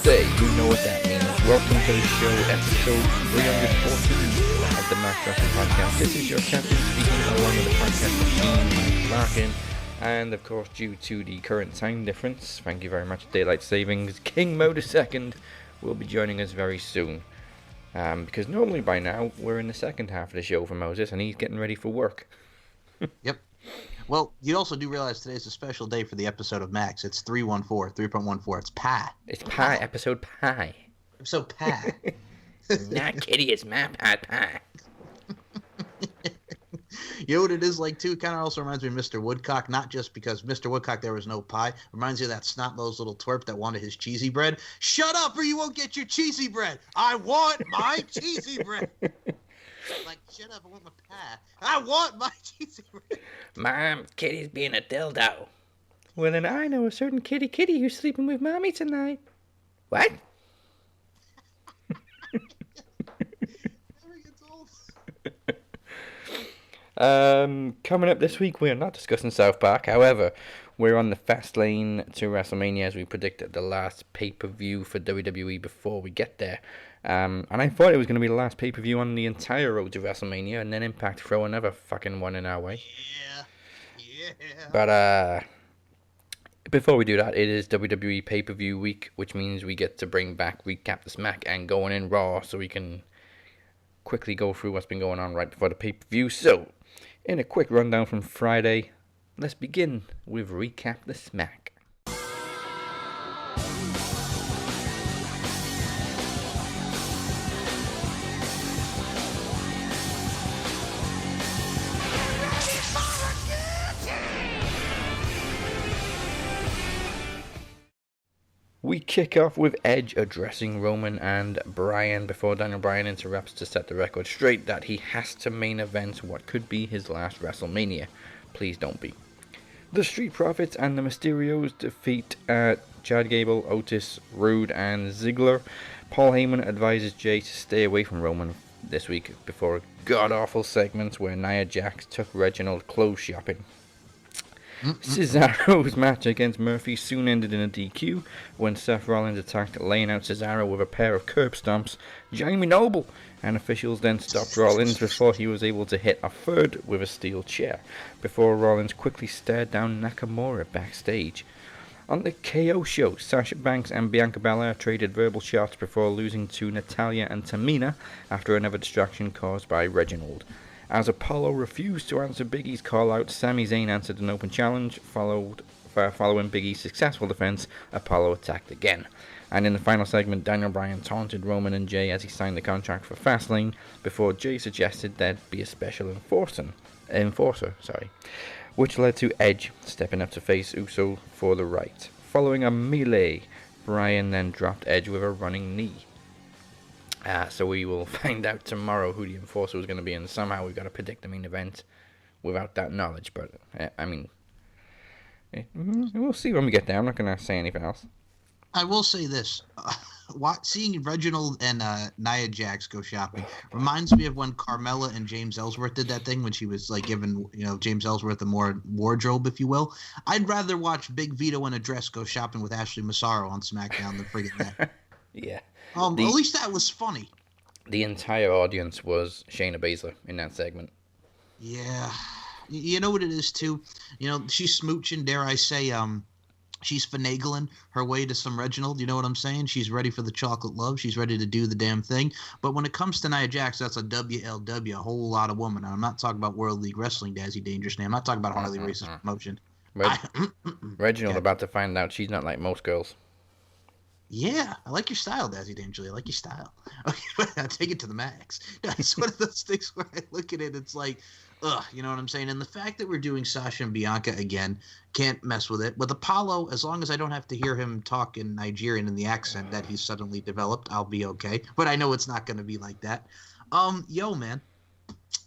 Thursday, you know what that means. Welcome to the show, episode 314 of the Max Wrestling Podcast. This is your captain speaking along with the podcast machine, Larkin. And of course, due to the current time difference, thank you very much, Daylight Savings, King Mo II will be joining us very soon. Because normally by now, we're in the second half of the show for Moses, and he's getting ready for work. Yep. Well, you also do realize today's a special day for the episode of Max. It's 3.14. It's pie. It's pie, episode pie. Episode pie. Not kitty, it's my pie. You know what it is like, too? It kind of also reminds me of Mr. Woodcock, not just because Mr. Woodcock, there was no pie. Reminds me of that snot-nosed little twerp that wanted his cheesy bread. Shut up or you won't get your cheesy bread. I want my cheesy bread. Like, shut up, I want my pie. I want my cheesy bread. Mom, Kitty's being a dildo. Well, then I know a certain kitty who's sleeping with Mommy tonight. What? Never gets old. Coming up this week, we're not discussing South Park. However, we're on the Fastlane to WrestleMania as we predicted the last pay-per-view for WWE before we get there. And I thought it was going to be the last pay-per-view on the entire road to WrestleMania, and then Impact throw another fucking one in our way. Yeah. But before we do that, it is WWE pay-per-view week, which means we get to bring back Recap the Smack and going in Raw, so we can quickly go through what's been going on right before the pay-per-view. So, in a quick rundown from Friday, let's begin with Recap the Smack. We kick off with Edge addressing Roman and Bryan before Daniel Bryan interrupts to set the record straight that he has to main event what could be his last WrestleMania. Please don't be. The Street Profits and the Mysterios defeat Chad Gable, Otis, Rude, and Ziggler. Paul Heyman advises Jay to stay away from Roman this week before a god-awful segment where Nia Jax took Reginald clothes shopping. Cesaro's match against Murphy soon ended in a DQ when Seth Rollins attacked, laying out Cesaro with a pair of curb stomps. Jamie Noble and officials then stopped Rollins before he was able to hit a third with a steel chair, before Rollins quickly stared down Nakamura backstage. On the KO show, Sasha Banks and Bianca Belair traded verbal shots before losing to Natalya and Tamina after another distraction caused by Reginald. As Apollo refused to answer Big E's call-out, Sami Zayn answered an open challenge. Following Big E's successful defense, Apollo attacked again. And in the final segment, Daniel Bryan taunted Roman and Jay as he signed the contract for Fastlane, before Jay suggested there'd be a special enforcer, which led to Edge stepping up to face Uso for the right. Following a melee, Bryan then dropped Edge with a running knee. So we will find out tomorrow who the enforcer was going to be, and somehow we've got to predict the main event without that knowledge. But, we'll see when we get there. I'm not going to say anything else. I will say this. Seeing Reginald and Nia Jax go shopping reminds me of when Carmella and James Ellsworth did that thing when she was like giving James Ellsworth a more wardrobe, if you will. I'd rather watch Big Vito in a dress go shopping with Ashley Massaro on SmackDown than friggin' that. Yeah. At least that was funny. The entire audience was Shayna Baszler in that segment. Yeah. You know what it is, too? She's smooching, dare I say, she's finagling her way to some Reginald. You know what I'm saying? She's ready for the chocolate love. She's ready to do the damn thing. But when it comes to Nia Jax, that's a WLW, a whole lot of woman. And I'm not talking about World League Wrestling, Dazzy Dangerous name. I'm not talking about Harley Race's promotion. Reginald about to find out she's not like most girls. Yeah, I like your style, Dazzy Dangerly. I like your style. Okay, I take it to the max. It's one of those things where I look at it, it's like, you know what I'm saying? And the fact that we're doing Sasha and Bianca again, can't mess with it. With Apollo, as long as I don't have to hear him talk in Nigerian in the accent that he's suddenly developed, I'll be okay. But I know it's not going to be like that. Man,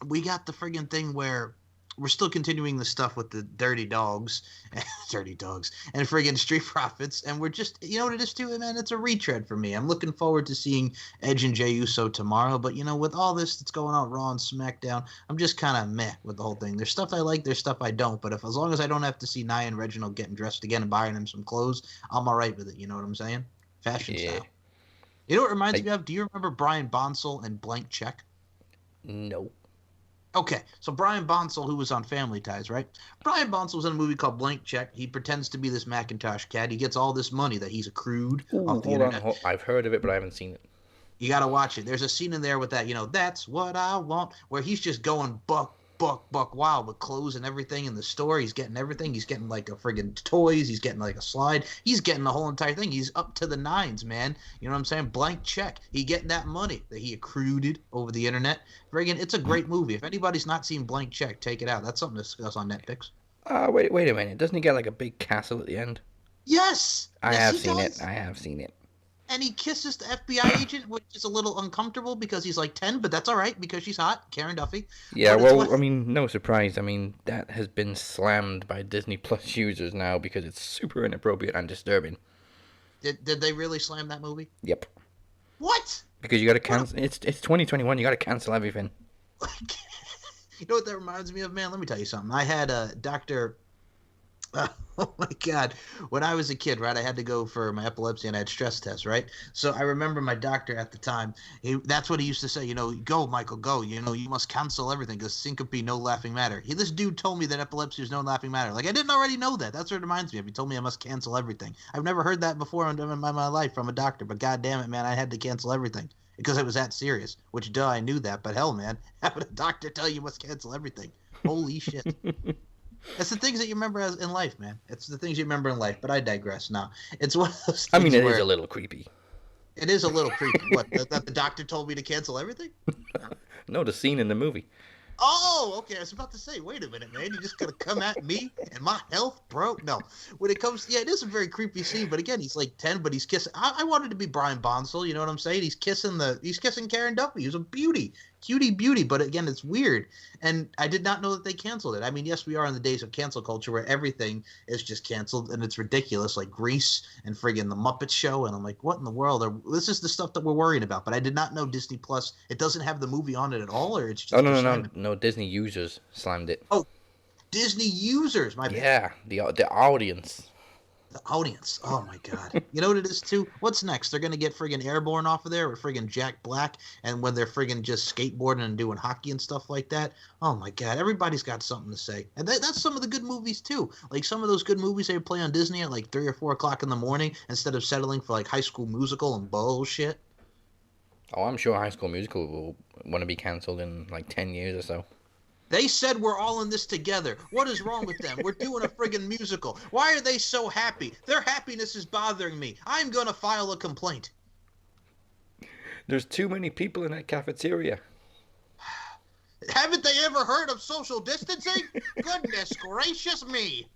we got the friggin' thing where we're still continuing the stuff with the dirty dogs, and friggin' Street Profits, and we're just, you know what it is too, man? It's a retread for me. I'm looking forward to seeing Edge and Jey Uso tomorrow, but with all this that's going on Raw and SmackDown, I'm just kind of meh with the whole thing. There's stuff I like, there's stuff I don't, but as long as I don't have to see Nia and Reginald getting dressed again and buying them some clothes, I'm all right with it. You know what I'm saying? fashion Yeah. style. You know what it reminds me of? Do you remember Brian Bonsall and Blank Check? No. Okay, so Brian Bonsall, who was on Family Ties, right? Brian Bonsall was in a movie called Blank Check. He pretends to be this Macintosh cat. He gets all this money that he's accrued Ooh, off the hold internet. on. I've heard of it, but I haven't seen it. You got to watch it. There's a scene in there with that, that's what I want, where he's just going buck wild with clothes and everything in the store. He's getting everything. He's getting like a friggin' toys. He's getting like a slide. He's getting the whole entire thing. He's up to the nines, man. You know what I'm saying? Blank check. He getting that money that he accrued over the internet. Friggin', it's a great movie. If anybody's not seen Blank Check, take it out. That's something to discuss on Netflix. Wait a minute. Doesn't he get like a big castle at the end? Yes! I Yes, have he seen does. it. I have seen it. And he kisses the FBI agent, which is a little uncomfortable because he's like 10, but that's all right because she's hot, Karen Duffy. Yeah, But it's well, what- I mean, no surprise. I mean, that has been slammed by Disney Plus users now because it's super inappropriate and disturbing. Did they really slam that movie? Yep. What? Because you got to cancel. It's 2021. You got to cancel everything. You know what that reminds me of, man? Let me tell you something. I had a doctor. Oh my God. When I was a kid, right, I had to go for my epilepsy and I had stress tests, right? So I remember my doctor at the time, that's what he used to say, go, Michael, go. You must cancel everything because syncope, no laughing matter. This dude told me that epilepsy is no laughing matter. Like, I didn't already know that. That's what it reminds me of. He told me I must cancel everything. I've never heard that before in my life from a doctor, but God damn it, man, I had to cancel everything because it was that serious, which, duh, I knew that. But hell, man, having a doctor tell you must cancel everything. Holy shit. It's the things that you remember in life, man. It's the things you remember in life. But I digress now. It's one of those things I mean, it where is a little creepy. it is a little creepy. What, that the doctor told me to cancel everything? No, the scene in the movie. Oh, okay. I was about to say, wait a minute, man. You just gonna come at me and my health, bro? No. When it comes, yeah, it is a very creepy scene. But again, he's like 10, but he's kissing. I wanted to be Brian Bonsall. You know what I'm saying? He's kissing Karen Duffy. He's a beauty, cutie beauty. But again, it's weird. And I did not know that they canceled it. I mean, yes, we are in the days of cancel culture where everything is just canceled and it's ridiculous, like Grease and friggin' the Muppet Show. And I'm like, what in the world? This is the stuff that we're worried about. But I did not know Disney Plus. It doesn't have the movie on it at all, or it's just. Oh no! Disney users slammed it. Oh, Disney users, my bad. Yeah, the audience. The audience. Oh my God. You know what it is too? What's next? They're gonna get friggin' Airborne off of there with friggin' Jack Black, and when they're friggin' just skateboarding and doing hockey and stuff like that. Oh my God. Everybody's got something to say, and that's some of the good movies too. Like some of those good movies they play on Disney at like 3 or 4 o'clock in the morning instead of settling for like High School Musical and bullshit. Oh, I'm sure High School Musical will want to be cancelled in like 10 years or so. They said we're all in this together. What is wrong with them? We're doing a friggin' musical. Why are they so happy? Their happiness is bothering me. I'm gonna file a complaint. There's too many people in that cafeteria. Haven't they ever heard of social distancing? Goodness gracious me.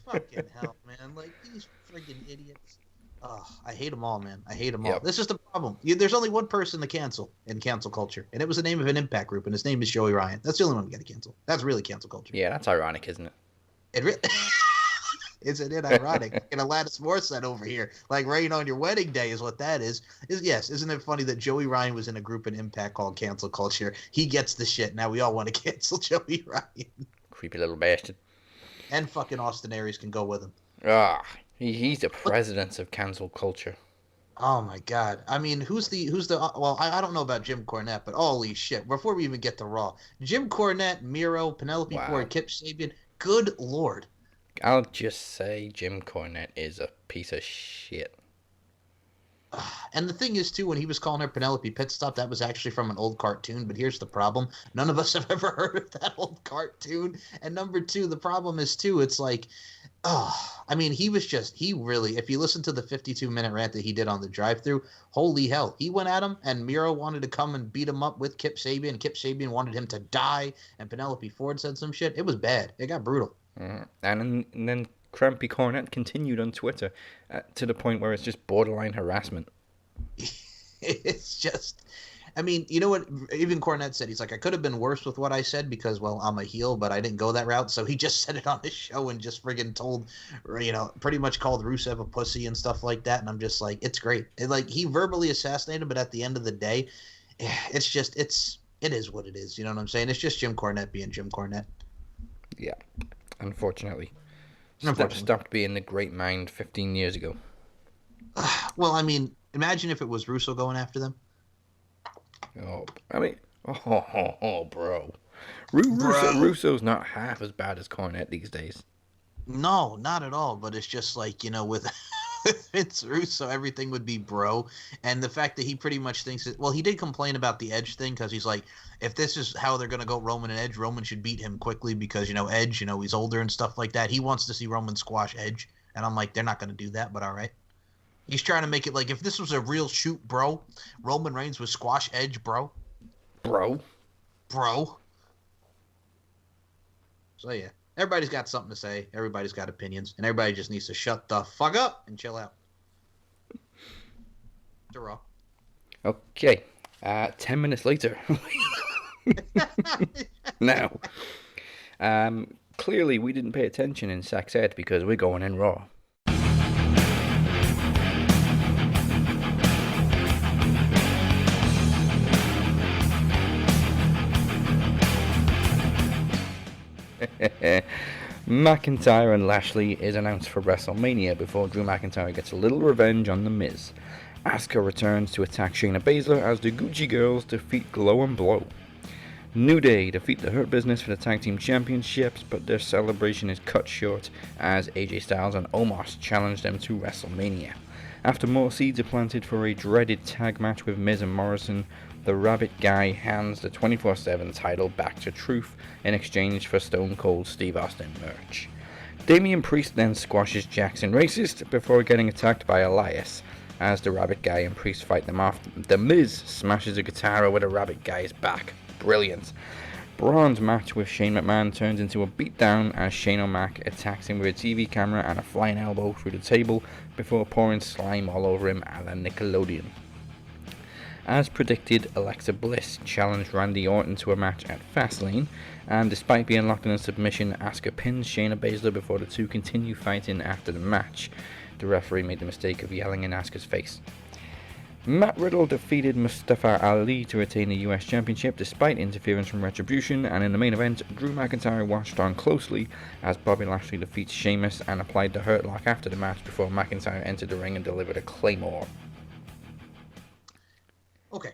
Fucking hell, man. Like, these friggin' idiots. Oh, I hate them all, man. I hate them all. Yep. This is the problem. There's only one person to cancel in cancel culture, and it was the name of an impact group, and his name is Joey Ryan. That's the only one we got to cancel. That's really cancel culture. Yeah, that's ironic, isn't it? It really... Isn't it ironic? And Alanis Morissette over here, like rain on your wedding day is what that is. Yes, isn't it funny that Joey Ryan was in a group in Impact called Cancel Culture? He gets the shit. Now we all want to cancel Joey Ryan. Creepy little bastard. And fucking Austin Aries can go with him. Ah, he's the president of cancel culture. Oh my God! I mean, who's the? Well, I don't know about Jim Cornette, but holy shit! Before we even get to Raw, Jim Cornette, Miro, Penelope Ford, Kip Sabian. Good Lord! I'll just say Jim Cornette is a piece of shit. And the thing is, too, when he was calling her Penelope Pitstop, that was actually from an old cartoon. But here's the problem. None of us have ever heard of that old cartoon. And number two, the problem is, too, it's like, I mean, he really, if you listen to the 52-minute rant that he did on the drive-thru, holy hell. He went at him, and Miro wanted to come and beat him up with Kip Sabian. Kip Sabian wanted him to die, and Penelope Ford said some shit. It was bad. It got brutal. And then Crampy Cornette continued on Twitter to the point where it's just borderline harassment. It's just, I mean, you know what? Even Cornette said, he's like, I could have been worse with what I said because, well, I'm a heel, but I didn't go that route. So he just said it on his show and just friggin' told, pretty much called Rusev a pussy and stuff like that. And I'm just like, it's great. He verbally assassinated him, but at the end of the day, it's just, it is what it is. You know what I'm saying? It's just Jim Cornette being Jim Cornette. Yeah, unfortunately. Unfortunately. Stopped being the great mind 15 years ago. Well, I mean, imagine if it was Russo going after them. Oh, I mean, bro. Bro. Russo's not half as bad as Cornette these days. No, not at all. But it's just like, with Vince Russo, everything would be bro. And the fact that he pretty much thinks that, well, he did complain about the Edge thing because he's like, if this is how they're going to go Roman and Edge, Roman should beat him quickly because, Edge, he's older and stuff like that. He wants to see Roman squash Edge. And I'm like, they're not going to do that, but all right. He's trying to make it like if this was a real shoot, bro, Roman Reigns would squash Edge, bro. Bro. So, yeah. Everybody's got something to say. Everybody's got opinions. And everybody just needs to shut the fuck up and chill out. To Raw. Okay. 10 minutes later. Now. Clearly we didn't pay attention in Sex Ed because we're going in Raw. McIntyre and Lashley is announced for WrestleMania before Drew McIntyre gets a little revenge on The Miz. Asuka returns to attack Shayna Baszler as the Gucci Girls defeat Glow and Blow. New Day defeat the Hurt Business for the Tag Team Championships, but their celebration is cut short as AJ Styles and Omos challenge them to WrestleMania. After more seeds are planted for a dreaded tag match with Miz and Morrison, the Rabbit Guy hands the 24/7 title back to Truth in exchange for Stone Cold Steve Austin merch. Damian Priest then squashes Jackson Racist before getting attacked by Elias. As the Rabbit Guy and Priest fight them off, The Miz smashes a guitar over the Rabbit Guy's back. Brilliant. Braun's match with Shane McMahon turns into a beatdown as Shane O'Mac attacks him with a TV camera and a flying elbow through the table before pouring slime all over him a la Nickelodeon. As predicted, Alexa Bliss challenged Randy Orton to a match at Fastlane, and despite being locked in a submission, Asuka pins Shayna Baszler before the two continue fighting after the match. The referee made the mistake of yelling in Asuka's face. Matt Riddle defeated Mustafa Ali to retain the US Championship despite interference from Retribution, and in the main event, Drew McIntyre watched on closely as Bobby Lashley defeats Sheamus and applied the Hurt Lock after the match before McIntyre entered the ring and delivered a Claymore. Okay.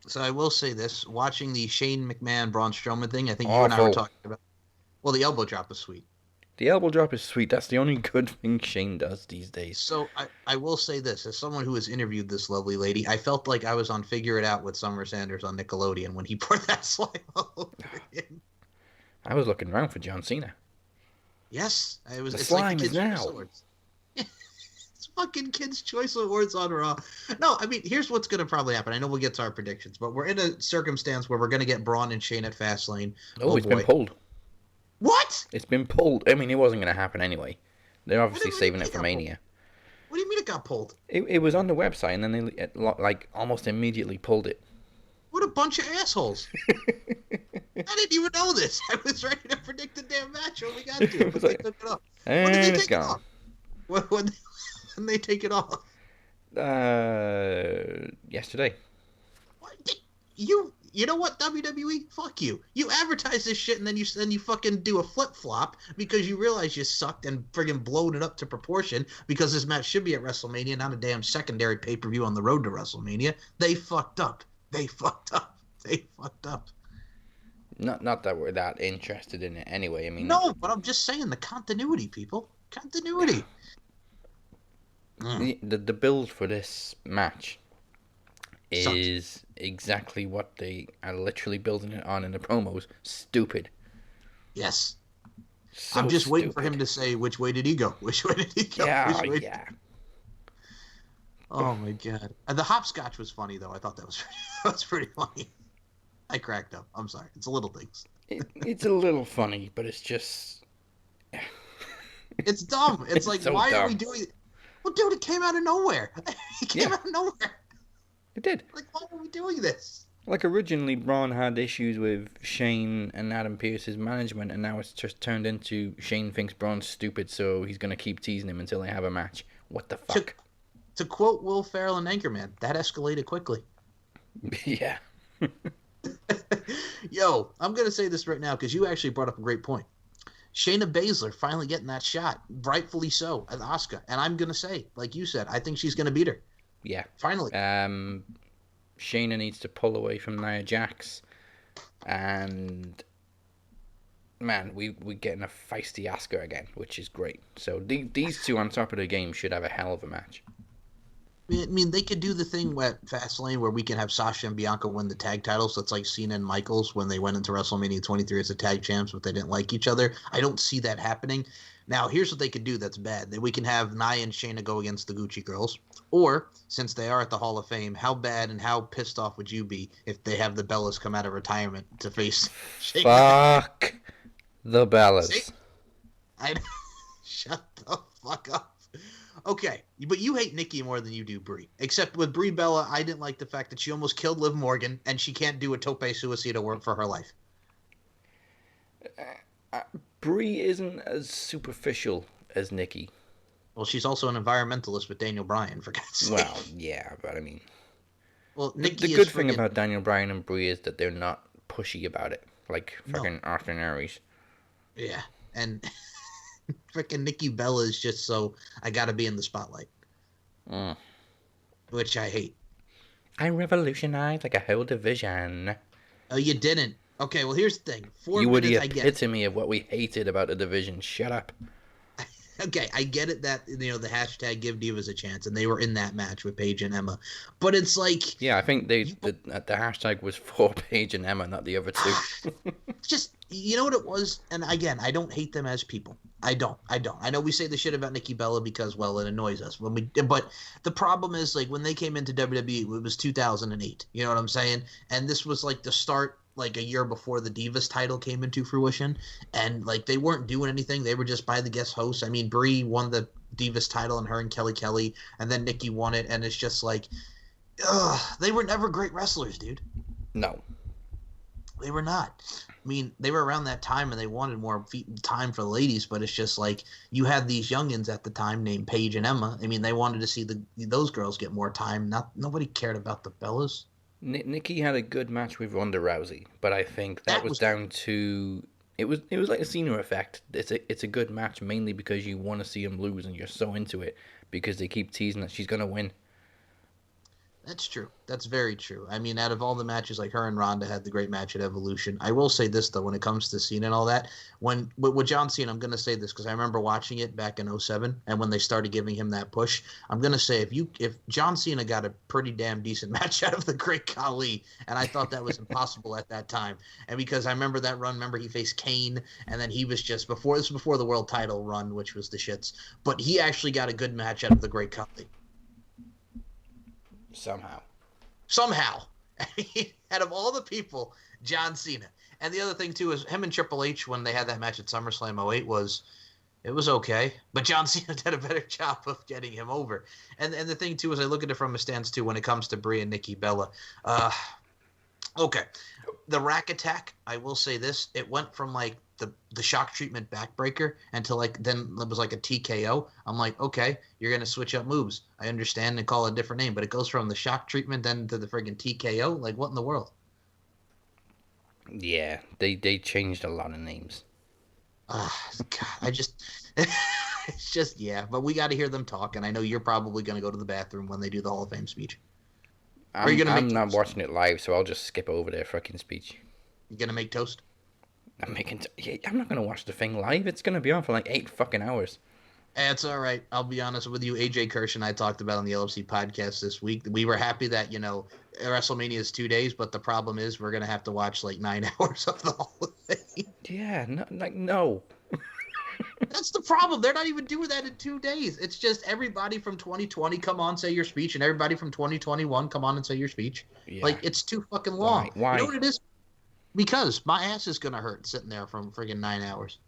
So I will say this. Watching the Shane McMahon, Braun Strowman thing, I think you and I were talking about. Well, the elbow drop was sweet. The elbow drop is sweet. That's the only good thing Shane does these days. So I will say this. As someone who has interviewed this lovely lady, I felt like I was on Figure It Out with Summer Sanders on Nickelodeon when he poured that slime over him. I was looking around for John Cena. Yes. It's slime like the is now. It's fucking Kids' Choice Awards on Raw. No, I mean, here's what's going to probably happen. I know we'll get to our predictions, but we're in a circumstance where we're going to get Braun and Shane at Fastlane. Oh, it's been pulled. What? It's been pulled. I mean, it wasn't going to happen anyway. They're obviously saving it for Mania. What do you mean it got pulled? It was on the website, and then they almost immediately pulled it. What a bunch of assholes. I didn't even know this. I was ready to predict the damn match when we got to it, but they took it off. When did they take it off? When they take it off? Yesterday. What? You know what, WWE? Fuck you. You advertise this shit and then you fucking do a flip-flop because you realize you sucked and friggin' blown it up to proportion because this match should be at WrestleMania, not a damn secondary pay-per-view on the road to WrestleMania. They fucked up. Not that we're that interested in it anyway. I mean, no, but I'm just saying the continuity, people. Continuity. The build for this match is exactly what they are literally building it on in the promos. Stupid. Yes. So I'm just waiting for stupid. him to say, which way did he go? Which way did he go? Yeah. Oh, my God. And the hopscotch was funny, though. I thought that was pretty funny. I cracked up. I'm sorry. It's little things. It's a little funny, but it's just... It's dumb. It's like, so why dumb. are we doing it? Well, dude, it came out of nowhere. It came out of nowhere. It did. Like, why are we doing this? Like, originally, Braun had issues with Shane and Adam Pearce's management, and now it's just turned into Shane thinks Braun's stupid, so he's going to keep teasing him until they have a match. What the fuck? To quote Will Ferrell and Anchorman, that escalated quickly. Yeah. Yo, I'm going to say this right now because you actually brought up a great point. Shayna Baszler finally getting that shot, rightfully so, at Asuka. And I'm going to say, like you said, I think she's going to beat her. Yeah. Finally. Shayna needs to pull away from Nia Jax. And, man, we're getting a feisty Asuka again, which is great. So these two on top of the game should have a hell of a match. I mean, they could do the thing at Fastlane where we can have Sasha and Bianca win the tag titles. So it's like Cena and Michaels when they went into WrestleMania 23 as the tag champs, but they didn't like each other. I don't see that happening. Now, here's what they could do that's bad. That we can have Nia and Shayna go against the Gucci girls. Or, since they are at the Hall of Fame, how bad and how pissed off would you be if they have the Bellas come out of retirement to face Shayna? Fuck the Bellas. See? Shut the fuck up. Okay, but you hate Nikki more than you do Brie. Except with Brie Bella, I didn't like the fact that she almost killed Liv Morgan, and she can't do a tope suicida work for her life. Brie isn't as superficial as Nikki. Well, she's also an environmentalist with Daniel Bryan, for God's sake. Well, yeah, but I mean... Well, Nikki the good thing about Daniel Bryan and Brie is that they're not pushy about it. Like fucking Arthur and Aries. Yeah, and... freaking Nikki Bella is just so I gotta be in the spotlight, which I hate. I revolutionized like a whole division. Oh, you didn't. Okay, well here's the thing. 4 you were minutes, the epitome of what we hated about the division. Shut up. Okay, I get it that the hashtag give Divas a chance, and they were in that match with Paige and Emma, but it's like I think the hashtag was for Paige and Emma, not the other two. Just you know what it was, and again, I don't hate them as people. I don't. I know we say the shit about Nikki Bella because it annoys us but the problem is like when they came into WWE, it was 2008. You know what I'm saying? And this was like the start. Like a year before the Divas title came into fruition, and like they weren't doing anything. They were just by the guest hosts. I mean, Brie won the Divas title, and her and Kelly, and then Nikki won it, and it's just like, they were never great wrestlers, dude. No, they were not. I mean, they were around that time, and they wanted more time for the ladies, but it's just like you had these youngins at the time named Paige and Emma. I mean, they wanted to see those girls get more time. Nobody cared about the Bellas. Nikki had a good match with Ronda Rousey, but I think that was down to it was like a Cena effect. It's a good match mainly because you want to see him lose and you're so into it because they keep teasing that she's gonna win. That's true. That's very true. I mean, out of all the matches, like her and Ronda had the great match at Evolution. I will say this, though, when it comes to Cena and all that, with John Cena, I'm going to say this because I remember watching it back in 2007, and when they started giving him that push, I'm going to say if John Cena got a pretty damn decent match out of the Great Khali, and I thought that was impossible at that time, and because I remember that run, he faced Kane, and then he was just this was before the world title run, which was the shits, but he actually got a good match out of the Great Khali. Somehow. I mean, out of all the people, John Cena. And the other thing, too, is him and Triple H, when they had that match at SummerSlam 08, it was okay. But John Cena did a better job of getting him over. And the thing, too, is I look at it from a stance, too, when it comes to Brie and Nikki Bella. Okay. The Rack Attack, I will say this. It went from, like, the shock treatment backbreaker until like then it was like a TKO. I'm like, okay, you're gonna switch up moves. I understand and call it a different name, but it goes from the shock treatment then to the friggin' TKO. Like, what in the world? Yeah, they changed a lot of names. God, it's just but we got to hear them talk, and I know you're probably gonna go to the bathroom when they do the Hall of Fame speech. I'm not watching it live, so I'll just skip over their fucking speech. You gonna make toast? I'm not gonna watch the thing live. It's gonna be on for like 8 fucking hours. It's all right. I'll be honest with you. AJ Kirsch and I talked about on the LFC podcast this week. We were happy that WrestleMania is 2 days, but the problem is we're gonna have to watch like 9 hours of the Hall of Fame. Yeah, no. That's the problem. They're not even doing that in 2 days. It's just everybody from 2020 come on, say your speech, and everybody from 2021 come on and say your speech. Yeah. Like, it's too fucking long. Why? You know what it is? Because my ass is gonna hurt sitting there from friggin' 9 hours.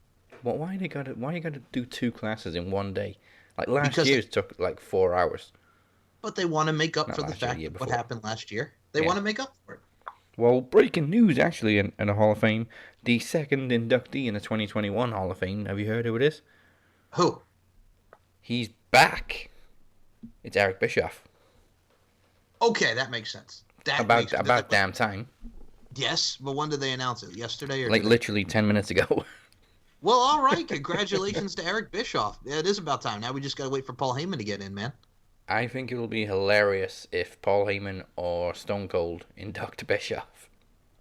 Well, why you gotta do 2 classes in one day? Like last year's took like 4 hours. But they want to make up for the fact of what happened last year. They want to make up for it. Well, breaking news actually in the Hall of Fame, the second inductee in the 2021 Hall of Fame. Have you heard who it is? Who? He's back. It's Eric Bischoff. Okay, that makes sense. About damn time. Yes, but when did they announce it? Yesterday or like today? Literally 10 minutes ago. Well, all right. Congratulations to Eric Bischoff. Yeah, it is about time. Now we just got to wait for Paul Heyman to get in, man. I think it'll be hilarious if Paul Heyman or Stone Cold induct Bischoff.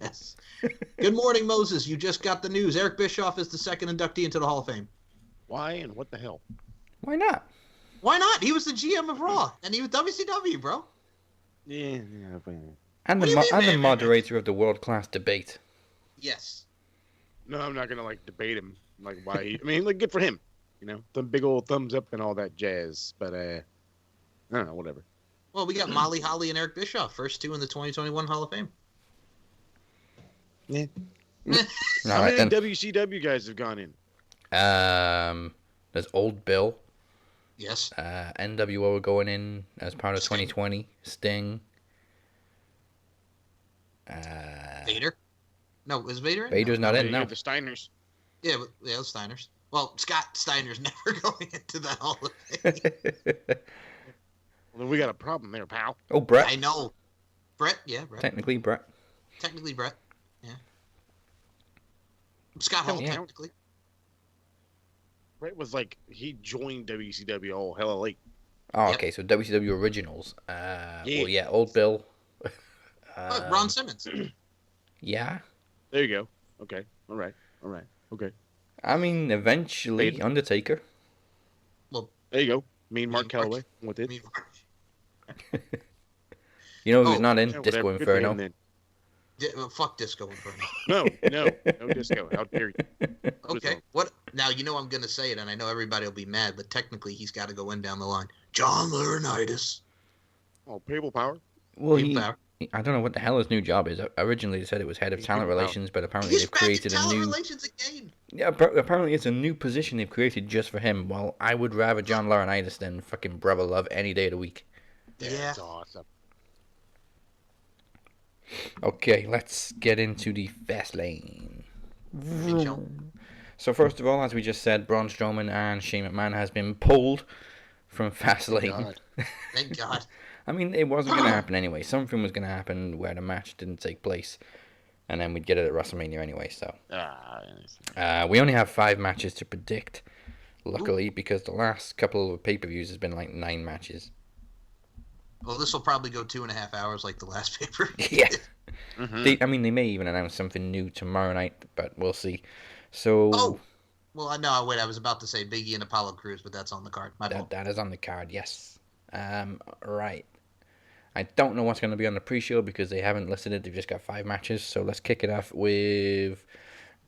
Yes. Good morning, Moses. You just got the news. Eric Bischoff is the second inductee into the Hall of Fame. Why and what the hell? Why not? Why not? He was the GM of Raw, and he was WCW, bro. Yeah. And What do you mean, the man? moderator of the world-class debate. Yes. No, I'm not gonna like debate him. Like why? I mean, like good for him. You know, the big old thumbs up and all that jazz. But I don't know, whatever. Well, we got Molly Holly and Eric Bischoff, first two in the 2021 Hall of Fame. Yeah. All How right, many then. WCW guys have gone in? There's Old Bill. Yes. NWO are going in as part of 2020. Sting. Vader? No, is Vader in? Vader's not in, no. The Steiners. Yeah, the Steiners. Well, Scott Steiner's never going into that Hall of Fame. Well, then we got a problem there, pal. Oh, Brett. I know. Brett? Yeah, Brett. Technically, Brett. Technically, Brett. Yeah. Scott Hall, Yeah. technically. Brett was like, he joined WCW all hella late. Oh, Yep. okay, so WCW originals. Yeah. Well, yeah, Old Bill. Ron Simmons. Yeah. There you go. Okay. All right. Okay. I mean, eventually, Vader. Undertaker. There you go. Me and Mark Mark. Calloway. With I it. mean, You know who's Oh, not in? Yeah, Disco whatever. Good for him Inferno. then. well, fuck Disco Inferno. No disco. How dare you? Okay. What? Now, you know I'm going to say it, and I know everybody will be mad, but technically he's got to go in down the line. John Laurinaitis. Oh, People Power. Well, People Power. I don't know what the hell his new job is. Originally, they said it was head of He's talent people power. relations, but apparently He's they've back in created a talent new. relations again. Yeah, apparently it's a new position they've created just for him. Well, I would rather John Laurinaitis than fucking Brother Love any day of the week. Yeah. That's awesome. Okay, let's get into the Fastlane. Big show. So first of all, as we just said, Braun Strowman and Shane McMahon has been pulled from Fastlane. God. Thank God. I mean, it wasn't going to happen anyway. Something was going to happen where the match didn't take place, and then we'd get it at WrestleMania anyway. So we only have 5 matches to predict, luckily, because the last couple of pay-per-views has been like 9 matches. Well, this will probably go 2.5 hours like the last paper. Yeah. Mhm. They may even announce something new tomorrow night, but we'll see. So Oh. Well, no, wait, I was about to say Big E and Apollo Crews, but that's on the card. My fault. that is on the card, yes. Right. I don't know what's going to be on the pre-show because they haven't listed it. They've just got 5 matches. So let's kick it off with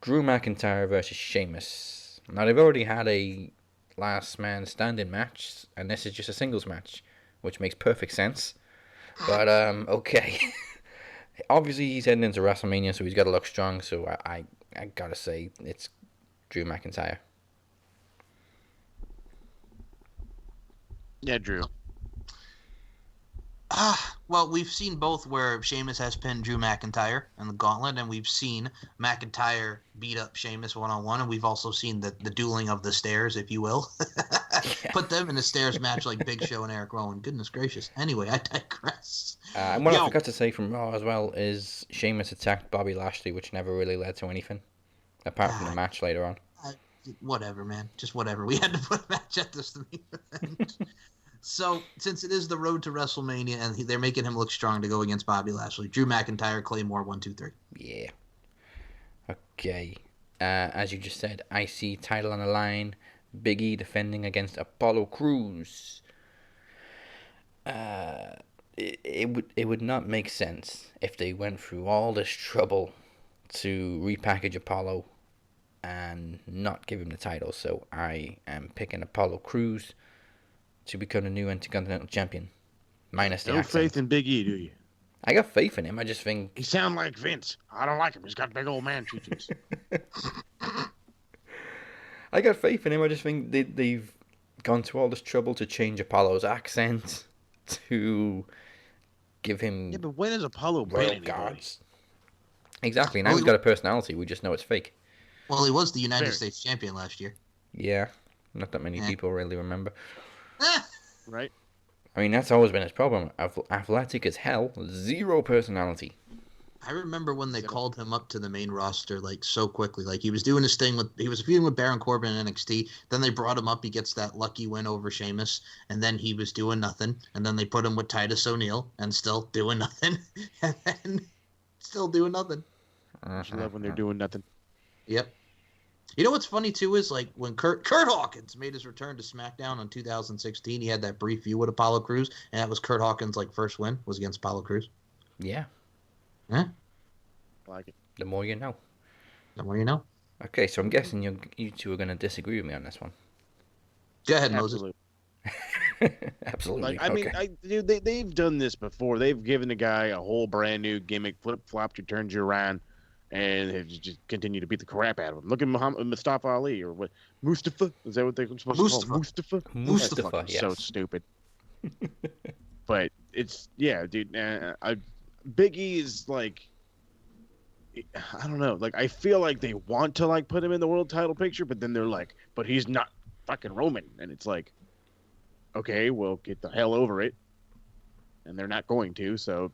Drew McIntyre versus Sheamus. Now, they've already had a last man standing match, and this is just a singles match, which makes perfect sense. But, okay. Obviously, he's heading into WrestleMania, so he's got to look strong. So I got to say it's Drew McIntyre. Yeah, Drew. Well, we've seen both where Sheamus has pinned Drew McIntyre in the gauntlet, and we've seen McIntyre beat up Sheamus one-on-one, and we've also seen the dueling of the stairs, if you will. Put them in a stairs match like Big Show and Eric Rowan. Goodness gracious. Anyway, I digress. And what I Yo. forgot to say from Raw as well is Sheamus attacked Bobby Lashley, which never really led to anything, apart from the match later on. Whatever, man. Just whatever. We had to put a match at this main event. So, since it is the road to WrestleMania and they're making him look strong to go against Bobby Lashley, Drew McIntyre, Claymore, 1, 2, 3. Yeah. Okay. As you just said, IC title on the line. Big E defending against Apollo Crews. It would not make sense if they went through all this trouble to repackage Apollo and not give him the title. So I am picking Apollo Crews to become the new Intercontinental Champion. Minus the No accent. faith in Big E, do you? I got faith in him. I just think He sound like Vince. I don't like him. He's got big old man features. I got faith in him. I just think they've gone to all this trouble to change Apollo's accent, to give him Yeah, but when has Apollo been royal anybody? guards. Exactly. Now Well, he's got a personality. We just know it's fake. Well, he was the United Fair. States champion last year. Yeah. Not that many Yeah. people really remember. Right? I mean, that's always been his problem. Athletic as hell, 0 personality. I remember when they called him up to the main roster like so quickly. Like he was doing his thing he was feuding with Baron Corbin in NXT. Then they brought him up. He gets that lucky win over Sheamus, and then he was doing nothing. And then they put him with Titus O'Neil, and still doing nothing. And then still doing nothing. I love when they're doing nothing. Yep. You know what's funny too is like when Kurt Hawkins made his return to SmackDown in 2016, he had that brief feud with Apollo Crews, and that was Kurt Hawkins' like first win was against Apollo Crews. Yeah. Huh? I like it. The more you know. The more you know. Okay, so I'm guessing you two are going to disagree with me on this one. Go ahead, Moses. Absolutely. Like, I mean, dude, they've done this before. They've given a guy a whole brand new gimmick, flip-flopped you, turned you around, and have just continued to beat the crap out of him. Look at Mustafa Ali, or what? Mustafa? Is that what they're supposed to call him? Mustafa, That's yes. so stupid. But it's, yeah, dude. Big E is like, I don't know. Like, I feel like they want to like put him in the world title picture, but then they're like, but he's not fucking Roman, and it's like, okay, well, get the hell over it. And they're not going to, so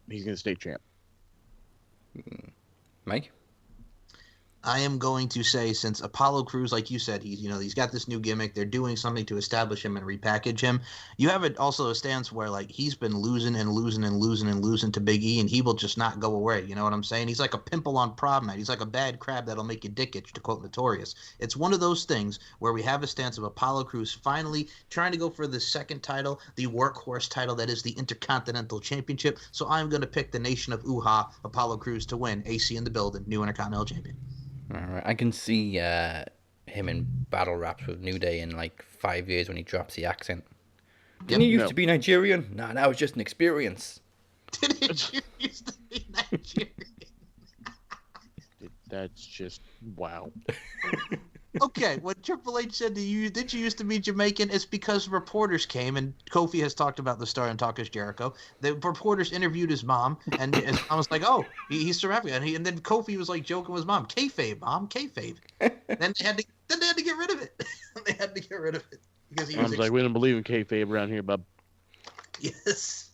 he's gonna stay champ. Mike? I am going to say, since Apollo Crews, like you said, he's got this new gimmick. They're doing something to establish him and repackage him. You have it also a stance where like he's been losing and losing and losing and losing to Big E, and he will just not go away. You know what I'm saying? He's like a pimple on prom night. He's like a bad crab that'll make you dick itch, to quote Notorious. It's one of those things where we have a stance of Apollo Crews finally trying to go for the second title, the workhorse title that is the Intercontinental Championship. So I'm going to pick the Nation of Uha, Apollo Crews, to win. AC in the building, new Intercontinental Champion. All right. I can see him in battle raps with New Day in like 5 years when he drops the accent. Didn't he used to be Nigerian? No, that was just an experience. Didn't you used to be Nigerian? That's just wow. Okay, what Triple H said to you, did you used to be Jamaican? It's because reporters came, and Kofi has talked about the star in Talk Is Jericho. The reporters interviewed his mom, and his mom was like, "Oh, he's South African." And then Kofi was like joking with his mom, "Kayfabe, mom, kayfabe." Then they had to get rid of it. They had to get rid of it because he was like, we don't believe in kayfabe around here, bub. Yes,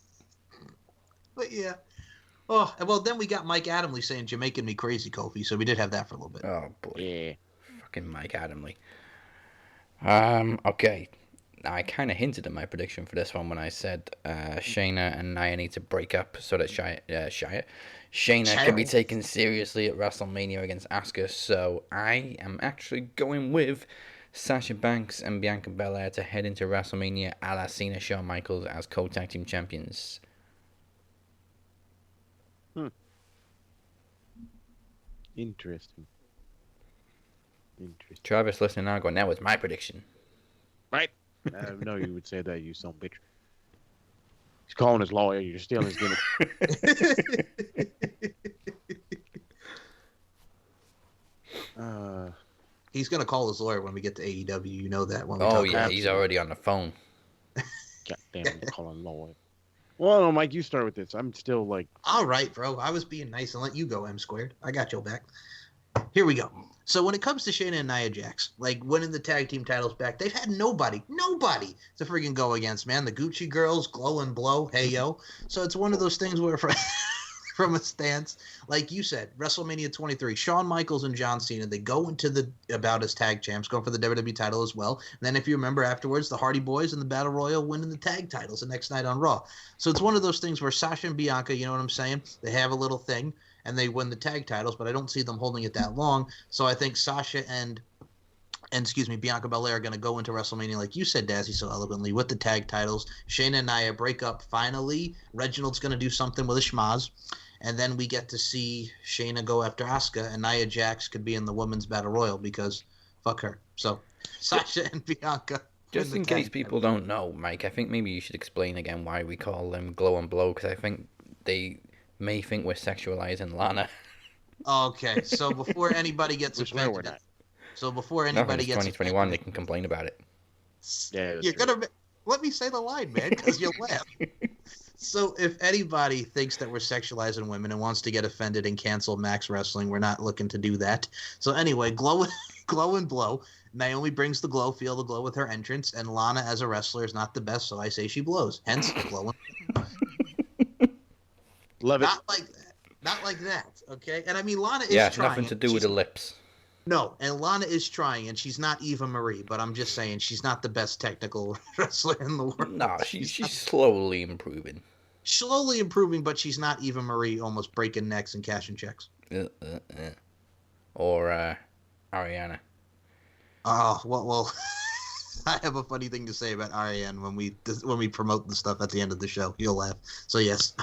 but yeah. Oh, well, then we got Mike Adamle saying "Jamaican me crazy, Kofi," so we did have that for a little bit. Oh boy. Yeah. Mike Adamle. Okay. I kind of hinted at my prediction for this one when I said Shayna and Nia need to break up so that Shayna can be taken seriously at WrestleMania against Asuka. So I am actually going with Sasha Banks and Bianca Belair to head into WrestleMania a la Cena Shawn Michaels as co-tag team champions. Interesting. Travis listening now going, that was my prediction. Right? I know you would say that, you son of a bitch. He's calling his lawyer. You're stealing his gimmick. He's going to call his lawyer when we get to AEW. You know that. When we oh, talk yeah. about He's already on the phone. Goddamn, he's calling lawyer. Well, no, Mike, you start with this. I'm still like... All right, bro. I was being nice and let you go, M squared. I got your back. Here we go. So when it comes to Shayna and Nia Jax, like winning the tag team titles back, they've had nobody to freaking go against, man. The Gucci girls, Glow and Blow, hey yo. So it's one of those things where from a stance, like you said, WrestleMania 23, Shawn Michaels and John Cena, they go into the bout as tag champs, going for the WWE title as well. And then if you remember afterwards, the Hardy Boys and the Battle Royal winning the tag titles the next night on Raw. So it's one of those things where Sasha and Bianca, you know what I'm saying? They have a little thing and they win the tag titles, but I don't see them holding it that long. So I think Sasha and Bianca Belair are going to go into WrestleMania, like you said, Dazzy, so eloquently, with the tag titles. Shayna and Nia break up finally. Reginald's going to do something with a schmaz. And then we get to see Shayna go after Asuka, and Nia Jax could be in the Women's Battle Royal because fuck her. So Sasha and Bianca. Just in case people don't know, Mike, I think maybe you should explain again why we call them Glow and Blow, because I think they may think we're sexualizing Lana. Okay, so before anybody gets offended, we're not. So before anybody gets 2021, they can complain about it. Yeah, you're gonna let me say the line, man, because you'll laugh. So if anybody thinks that we're sexualizing women and wants to get offended and cancel Max Wrestling, we're not looking to do that. So anyway, glow and blow. Naomi brings the glow, feel the glow with her entrance, and Lana as a wrestler is not the best, so I say she blows. Hence, glow and blow. Love it. Not like that. Not like that, okay? And I mean, Lana is Yeah, trying. nothing to do with the lips. No, and Lana is trying, and she's not Eva Marie, but I'm just saying she's not the best technical wrestler in the world. No, she's slowly improving. Slowly improving, but she's not Eva Marie almost breaking necks and cashing checks. Or Ariana. Oh, well, I have a funny thing to say about Ariane when we promote the stuff at the end of the show. You'll laugh. So yes,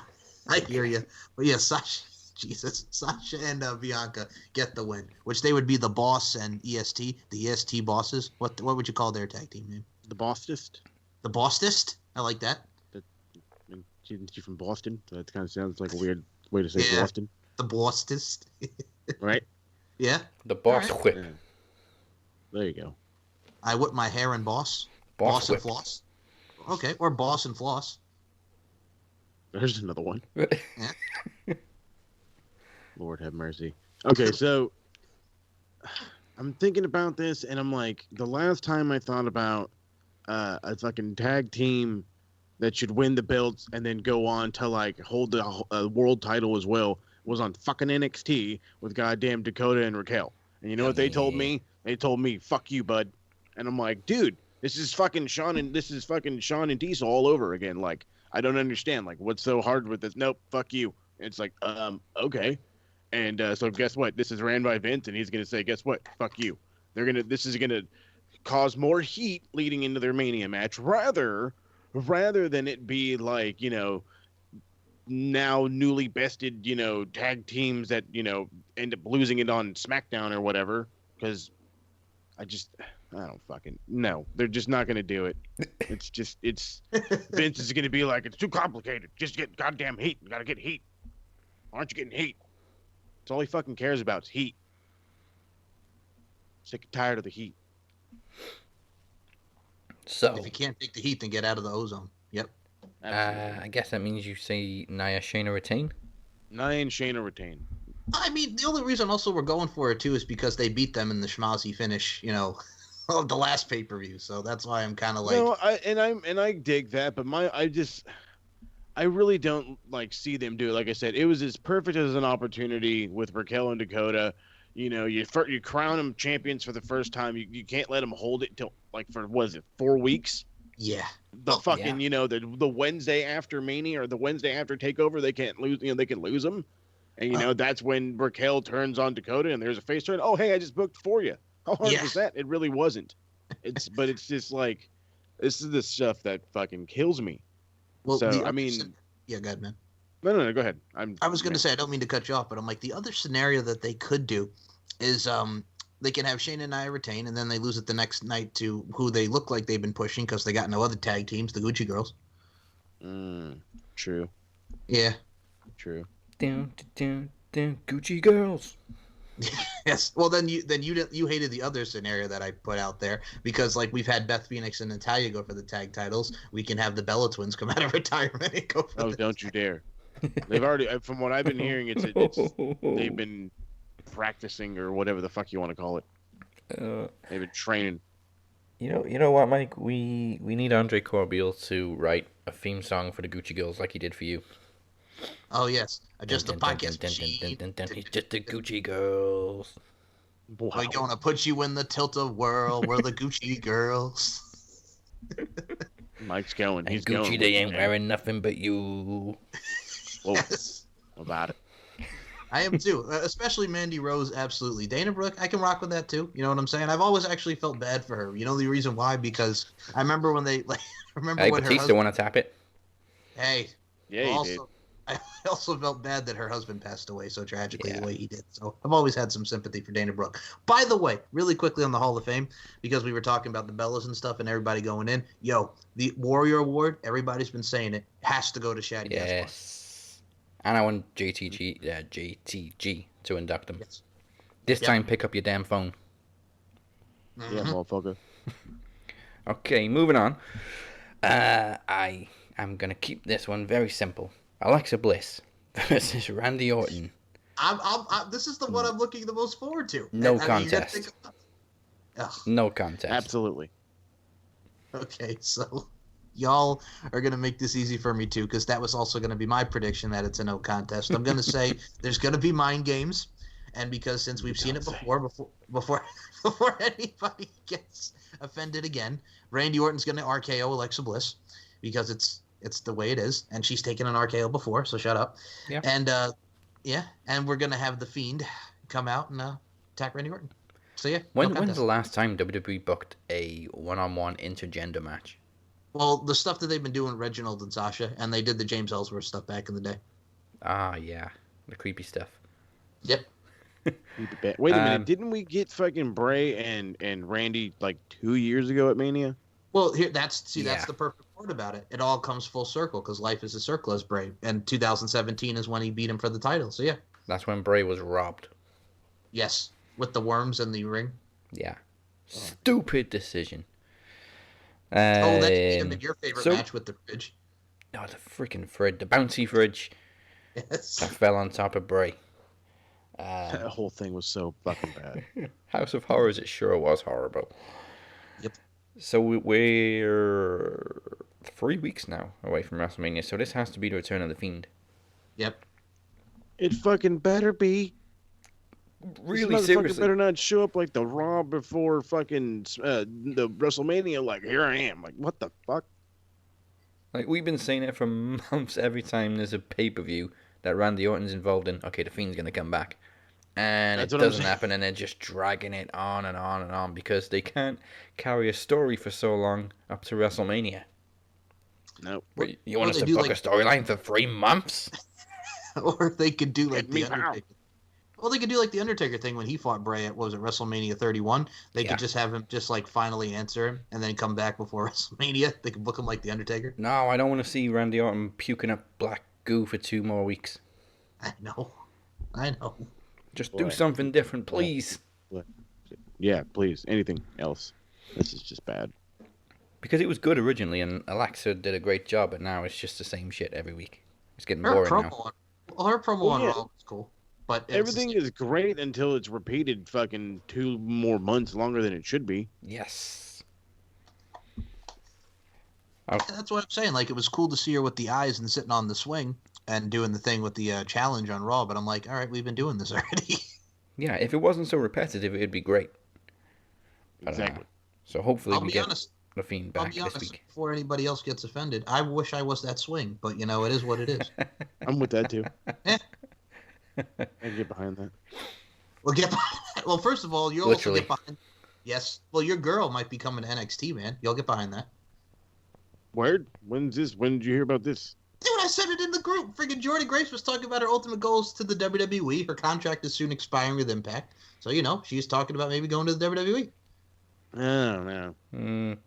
I hear you. But yes, Sasha and Bianca get the win, which they would be the Boss and EST, the EST bosses. What would you call their tag team name? The Bossist. The Bossist. I like that. She's from Boston. That kind of sounds like a weird way to say Boston. The Bossist. Right? Yeah. The Boss Whip. Yeah. There you go. I whip my hair and Boss. Boss and Floss. Okay, or Boss and Floss. There's another one. Yeah. Lord have mercy. Okay, so I'm thinking about this, and I'm like, the last time I thought about a fucking tag team that should win the belts and then go on to like hold the world title as well was on fucking NXT with goddamn Dakota and Raquel. And you know what they told me? They told me, "Fuck you, bud." And I'm like, dude, this is fucking Shawn and Diesel all over again. Like, I don't understand. Like, what's so hard with this? Nope, fuck you. And it's like, okay. And so guess what? This is ran by Vince, and he's gonna say, guess what? Fuck you. This is gonna cause more heat leading into their Mania match, rather than it be like, you know, now newly bested, you know, tag teams that, you know, end up losing it on SmackDown or whatever. Because I don't fucking no. They're just not gonna do it. It's Vince is gonna be like, it's too complicated. Just get goddamn heat. You gotta get heat. Aren't you getting heat? That's all he fucking cares about is heat. Sick and tired of the heat. So If you can't take the heat, then get out of the ozone. Yep. I guess that means you say Nia, Shayna retain. Nia and Shayna retain. I mean, the only reason also we're going for it too is because they beat them in the schmozzy finish, you know, of the last pay-per-view. So that's why I'm kind of like. No, I dig that, but I really don't like see them do it. Like I said, it was as perfect as an opportunity with Raquel and Dakota. You know, you crown them champions for the first time. You can't let them hold it till like for what is it, 4 weeks? Yeah. You know, the Wednesday after Mania or the Wednesday after Takeover, they can't lose. You know, they can lose them, and you know that's when Raquel turns on Dakota, and there's a face turn. Oh, hey, I just booked for you. 100%. Yeah. It really wasn't. But it's just like, this is the stuff that fucking kills me. Well, so I mean, yeah, go ahead, man. No, go ahead. I was going to say, I don't mean to cut you off, but I'm like, the other scenario that they could do is they can have Shane and Nia retain, and then they lose it the next night to who they look like they've been pushing because they got no other tag teams, the Gucci Girls. True. Yeah. True. Down, Gucci Girls. Yes. Well, then you hated the other scenario that I put out there because like we've had Beth Phoenix and Natalya go for the tag titles. We can have the Bella Twins come out of retirement and go for. Oh, don't you dare! They've already, from what I've been hearing, it's they've been practicing or whatever the fuck you want to call it. They've been training. You know what, Mike? We need Andre Corbeil to write a theme song for the Gucci Girls like he did for you. Oh yes, just a podcast machine. Just the Gucci Girls. Wow. We're gonna put you in the tilt-a-whirl. We're the Gucci Girls. Mike's going. He's and Gucci, going. They ain't wearing nothing but you. Whoa. Yes. About it. I am too, especially Mandy Rose. Absolutely, Dana Brooke. I can rock with that too. You know what I'm saying? I've always actually felt bad for her. You know the reason why? Because I remember when they like. Hey, Batista want to tap it. Hey. Yeah, he did. I also felt bad that her husband passed away so tragically the way he did. So I've always had some sympathy for Dana Brooke. By the way, really quickly on the Hall of Fame, because we were talking about the Bellas and stuff and everybody going in. Yo, the Warrior Award, everybody's been saying it, has to go to Shad Gaspard. Yes. And I want JTG to induct him. Yes. This time, pick up your damn phone. Mm-hmm. Yeah, motherfucker. Okay, moving on. I am going to keep this one very simple. Alexa Bliss versus Randy Orton. This is the one I'm looking the most forward to. No contest. No contest. Absolutely. Okay, so y'all are going to make this easy for me, too, because that was also going to be my prediction that it's a no contest. I'm going to say there's going to be mind games, and because since we've seen it before anybody gets offended again, Randy Orton's going to RKO Alexa Bliss because it's the way it is, and she's taken an RKO before, so shut up. Yeah. And, and we're going to have The Fiend come out and attack Randy Orton. So, yeah. When's the last time WWE booked a one-on-one intergender match? Well, the stuff that they've been doing, Reginald and Sasha, and they did the James Ellsworth stuff back in the day. Ah, yeah. The creepy stuff. Yep. Wait a minute, didn't we get fucking Bray and Randy like 2 years ago at Mania? Well, that's the perfect part about it. It all comes full circle because life is a circle, as Bray. And 2017 is when he beat him for the title. So, yeah. That's when Bray was robbed. Yes. With the worms in the ring. Yeah. Stupid decision. That beat him in your favorite match with the fridge. No, the freaking fridge. The bouncy fridge. Yes. That fell on top of Bray. That whole thing was so fucking bad. House of Horrors, it sure was horrible. Yep. So we're 3 weeks now away from WrestleMania, so this has to be the return of The Fiend. Yep. It fucking better be. Really, seriously. Better not show up like the Raw before fucking the WrestleMania. Like, here I am. Like, what the fuck? Like, we've been saying it for months every time there's a pay-per-view that Randy Orton's involved in. Okay, The Fiend's going to come back. And it doesn't happen, and they're just dragging it on and on and on because they can't carry a story for so long up to WrestleMania. No. Nope. You want us to book a storyline for 3 months? Or they could do like The Undertaker. Well, they could do like the Undertaker thing when he fought Bray at, WrestleMania 31. They could just have him just like finally answer him and then come back before WrestleMania. They could book him like the Undertaker. No, I don't want to see Randy Orton puking up black goo for 2 more weeks. I know. Just do something different, please. Yeah, please. Anything else. This is just bad. Because it was good originally, and Alexa did a great job, but now it's just the same shit every week. It's getting boring now. Her promo on Raw was cool. But everything is great until it's repeated fucking 2 more months longer than it should be. Yes. Yeah, that's what I'm saying. Like, it was cool to see her with the eyes and sitting on the swing and doing the thing with the challenge on Raw. But I'm like, all right, we've been doing this already. Yeah, if it wasn't so repetitive, it'd be great. But, exactly. So hopefully we get The Fiend back this week. Before anybody else gets offended, I wish I was that swing. But, it is what it is. I'm with that, too. I get behind that. Well, first of all, you'll also get behind. Yes. Well, your girl might be coming to NXT, man. You'll get behind that. Word? When's this? When did you hear about this? Dude, I said it in the group. Friggin' Jordan Grace was talking about her ultimate goals to the WWE. Her contract is soon expiring with Impact. So, she's talking about maybe going to the WWE. I don't know.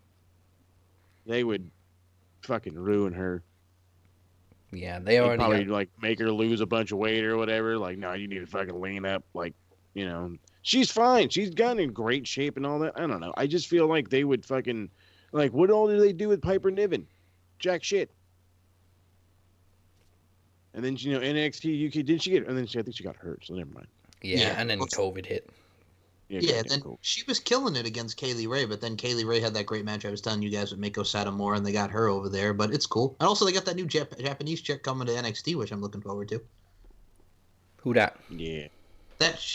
They would fucking ruin her. Yeah, they already probably like make her lose a bunch of weight or whatever. Like, no, you need to fucking lean up. Like, she's fine. She's gotten in great shape and all that. I don't know. I just feel like they would fucking like. What all do they do with Piper Niven? Jack shit. And then NXT UK did she get? And then I think she got hurt. So never mind. Yeah, and then COVID hit. Yeah, then she was killing it against Kaylee Ray, but then Kaylee Ray had that great match I was telling you guys with Mako Satomura, and they got her over there, but it's cool. And also they got that new Japanese chick coming to NXT, which I'm looking forward to. Who that? Yeah.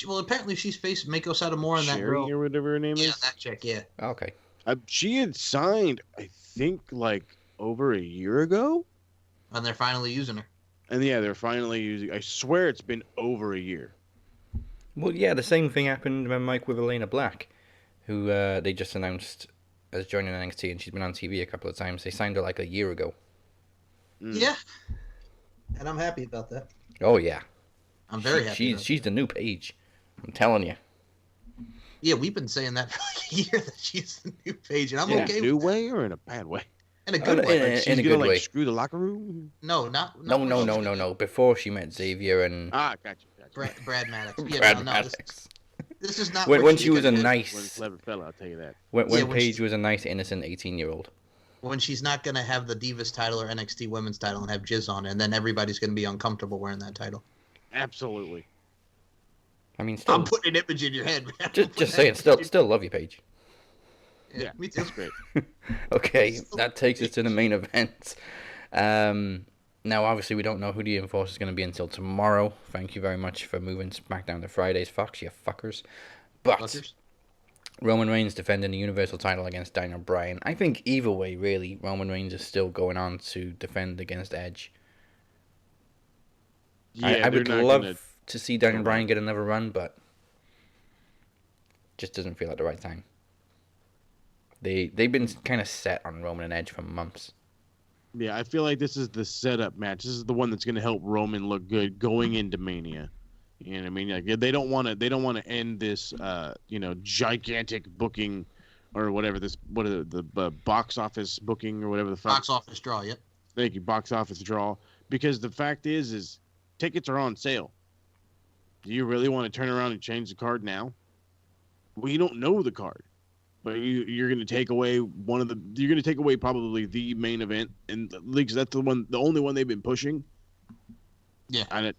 Well, apparently she's faced Mako Satomura and that girl. Or whatever her name is? Yeah, that chick, yeah. Okay. She had signed, I think, like over a year ago. And they're finally using her. And yeah, they're finally using. I swear it's been over a year. Well, yeah, the same thing happened when Mike with Elena Black, who they just announced as joining NXT, and she's been on TV a couple of times. They signed her like a year ago. Yeah, and I'm happy about that. Oh yeah, I'm very happy. She's the new Paige. I'm telling you. Yeah, we've been saying that for like a year that she's the new Paige, and I'm okay. In a new way or in a bad way? In a good way. In a good way. Screw the locker room? No, not No. Before she met Xavier and gotcha. Brad Maddox. Yeah, Brad Maddox. This is not when she was a nice. When clever fella, I'll tell you that. When Paige was a nice, innocent 18-year-old. When she's not gonna have the Divas title or NXT Women's title and have jizz on it, and then everybody's gonna be uncomfortable wearing that title. Absolutely. I mean, still, I'm putting an image in your head, man. Just saying, still love you, Paige. Yeah, me too. that's great. Okay, that takes us to the main event. Now, obviously, we don't know who the Enforcer is going to be until tomorrow. Thank you very much for moving SmackDown to Fridays, Fox, you fuckers. But Fuckers. Roman Reigns defending the Universal title against Daniel Bryan. I think either way, really, Roman Reigns is still going on to defend against Edge. Yeah, I they're would not love gonna. to see Daniel go Bryan back. get another run, but just doesn't feel like the right time. They've been kind of set on Roman and Edge for months. Yeah, I feel like this is the setup match. This is the one that's going to help Roman look good going into Mania. You know what I mean? Like they don't want to end this gigantic booking or whatever what are the box office booking or whatever the fuck. Box office draw, yep. Thank you, box office draw. Because the fact is tickets are on sale. Do you really want to turn around and change the card now? We don't know the card. But you're going to take away you're going to take away probably the main event, and leagues that's the only one they've been pushing. Yeah. And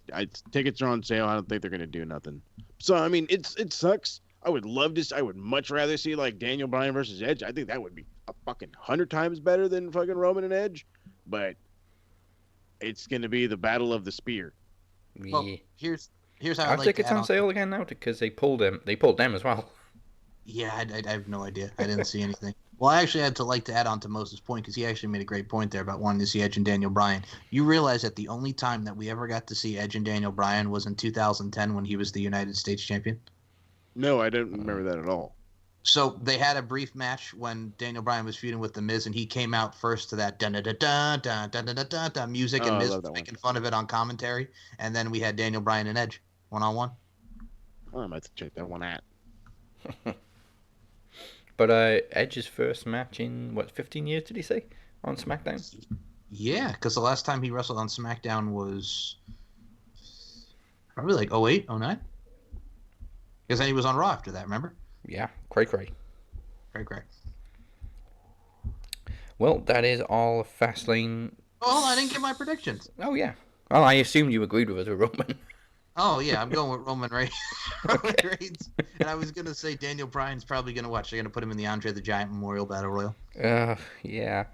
tickets are on sale. I don't think they're going to do nothing. So I mean, it sucks. I would much rather see like Daniel Bryan versus Edge. I think that would be a fucking 100 times better than fucking Roman and Edge. But it's going to be the battle of the spear. Well, Yeah. here's how Are I'd like tickets to add on sale again now? Because they pulled them as well. Yeah, I have no idea. I didn't see anything. Well, I actually had to add on to Moses' point because he actually made a great point there about wanting to see Edge and Daniel Bryan. You realize that the only time that we ever got to see Edge and Daniel Bryan was in 2010 when he was the United States champion. No, I don't remember that at all. So they had a brief match when Daniel Bryan was feuding with The Miz, and he came out first to that da-da-da-da music, and I Miz love was that one. making fun of it on commentary. And then we had Daniel Bryan and Edge one-on-one. Oh, I'm about to check that one out. But Edge's first match in, 15 years, did he say? On SmackDown? Yeah, because the last time he wrestled on SmackDown was probably like 08, 09. Because then he was on Raw after that, remember? Yeah, cray. Craig. Well, that is all Fastlane. Oh, I didn't get my predictions. Oh, yeah. Well, I assumed you agreed with us with Roman. Oh, yeah, I'm going with Roman Reigns. Roman Reigns. And I was going to say Daniel Bryan's probably going to watch. They're going to put him in the Andre the Giant Memorial Battle Royal. Yeah.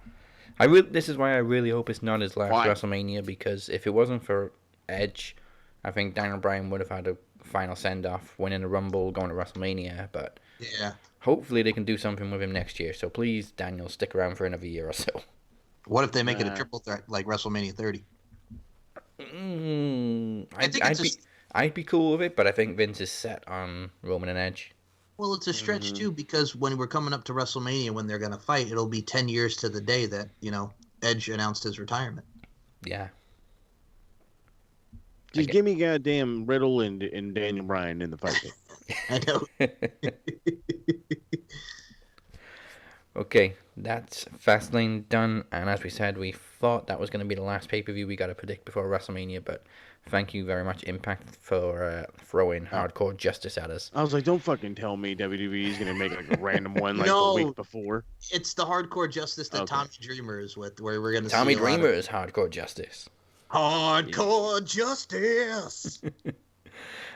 This is why I really hope it's not his last Why? WrestleMania, because if it wasn't for Edge, I think Daniel Bryan would have had a final send-off, winning the Rumble, going to WrestleMania, but Yeah. hopefully they can do something with him next year. So please, Daniel, stick around for another year or so. What if they make it a triple threat like WrestleMania 30? I'd be cool with it, but I think Vince is set on Roman and Edge. Well, it's a stretch, too, because when we're coming up to WrestleMania, when they're going to fight, it'll be 10 years to the day that, Edge announced his retirement. Yeah. Just give me goddamn Riddle and Daniel Bryan in the fight. I know. Okay, that's Fastlane done, and as we said, we thought that was going to be the last pay-per-view we got to predict before WrestleMania, but thank you very much, Impact, for throwing Hardcore Justice at us. I was like, don't fucking tell me WWE is gonna make like a random one like No. the week before. It's the Hardcore Justice that Okay. Tommy Dreamer is with, where we're going to see Tommy a lot of- Dreamer is Hardcore Justice. Hardcore Justice!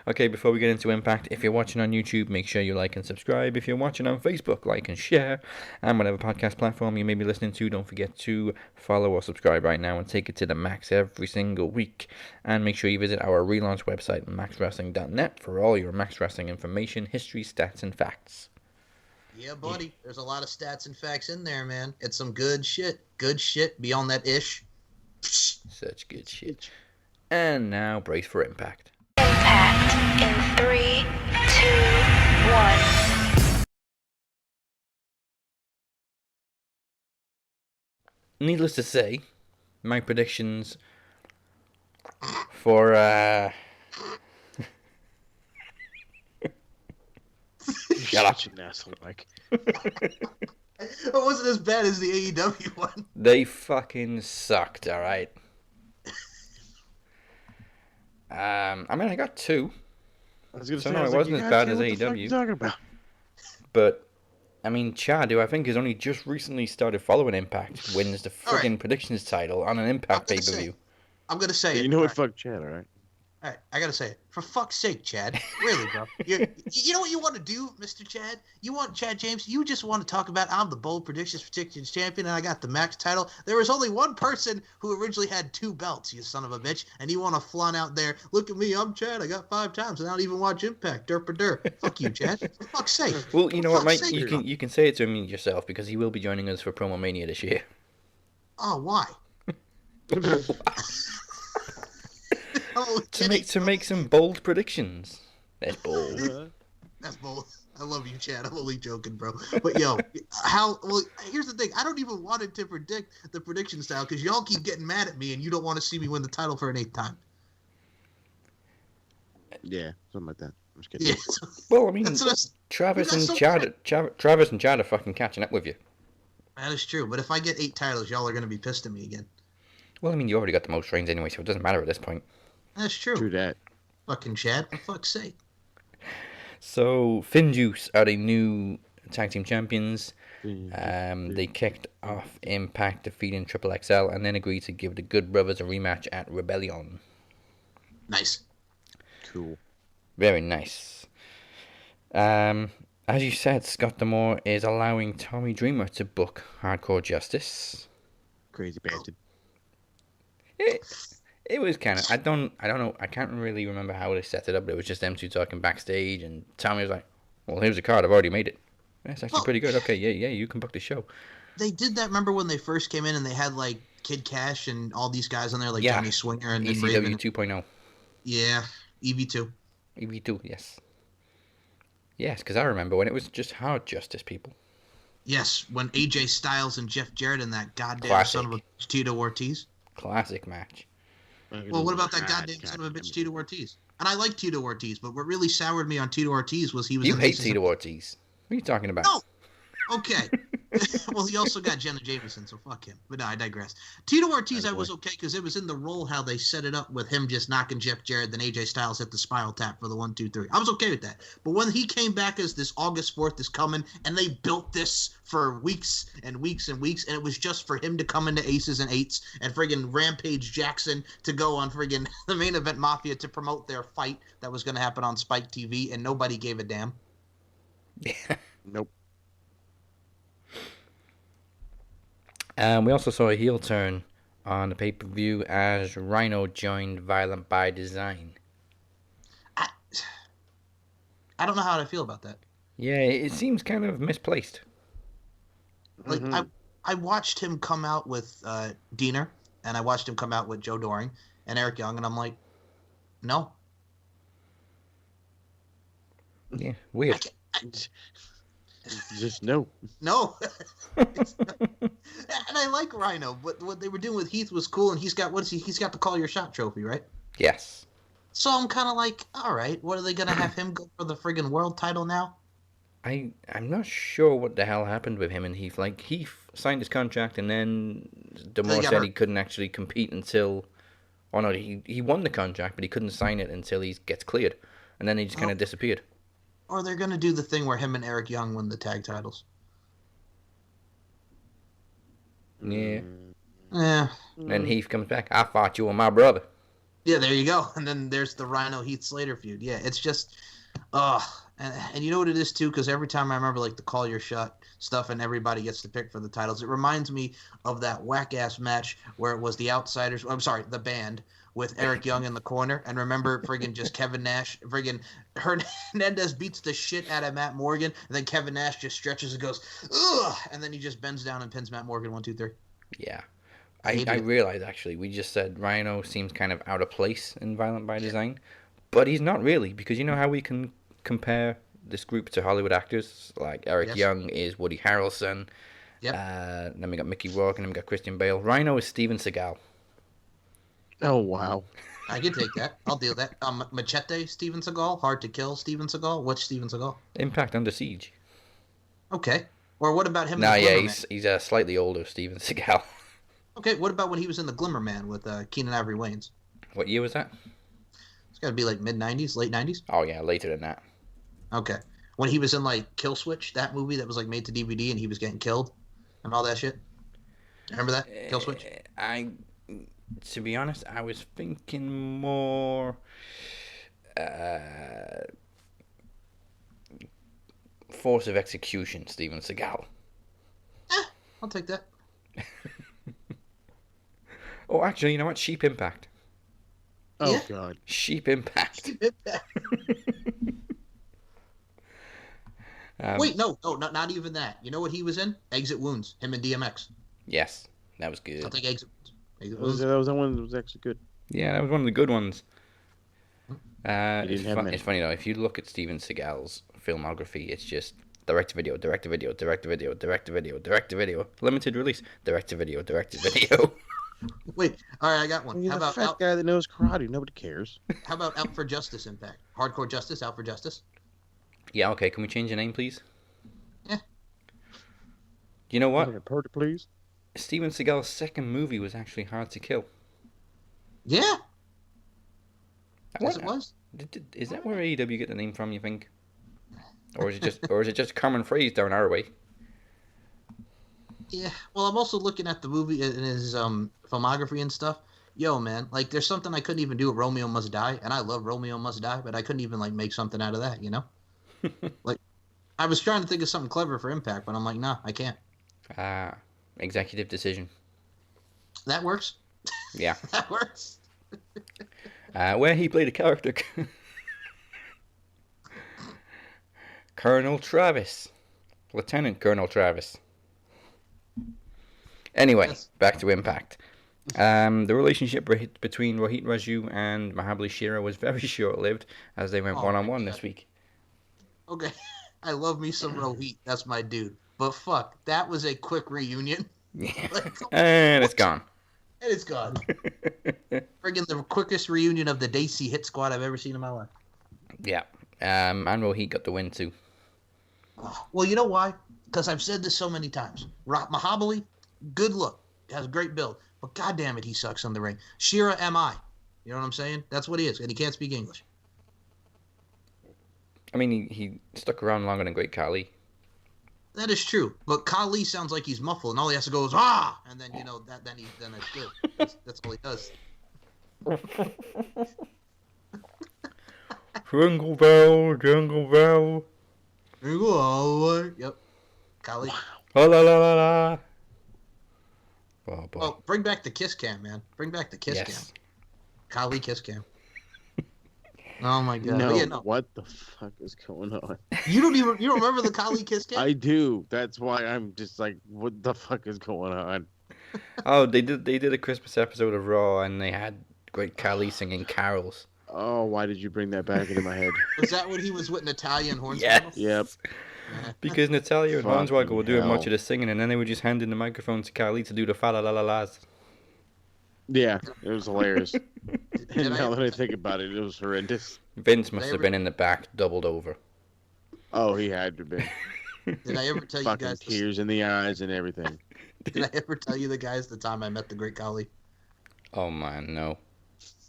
Okay, before we get into Impact, if you're watching on YouTube, make sure you like and subscribe. If you're watching on Facebook, like and share. And whatever podcast platform you may be listening to, don't forget to follow or subscribe right now and take it to the max every single week. And make sure you visit our relaunch website, maxwrestling.net, for all your Max Wrestling information, history, stats, and facts. Yeah, buddy. There's a lot of stats and facts in there, man. It's some good shit. Good shit beyond that ish. Such good shit. And now, brace for Impact. Impact in 3, 2, 1. Needless to say, my predictions for Shut up, you asshole, Mike. It wasn't as bad as the AEW one. they fucking sucked, alright? I mean, I got two, I was gonna So say, no, I was it like, wasn't you as gotta bad say, as what the fuck AEW. you talking about? but I mean, Chad, who I think has only just recently started following Impact, wins the All right. freaking predictions title on an Impact I'm gonna pay-per-view. I'm going to say it. You know what? All right. Fuck Chad, all right? All right, I gotta say it. For fuck's sake, Chad. Really, bro. You know what you want to do, Mr. Chad? You want Chad James? You just want to talk about I'm the bold predictions champion and I got the max title. There was only one person who originally had 2 belts, you son of a bitch, and you want to flaunt out there. Look at me, I'm Chad. I got 5 times, and I don't even watch Impact. Derp. Fuck you, Chad. For fuck's sake. Well, you know what, Mike? Sake, You can say it to him yourself because he will be joining us for Promo Mania this year. Oh, why? to make some bold predictions. That's bold. That's bold. I love you, Chad. I'm only joking, bro. But well, here's the thing. I don't even want it to predict the prediction style because y'all keep getting mad at me and you don't want to see me win the title for an 8th time. Yeah, something like that. I'm just kidding. Yeah. Well, I mean, Travis and Chad are fucking catching up with you. That is true. But if I get 8 titles, y'all are going to be pissed at me again. Well, I mean, you already got the most reigns anyway, so it doesn't matter at this point. That's true. True that. Fucking Chad, for fuck's sake. So, Finn Juice are the new tag team champions. They kicked off Impact, defeating Triple XL, and then agreed to give the Good Brothers a rematch at Rebellion. Nice. Cool. Very nice. As you said, Scott D'Amore is allowing Tommy Dreamer to book Hardcore Justice. Crazy bastard. It was kind of, I don't know, I can't really remember how they set it up, but it was just them 2 talking backstage, and Tommy was like, well, here's a card, I've already made it. That's actually pretty good. Okay, yeah, you can book the show. They did that, remember when they first came in and they had, like, Kid Cash and all these guys on there, like Johnny Swinger and ECW Raven. 2.0. Yeah, EV2. EV2, yes. Yes, because I remember when it was just Hard Justice, people. Yes, when AJ Styles and Jeff Jarrett and that goddamn Classic. son of a bitch Tito Ortiz. Classic match. Well, what about that goddamn son of a bitch Tito Ortiz? And I like Tito Ortiz, but what really soured me on Tito Ortiz was he was. You hate Tito Ortiz. What are you talking about? No. Okay. Well, he also got Jenna Jameson, so fuck him. But no, I digress. Tito Ortiz, I was okay because it was in the role how they set it up with him just knocking Jeff Jarrett, then AJ Styles hit the Spiral Tap for the 1, 2, 3. I was okay with that. But when he came back as this August 4th is coming, and they built this for weeks and weeks and weeks, and it was just for him to come into Aces and Eights and friggin' Rampage Jackson to go on friggin' the Main Event Mafia to promote their fight that was going to happen on Spike TV, and nobody gave a damn. Yeah. Nope. We also saw a heel turn on the pay-per-view as Rhino joined Violent by Design. I don't know how to feel about that. Yeah, it seems kind of misplaced. Like I watched him come out with Diener, and I watched him come out with Joe Doring and Eric Young, and I'm like, no. Yeah, weird. Just no. No. And I like Rhino, but what they were doing with Heath was cool, and he's got he's got the Call Your Shot trophy, right? Yes. So I'm kind of like, all right, what are they gonna have him go for the friggin' world title now? I'm not sure what the hell happened with him and Heath. Like, Heath signed his contract, and then D'Amore said he couldn't actually compete until... Oh, no, he won the contract, but he couldn't sign it until he gets cleared. And then he just kind of disappeared. Or they're gonna do the thing where him and Eric Young win the tag titles. Yeah. Yeah. And Heath comes back. I thought you were my brother. Yeah, there you go. And then there's the Rhino Heath Slater feud. Yeah, it's just, and you know what it is too, because every time I remember like the Call Your Shot stuff and everybody gets to pick for the titles, it reminds me of that whack ass match where it was the Outsiders. I'm sorry, the Band with Eric Young in the corner, and remember friggin' just Kevin Nash, friggin' Hernandez beats the shit out of Matt Morgan, and then Kevin Nash just stretches and goes, ugh, and then he just bends down and pins Matt Morgan 1, 2, 3. Yeah. I realized, actually, we just said Rhino seems kind of out of place in Violent by Design, but he's not really, because you know how we can compare this group to Hollywood actors? Like Eric Young is Woody Harrelson, then we got Mickey Rourke, and then we got Christian Bale. Rhino is Steven Seagal. Oh, wow. I can take that. I'll deal with that. Machete, Steven Seagal. Hard to Kill, Steven Seagal. What's Steven Seagal? Impact Under Siege. Okay. Or what about him? Nah, yeah, he's a slightly older Steven Seagal. Okay, what about when he was in The Glimmer Man with Keenan Ivory Wayans? What year was that? It's got to be like mid-90s, late 90s? Oh, yeah, later than that. Okay. When he was in, like, Kill Switch, that movie that was, like, made to DVD and he was getting killed and all that shit? Remember that? Kill Switch? To be honest, I was thinking more force of execution, Steven Seagal. I'll take that. Oh, actually, you know what? Sheep Impact. Oh Yeah. God. Sheep Impact. Wait, no, not even that. You know what he was in? Exit Wounds. Him and DMX. Yes, that was good. I'll take Exit Wounds. Exit That was Wounds. that one that was actually good. Yeah, that was one of the good ones. He didn't have many. It's funny though. If you look at Steven Seagal's filmography, it's just direct-to-video, direct-to-video, direct-to-video, direct-to-video, direct-to-video, limited release, direct-to-video, direct-to-video. Wait, all right, I got one. He's How a about fat guy that knows karate. Nobody cares. How about Out for Justice Impact? Hardcore Justice, Out for Justice. Yeah, okay. Can we change the name, please? Yeah. You know what? Okay, party, please. Steven Seagal's second movie was actually Hard to Kill. Yeah. I Yes, wonder- it was. Is that where AEW get the name from? You think, or is it just a common phrase down our way? Yeah. Well, I'm also looking at the movie and his filmography and stuff. Yo, man, like there's something I couldn't even do with Romeo Must Die, and I love Romeo Must Die, but I couldn't even like make something out of that, you know? Like, I was trying to think of something clever for Impact, but I'm like, nah, I can't. Executive decision. That works. Yeah. That works. Where he played a character. Colonel Travis. Lieutenant Colonel Travis. Anyway, Yes. back to Impact. The relationship between Rohit Raju and Mahabali Shera was very short-lived as they went Oh my one-on-one God. this week. Okay. I love me some Rohit. That's my dude. But fuck, that was a quick reunion. Yeah. Like, And it's gone. and it's gone. Friggin' the quickest reunion of the Dacey Hit Squad I've ever seen in my life. Yeah. And Rohit got the win too. Well, you know why? Because I've said this so many times. Mahabali, good look, has a great build, but goddamn it, he sucks on the ring. Shera, M.I. You know what I'm saying? That's what he is, and he can't speak English. I mean, he stuck around longer than Great Khali. That is true, but Kali sounds like he's muffled, and all he has to go is ah, and then you know then it's good. That's all he does. Jingle bell, jingle bell. There you go, all the way. Yep, Kali. La la la la la. Oh boy. Oh, bring back the kiss cam, man. Bring back the kiss Yes. cam. Kali kiss cam. Oh my god. No, But yeah, no. what the fuck is going on? You don't remember the Kali kiss cam? I do. That's why I'm just like, what the fuck is going on? Oh, they did a Christmas episode of Raw and they had Great Khali singing carols. Oh, why did you bring that back into my head? Was that when he was with Natalia and Hornswoggle? Yes. Yep. Because Natalia and Fucking Hornswoggle were doing much hell. of the singing, and then they were just handing the microphone to Khali to do the fa la la la las. Yeah, it was hilarious. Did And now I, that I think about it, it was horrendous. Vince must They have ever- been in the back, doubled over. Oh, he had to be. did I ever tell you Fucking guys? tears in the eyes and everything. Did I ever tell you the guys the time I met the great Kali? Oh man, no.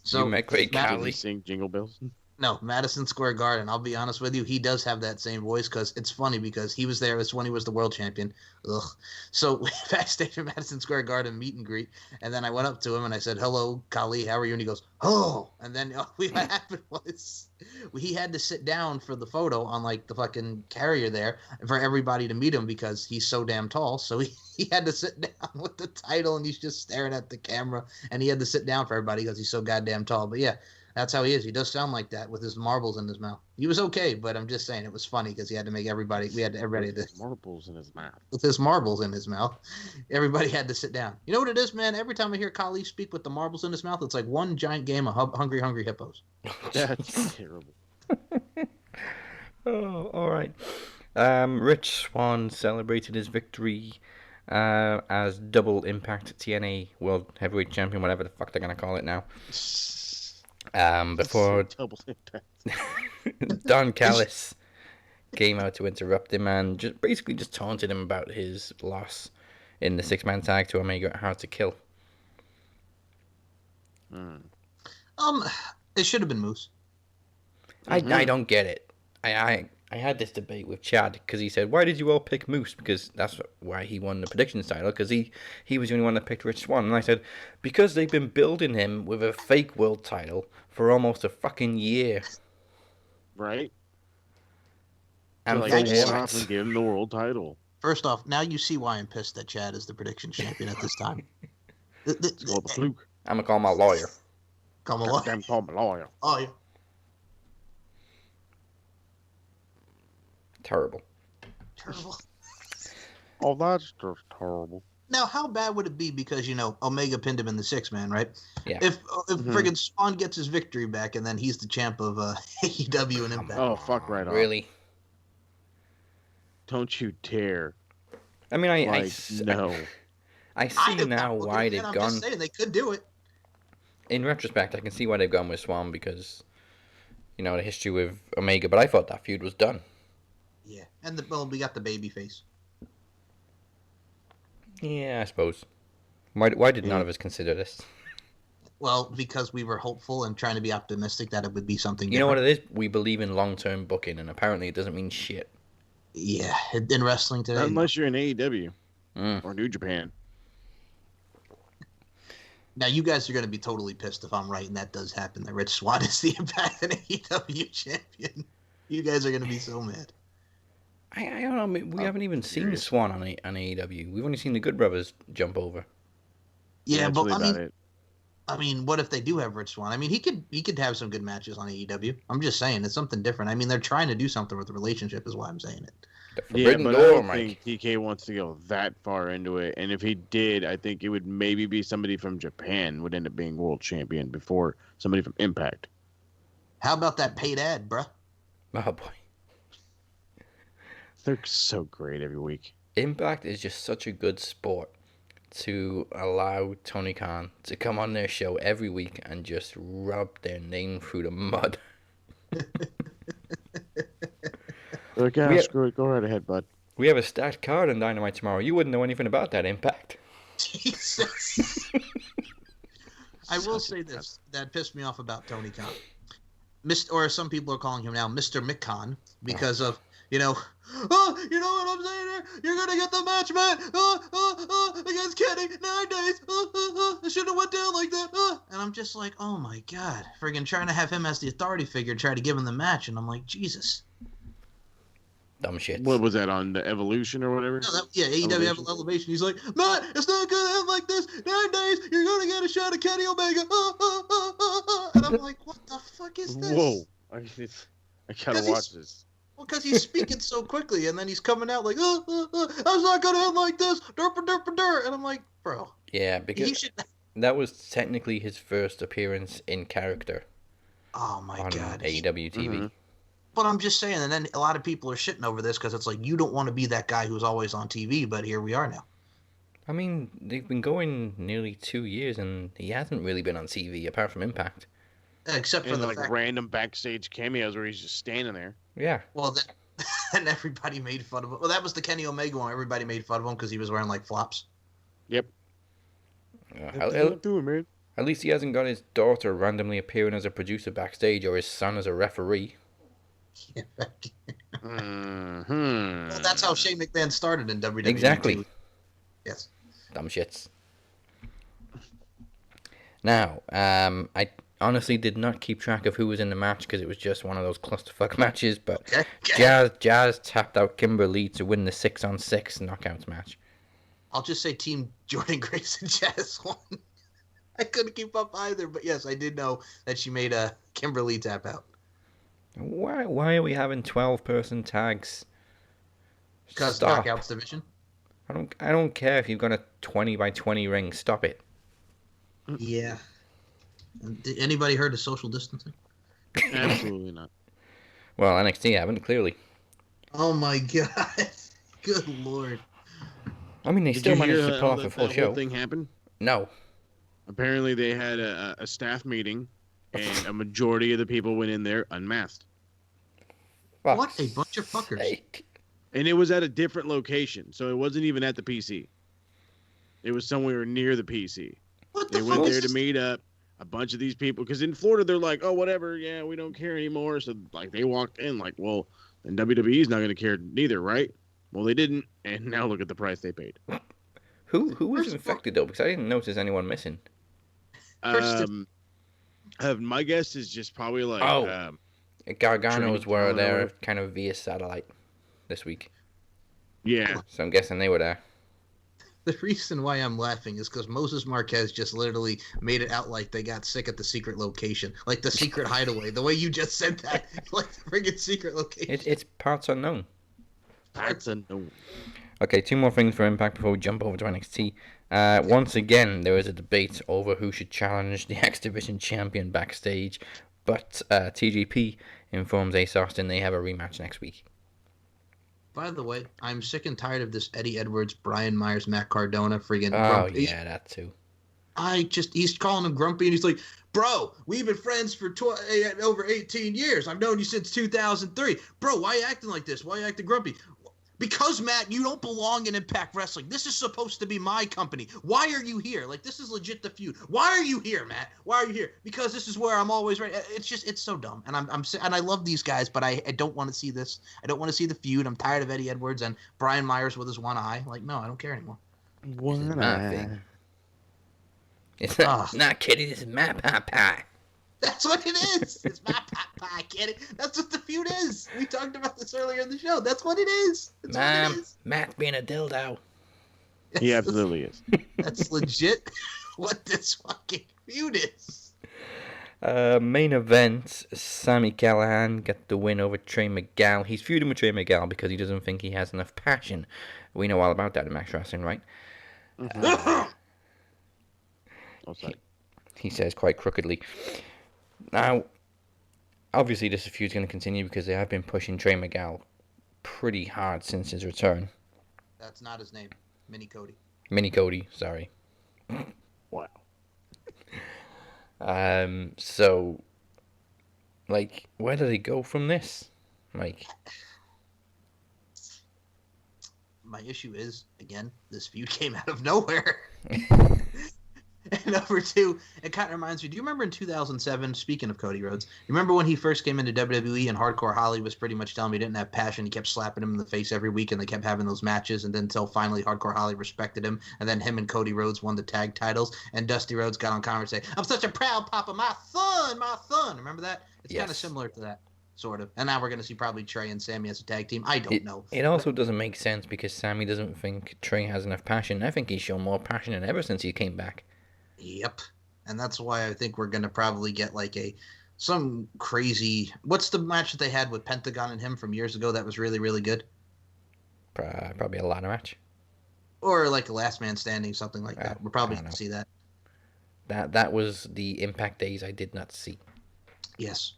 So You met Great Matt- Did Khali? he sing Jingle Bells? No, Madison Square Garden. I'll be honest with you, he does have that same voice because it's funny because he was there. It's when he was the world champion. Ugh. So backstage at Madison Square Garden meet and greet, and then I went up to him and I said, "Hello, Kali, how are you?" And he goes, "Oh." And then what happened was he had to sit down for the photo on like the fucking carrier there for everybody to meet him because he's so damn tall. So he had to sit down with the title and he's just staring at the camera, and he had to sit down for everybody because he's so goddamn tall. But yeah. That's how he is. He does sound like that with his marbles in his mouth. He was okay, but I'm just saying it was funny because he had to make everybody. We had everybody to, Marbles in his mouth. with his marbles in his mouth. Everybody had to sit down. You know what it is, man? Every time I hear Kali speak with the marbles in his mouth, it's like one giant game of hungry, hungry hippos. That's terrible. Oh, all right. Rich Swann celebrated his victory as double Impact TNA World Heavyweight Champion, whatever the fuck they're gonna call it now. Before Double impact. Don Callis came out to interrupt him and basically taunted him about his loss in the six-man tag to Omega Hard to Kill. It should have been Moose. I don't get it. I I had this debate with Chad because he said, "Why did you all pick Moose?" Because that's why he won the predictions title. Because he was the only one that picked Rich Swann, and I said, because they've been building him with a fake world title for almost a fucking year. Right. And like, for hand what? off and give him the world title. First off, now you see why I'm pissed that Chad is the prediction champion at this time. It's called the fluke. I'm gonna call my lawyer. Come along. Damn, call my lawyer. Oh, yeah. Terrible. Terrible. Oh, that's just terrible. Now, how bad would it be because, Omega pinned him in the 6-man, right? Yeah. If friggin' Swan gets his victory back and then he's the champ of AEW and Impact. Oh, fuck right off. Really? Don't you dare. I mean, no. I see now I'm why they've I'm gone. just saying they could do it. In retrospect, I can see why they've gone with Swan because, the history with Omega. But I thought that feud was done. Yeah, and we got the baby face. Yeah, I suppose. Why did none of us consider this? Well, because we were hopeful and trying to be optimistic that it would be something You know different. what it is? We believe in long-term booking, and apparently it doesn't mean shit. Yeah, in wrestling today. Unless you're in AEW Mm. or New Japan. Now, you guys are going to be totally pissed if I'm right, and that does happen. That Rich Swann is the Impact and AEW champion. You guys are going to be so mad. I don't know. We haven't even seen Swan on AEW. We've only seen the Good Brothers jump over. Yeah, That's but really about it. I mean, what if they do have Rich Swann? I mean, he could have some good matches on AEW. I'm just saying, it's something different. I mean, they're trying to do something with the relationship, is why I'm saying it. The Yeah, Forbidden but I Door, don't Mike. think TK wants to go that far into it. And if he did, I think it would maybe be somebody from Japan would end up being world champion before somebody from Impact. How about that paid ad, bruh? Oh boy. They're so great every week. Impact is just such a good sport to allow Tony Khan to come on their show every week and just rub their name through the mud. They're like, yeah, screw it. Go right ahead, bud. We have a stacked card on Dynamite tomorrow. You wouldn't know anything about that, Impact. Jesus. I will say this. That pissed me off about Tony Khan. Or some people are calling him now Mr. McCon because of, you know what I'm saying here? You're going to get the match, man. Against Kenny, 9 days. It shouldn't have went down like that. And I'm just like, oh my God. Friggin' trying to have him as the authority figure, try to give him the match. And I'm like, Jesus. Dumb shit. What was that on the Evolution or whatever? No, AEW Elevation. He's like, Matt, it's not going to end like this. 9 days, you're going to get a shot at Kenny Omega. And I'm like, what the fuck is this? Whoa. I gotta watch this. Well, because he's speaking so quickly, and then he's coming out like, that's not going to end like this. And I'm like, bro. Yeah, because that was technically his first appearance in character. Oh, my on God. AEW TV. Mm-hmm. But I'm just saying, and then a lot of people are shitting over this because it's like, you don't want to be that guy who's always on TV, but here we are now. I mean, they've been going nearly 2 years, and he hasn't really been on TV, apart from Impact. Except for And the like fact, random backstage cameos where he's just standing there. Yeah. well, then everybody made fun of him. Well, that was the Kenny Omega one. Everybody made fun of him because he was wearing, like, flops. Yep. At Do it, man. least he hasn't got his daughter randomly appearing as a producer backstage or his son as a referee. Mm-hmm. Well, that's how Shane McMahon started in WWE. Exactly. too. Yes. Dumb shits. Now, I honestly did not keep track of who was in the match because it was just one of those clusterfuck matches, but Okay. Jazz tapped out Kimber Lee to win the 6-on-6 knockouts match. I'll just say Team Jordan Grace and Jazz won. I couldn't keep up either, but yes, I did know that she made a Kimberly tap out. Why are we having 12-person tags? Because Stop. Knockouts division. I don't care if you've got a 20-by-20 ring. Stop it. Yeah. Did anybody heard of social distancing? Absolutely not. Well, NXT haven't, clearly. Oh my God. Good Lord. I mean, they Did still you managed hear to pull how off a that full whole show. thing happened? No. Apparently, they had a staff meeting, and a majority of the people went in there unmasked. What a bunch of fuckers. Sake. And it was at a different location, so it wasn't even at the PC. It was somewhere near the PC. What the They fuck went is there to this? meet up. A bunch of these people, because in Florida they're like, oh, whatever, yeah, we don't care anymore. So like they walked in, like, well, And WWE's not going to care neither, right? Well, they didn't, and now look at the price they paid. Who was infected, though? Because I didn't notice anyone missing. My guess is just probably like... Gargano's were there kind of via satellite this week. Yeah. So I'm guessing they were there. The reason why I'm laughing is because Moses Marquez just literally made it out like they got sick at the secret location. Like the secret hideaway. The way you just said that. Like the friggin' secret location. It's parts unknown. Parts unknown. Okay, 2 more things for Impact before we jump over to NXT. Once again, there was a debate over who should challenge the X Division champion backstage. But TJP informs Ace Austin they have a rematch next week. By the way, I'm sick and tired of this Eddie Edwards, Brian Myers, Matt Cardona friggin' grumpy. Yeah, that too. He's calling him grumpy, and he's like, bro, we've been friends for over 18 years. I've known you since 2003. Bro, why you acting like this? Why you acting grumpy? Because, Matt, you don't belong in Impact Wrestling. This is supposed to be my company. Why are you here? Like, this is legit the feud. Why are you here, Matt? Why are you here? Because this is where I'm always right. It's so dumb. And and I love these guys, but I don't want to see this. I don't want to see the feud. I'm tired of Eddie Edwards and Brian Myers with his one eye. Like, no, I don't care anymore. One eye. It's not Kitty. This is my pie. That's what it is. It's my pie, Kitty. That's what the feud is. We talked about this earlier in the show. That's what it is. That's what it is. Matt's being a dildo. He absolutely is. That's legit what this fucking feud is. Main event, Sami Callihan got the win over Trey Miguel. He's feuding with Trey Miguel because he doesn't think he has enough passion. We know all about that in Max Wrestling, right? Mm-hmm. He says quite crookedly. Now, obviously this feud's going to continue because they have been pushing Trey Miguel pretty hard since his return. That's not his name. Mini Cody. Mini Cody, sorry. Wow. So, like, where do they go from this? Like, my issue is, again, this feud came out of nowhere. And number 2, it kind of reminds me, do you remember in 2007, speaking of Cody Rhodes, you remember when he first came into WWE and Hardcore Holly was pretty much telling me he didn't have passion? He kept slapping him in the face every week and they kept having those matches, and then until finally Hardcore Holly respected him, and then him and Cody Rhodes won the tag titles, and Dusty Rhodes got on camera and said, I'm such a proud papa, my son. Remember that? It's kind of similar to that, sort of. And now we're going to see probably Trey and Sammy as a tag team. I don't know. It also doesn't make sense because Sammy doesn't think Trey has enough passion. I think he's shown more passion than ever since he came back. Yep. And that's why I think we're going to probably get like some crazy... What's the match that they had with Pentagon and him from years ago that was really, really good? Probably a ladder match. Or like a last man standing, something like that. We're probably going to see that. That was the Impact days I did not see. Yes.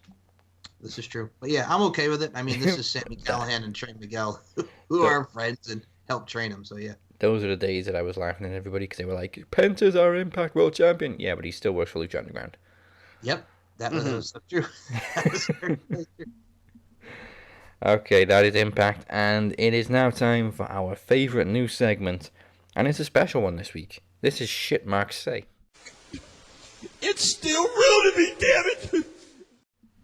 This is true. But yeah, I'm okay with it. I mean, this is Sami Callihan and Trey Miguel who are friends and help train him. So yeah. Those are the days that I was laughing at everybody because they were like, Penta's our Impact World Champion. Yeah, but he still works for Lucha Underground. Yep. That was so true. That was very true. Okay, that is Impact. And it is now time for our favourite new segment. And it's a special one this week. This is Shit Marks Say. It's still real to me, damn it!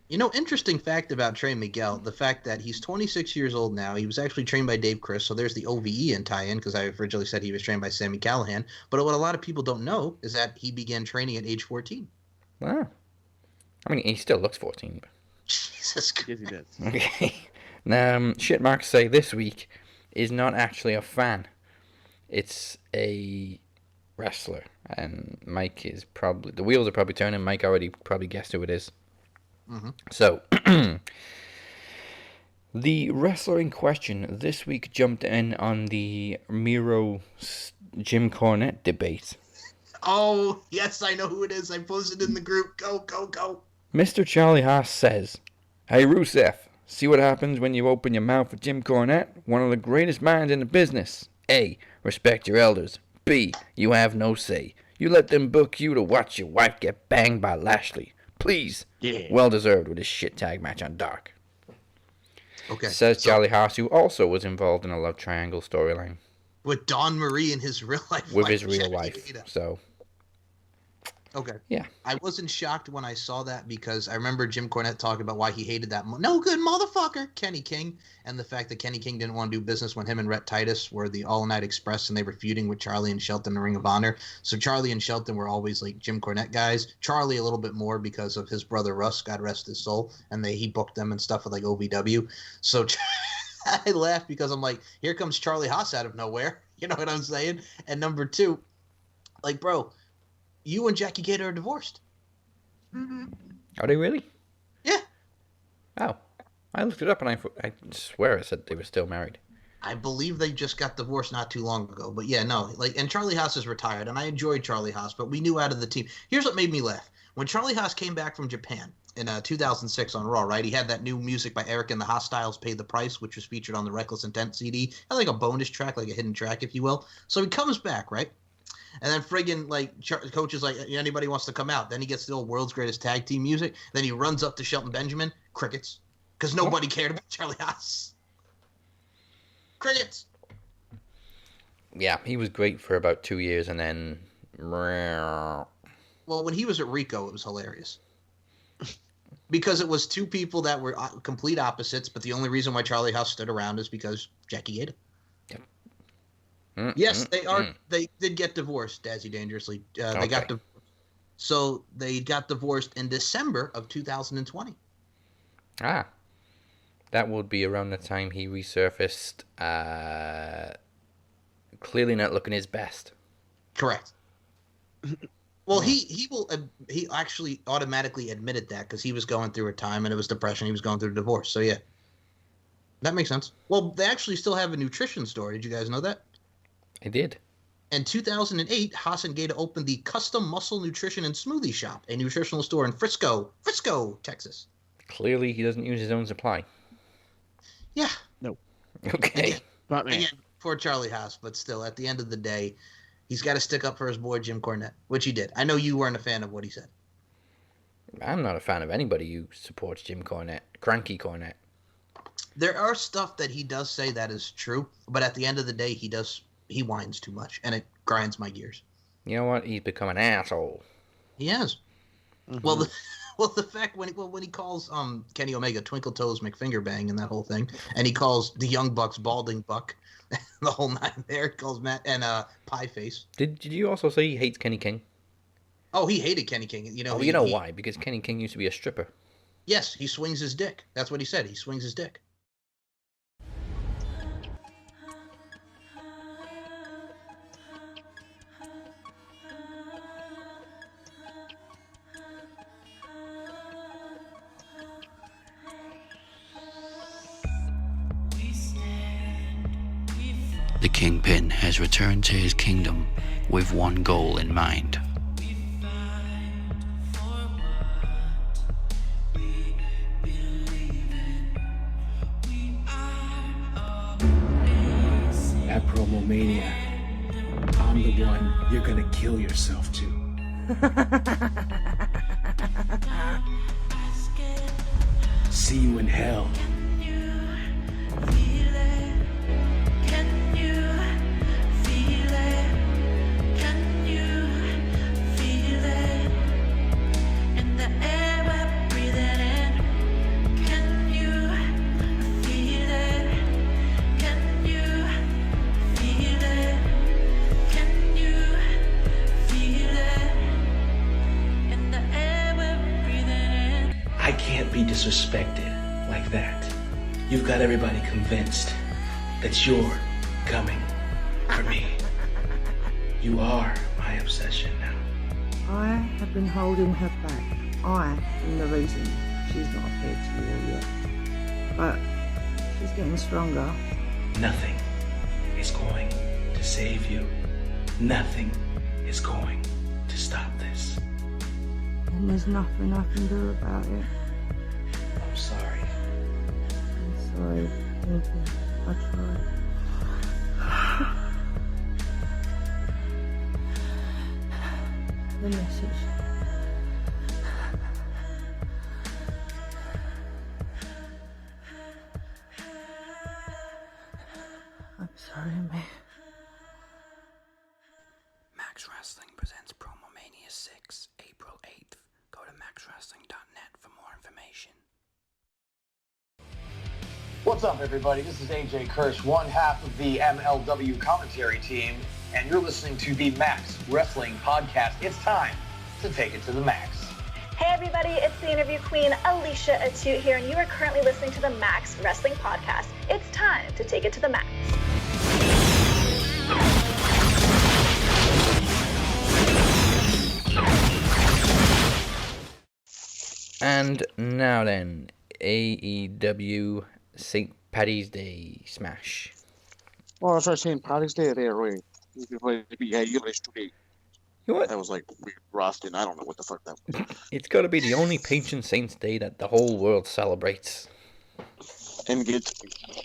You know, interesting fact about Trey Miguel, the fact that he's 26 years old now. He was actually trained by Dave Chris, so there's the OVE in tie-in, because I originally said he was trained by Sami Callihan. But what a lot of people don't know is that he began training at age 14. Wow. I mean, he still looks 14. But... Jesus Christ. Yes, he does. Okay. Now, Shit Marks Say this week is not actually a fan. It's a wrestler. And Mike is probably... The wheels are probably turning. Mike already probably guessed who it is. Mm-hmm. So, the wrestler in question this week jumped in on the Miro Jim Cornette debate. Oh, yes, I know who it is. I posted in the group. Go, go, go. Mr. Charlie Haas says, Hey Rusev, see what happens when you open your mouth for Jim Cornette? One of the greatest minds in the business. A, respect your elders. B, you have no say. You let them book you to watch your wife get banged by Lashley. Please. Yeah. Well deserved with his shit tag match on Dark. Okay. Says Charlie Haas, who also was involved in a love triangle storyline. With Dawn Marie in his real life. With his real wife. So, Okay. Yeah. I wasn't shocked when I saw that because I remember Jim Cornette talking about why he hated that no good motherfucker, Kenny King, and the fact that Kenny King didn't want to do business when him and Rhett Titus were the All Night Express and they were feuding with Charlie and Shelton in the Ring of Honor. So Charlie and Shelton were always like Jim Cornette guys. Charlie a little bit more because of his brother Russ, God rest his soul, and he booked them and stuff with like OVW. So I laughed because I'm like, here comes Charlie Haas out of nowhere. You know what I'm saying? And number two, like, bro, you and Jackie Gator are divorced. Are they really? Yeah. Oh. I looked it up and I swear it said they were still married. I believe they just got divorced not too long ago. But yeah, no. And Charlie Haas is retired, and I enjoyed Charlie Haas, but we knew out of the team. Here's what made me laugh. When Charlie Haas came back from Japan in 2006 on Raw, right? He had that new music by Eric and the Hostiles, Pay the Price, which was featured on the Reckless Intent CD. Had like a bonus track, like a hidden track, if you will. So he comes back, right? And then friggin' coach is like, anybody wants to come out. Then he gets the old World's Greatest Tag Team music. Then he runs up to Shelton Benjamin. Crickets. Because nobody cared about Charlie Haas. Crickets. Yeah, he was great for about 2 years and then... Well, when he was at Rico, it was hilarious. Because it was two people that were complete opposites, but the only reason why Charlie Haas stood around is because Jackie Gator. Yes, they are. They did get divorced, Dazzy Dangerously. They got so they got divorced in December of 2020. Ah, that would be around the time he resurfaced. Clearly not looking his best. Correct. Well, he actually automatically admitted that because he was going through a time and it was depression. He was going through a divorce. So yeah, that makes sense. Well, they actually still have a nutrition store. Did you guys know that? I did. In 2008, Haas and Gator opened the Custom Muscle Nutrition and Smoothie Shop, a nutritional store in Frisco, Texas. Clearly, he doesn't use his own supply. Yeah. No. Okay. Again, poor Charlie Haas, but still, at the end of the day, he's got to stick up for his boy Jim Cornette, which he did. I know you weren't a fan of what he said. I'm not a fan of anybody who supports Jim Cornette. Cranky Cornette. There are stuff that he does say that is true, but at the end of the day, he whines too much, and it grinds my gears. You know what? He's become an asshole. He has. Mm-hmm. Well, the fact when he calls Kenny Omega Twinkle Toes McFingerbang and that whole thing, and he calls the Young Bucks Balding Buck, the whole nine there. He calls Matt and Pie Face. Did you also say he hates Kenny King? Oh, he hated Kenny King. You know. Why? Because Kenny King used to be a stripper. Yes, he swings his dick. That's what he said. He swings his dick. The Kingpin has returned to his kingdom with one goal in mind. That promo mania, I'm the one you're gonna kill yourself to. See you in hell. I can't be disrespected like that. You've got everybody convinced that you're coming for me. You are my obsession now. I have been holding her back. I am the reason she's not appeared to you yet. But she's getting stronger. Nothing is going to save you. Nothing is going to stop this. And there's nothing I can do about it. I'm sorry. I'm sorry, Kingpin. I tried. The message. I'm sorry, man. Max Wrestling presents Promomania 6, a What's up, everybody? This is AJ Kirsch, one half of the MLW commentary team, and you're listening to the Max Wrestling Podcast. It's time to take it to the max. Hey, everybody, it's the interview queen, Alicia Atute here, and you are currently listening to the Max Wrestling Podcast. It's time to take it to the max. And now then, AEW St. Paddy's Day Smash. Well, I started saying Paddy's Day there, right? Yeah, you guys today. You know what? That was like weird Rostin. I don't know what the fuck that was. It's got to be the only patron saint's day that the whole world celebrates. And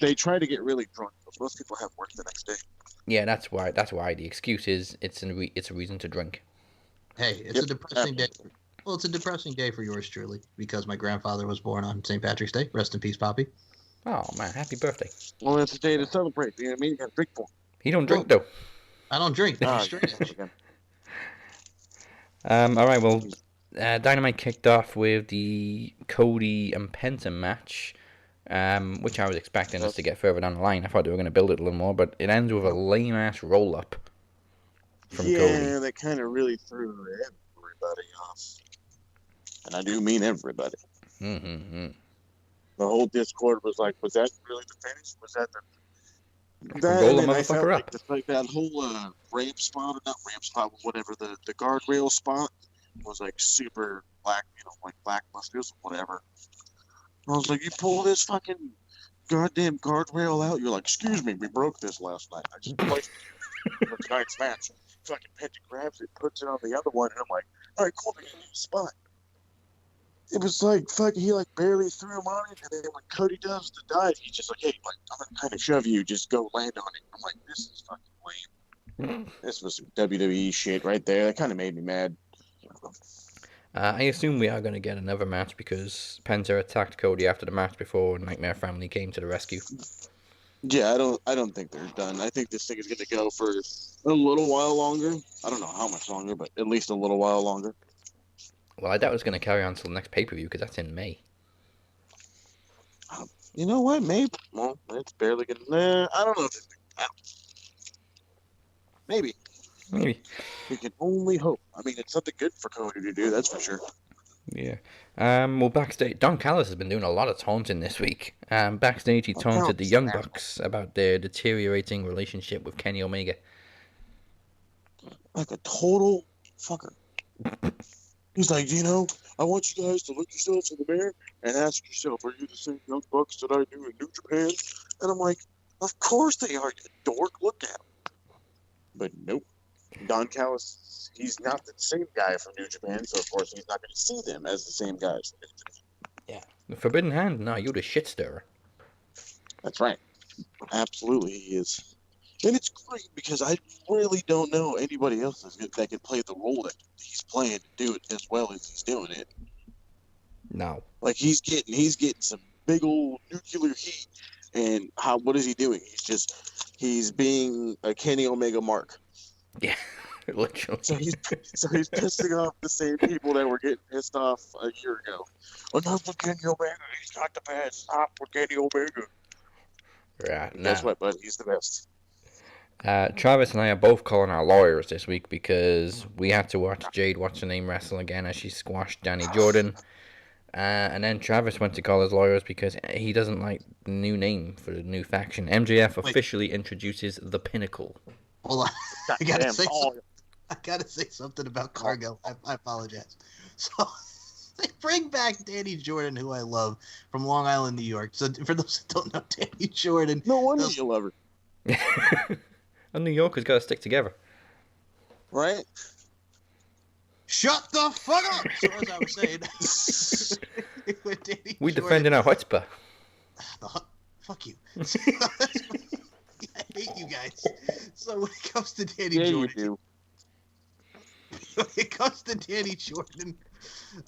they try to get really drunk, but most people have work the next day. Yeah, that's why. The excuse is it's a reason to drink. Hey, it's a depressing day. Well, it's a depressing day for yours truly because my grandfather was born on St. Patrick's Day. Rest in peace, Poppy. Oh man, happy birthday! Well, it's a day to celebrate. You know what I mean? You got to drink for him. He don't drink though. I don't drink. Ah, All right. Well, Dynamite kicked off with the Cody and Penta match, which I was expecting us to get further down the line. I thought they were going to build it a little more, but it ends with a lame ass roll up from Cody. Yeah, that kind of really threw everybody off, and I do mean everybody. Mm-hmm. The whole Discord was like, "Was that really the finish? Was that the?" Roll the and I felt motherfucker up. like that whole ramp spot, or not ramp spot, whatever, the guardrail spot was like super black, like blackbusters or whatever. I was like, you pull this fucking goddamn guardrail out. You're like, excuse me, we broke this last night. I just placed it for tonight's match. Fucking Penta grabs it, puts it on the other one, and I'm like, all right, cool, we got a new spot. It was like fucking, he like barely threw him on it, and then when Cody does the dive, he's just like, hey, like, I'm gonna kind of shove you, just go land on it. I'm like, this is fucking lame. This was some WWE shit right there. That kind of made me mad. I assume we are going to get another match because Penta attacked Cody after the match before Nightmare Family came to the rescue. Yeah, I don't think they're done. I think this thing is going to go for a little while longer. I don't know how much longer, but at least a little while longer. Well, I doubt it was going to carry on until the next pay-per-view because that's in May. You know what? Maybe. Well, it's barely going to... I don't know. Maybe. We can only hope. I mean, it's something good for Cody to do, that's for sure. Yeah. Well, backstage, Don Callis has been doing a lot of taunting this week. Backstage, he taunted the Young Bucks about their deteriorating relationship with Kenny Omega. Like a total fucker. He's like, I want you guys to look yourselves in the mirror and ask yourself, are you the same Young Bucks that I do in New Japan? And I'm like, of course they are, you dork. Look at them. But nope. Don Callis, he's not the same guy from New Japan, so of course he's not going to see them as the same guys. Yeah. The Forbidden Hand? No, you're the shit stirrer. That's right. Absolutely, he is. And it's great because I really don't know anybody else that can play the role that he's playing to do it as well as he's doing it. No. Like he's getting some big old nuclear heat, and what is he doing? He's being a Kenny Omega mark. Yeah, literally. So he's pissing off the same people that were getting pissed off a year ago. Enough with Kenny Omega. He's not the best. Stop with Kenny Omega. Right. Guess what, bud? He's the best. Travis and I are both calling our lawyers this week because we had to watch Jade What's Her Name wrestle again as she squashed Danny Jordan. And then Travis went to call his lawyers because he doesn't like the new name for the new faction. MJF officially introduces the Pinnacle. Hold on. I gotta say something about Cargill. I apologize. So they bring back Danny Jordan, who I love, from Long Island, New York. So for those that don't know Danny Jordan, no wonder you love her. And New Yorkers got to stick together. Right? Shut the fuck up! So as I was saying, we defending our chutzpah. Fuck you. I hate you guys. So when it comes to Danny Jordan, you do. When it comes to Danny Jordan,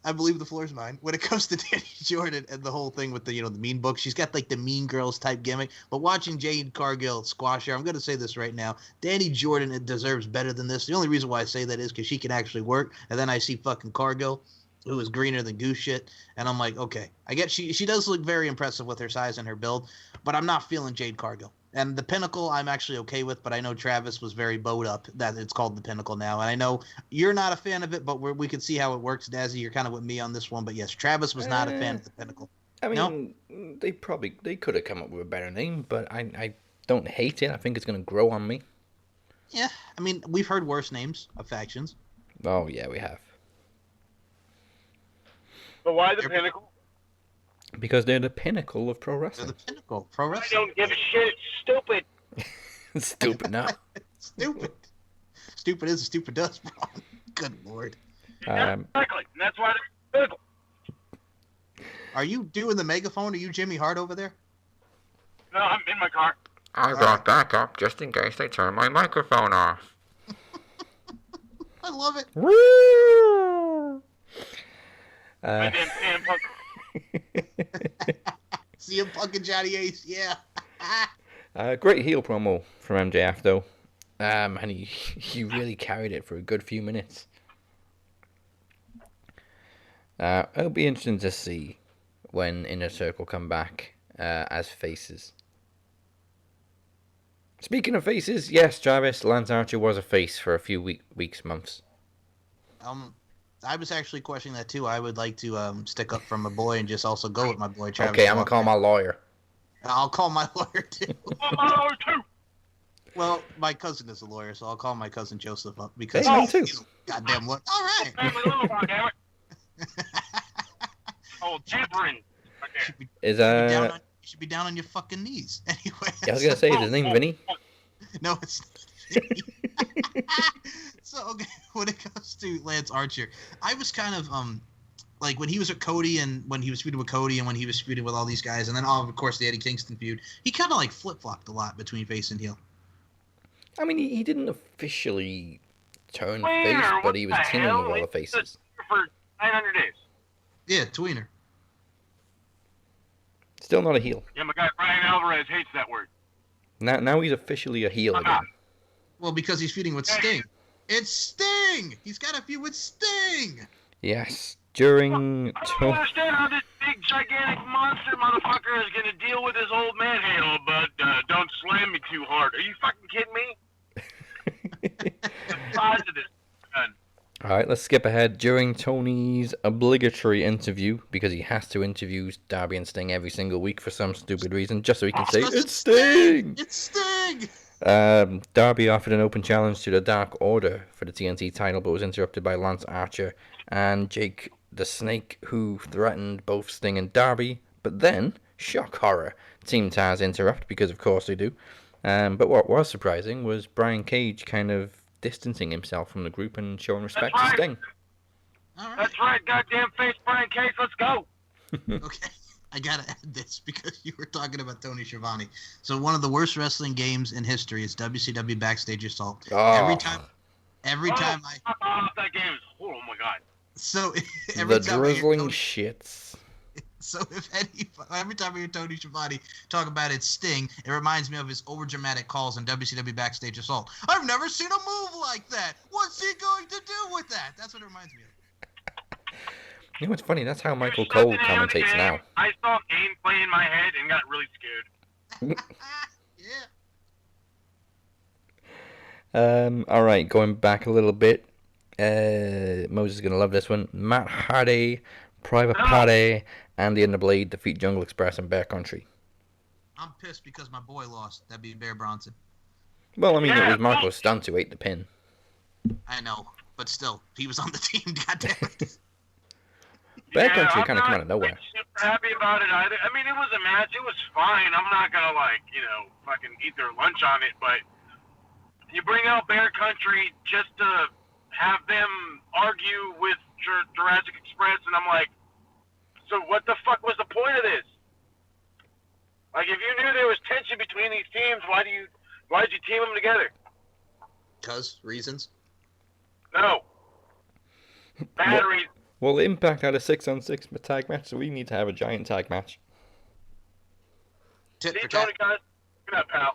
I believe the floor is mine. When it comes to Danny Jordan and the whole thing with the mean book, she's got like the Mean Girls type gimmick. But watching Jade Cargill squash her, I'm going to say this right now. Danny Jordan deserves better than this. The only reason why I say that is because she can actually work. And then I see fucking Cargill. who is greener than goose shit. And I'm like, okay, I get she does look very impressive with her size and her build, but I'm not feeling Jade Cargill. And the Pinnacle, I'm actually okay with, but I know Travis was very bowed up that it's called the Pinnacle now. And I know you're not a fan of it, but we can see how it works. Dazzy, you're kind of with me on this one. But yes, Travis was not a fan of the Pinnacle. I mean, they could have come up with a better name, but I don't hate it. I think it's going to grow on me. Yeah, I mean, we've heard worse names of factions. Oh, yeah, we have. But why the Pinnacle? Because they're the pinnacle of pro wrestling. They're the pinnacle of pro wrestling. I don't give a shit. It's stupid. Stupid now. Stupid. Stupid is, stupid does, bro. Good lord. Exactly. And that's why they're Pinnacle. Are you doing the megaphone? Are you Jimmy Hart over there? No, I'm in my car. I got backup just in case they turn my microphone off. I love it. Woo! My damn CM Punk. CM Punk and Johnny Ace, yeah. Great heel promo from MJF though, and he really carried it for a good few minutes. It'll be interesting to see when Inner Circle come back as faces. Speaking of faces, yes, Travis, Lance Archer was a face for a few weeks, months. I was actually questioning that too. I would like to stick up for my boy and just also go with my boy Travis. Okay, I'm gonna call my lawyer. I'll call my lawyer too. My lawyer too. Well, my cousin is a lawyer, so I'll call my cousin Joseph up because me too. Goddamn what? All right. Oh, gibbering. Is you should be down on your fucking knees. Anyway. Yeah, I was gonna say, is his name Vinny? No, it's not. So okay, when it comes to Lance Archer, I was kind of like when he was with Cody and when he was feuding with Cody and when he was feuding with all these guys, and then of course the Eddie Kingston feud, he kind of like flip flopped a lot between face and heel. I mean, he didn't officially turn face, but he was teaming with all the faces. For 900 days. Yeah, tweener. Still not a heel. Yeah, my guy Brian Alvarez hates that word. Now he's officially a heel again. Well, because he's feuding with Sting. It's Sting! He's got a feud with Sting! Yes, during... I don't understand how this big, gigantic monster motherfucker is going to deal with his old man handle, but don't slam me too hard. Are you fucking kidding me? The size of this gun. Alright, let's skip ahead. During Tony's obligatory interview, because he has to interview Darby and Sting every single week for some stupid reason, just so he can say, "It's Sting! It's Sting!" Darby offered an open challenge to the Dark Order for the TNT title, but was interrupted by Lance Archer and Jake the Snake, who threatened both Sting and Darby. But then, shock horror, Team Taz interrupt, because of course they do. But what was surprising was Brian Cage kind of distancing himself from the group and showing respect to Sting. Right. That's right, goddamn face Brian Cage, let's go. Okay, I gotta add this because you were talking about Tony Schiavone. So one of the worst wrestling games in history is WCW Backstage Assault. Oh. Every time that game is, oh my god. So every the time drizzling shits. So every time I hear Tony Schiavone talk about it, Sting, it reminds me of his overdramatic calls in WCW Backstage Assault. I've never seen a move like that. What's he going to do with that? That's what it reminds me of. You know what's funny? That's how Michael Cole commentates now. I saw gameplay in my head and got really scared. Yeah. Alright, going back a little bit. Moses is going to love this one. Matt Hardy, Private Party, and the Blade defeat Jungle Express and Bear Country. I'm pissed because my boy lost. That'd be Bear Bronson. Well, I mean, it was Marco Stunt who ate the pin. I know, but still, he was on the team, goddammit. Bear Country kind of come out of nowhere. I'm not super happy about it either. I mean, it was a match. It was fine. I'm not going to, fucking eat their lunch on it, but you bring out Bear Country just to have them argue with Jurassic Express, and I'm like, so what the fuck was the point of this? Like, if you knew there was tension between these teams, why did you team them together? Reasons? No. Bad reasons. Well, Impact had a 6-on-6 tag match, so we need to have a giant tag match. Tit for Tony, tat. guys, look at that, pal.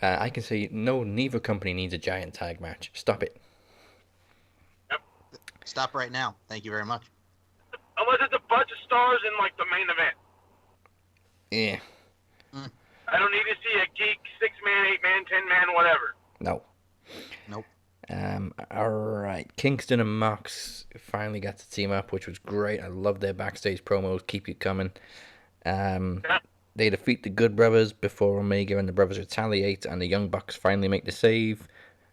I can say, no, neither company needs a giant tag match. Stop it. Yep. Stop right now. Thank you very much. Unless it's a bunch of stars in, like, the main event. Yeah. I don't need to see a geek 6-man, 8-man, 10-man, whatever. No. Nope. Alright. Kingston and Mox finally got to team up, which was great. I love their backstage promos. Keep it coming. They defeat the Good Brothers before Omega and the Brothers retaliate, and the Young Bucks finally make the save.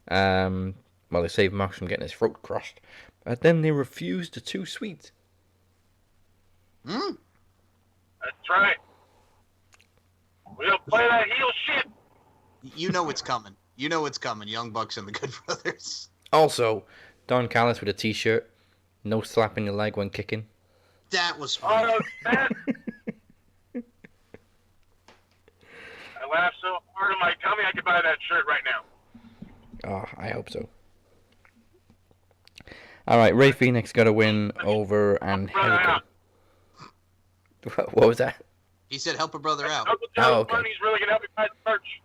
Well, they save Mox from getting his throat crushed. But then they refuse the Too Sweet. That's right. We don't play that heel shit. You know it's coming. You know it's coming. Young Bucks and the Good Brothers. Also, Don Callis with a t-shirt. No slapping your leg when kicking. That was funny. Oh, that. I laughed so hard in my tummy I could buy that shirt right now. Oh, I hope so. Alright, Rey Fenix got a win over Angelico. What was that? He said help a brother out. Oh, okay. He's really going to help me buy the merch.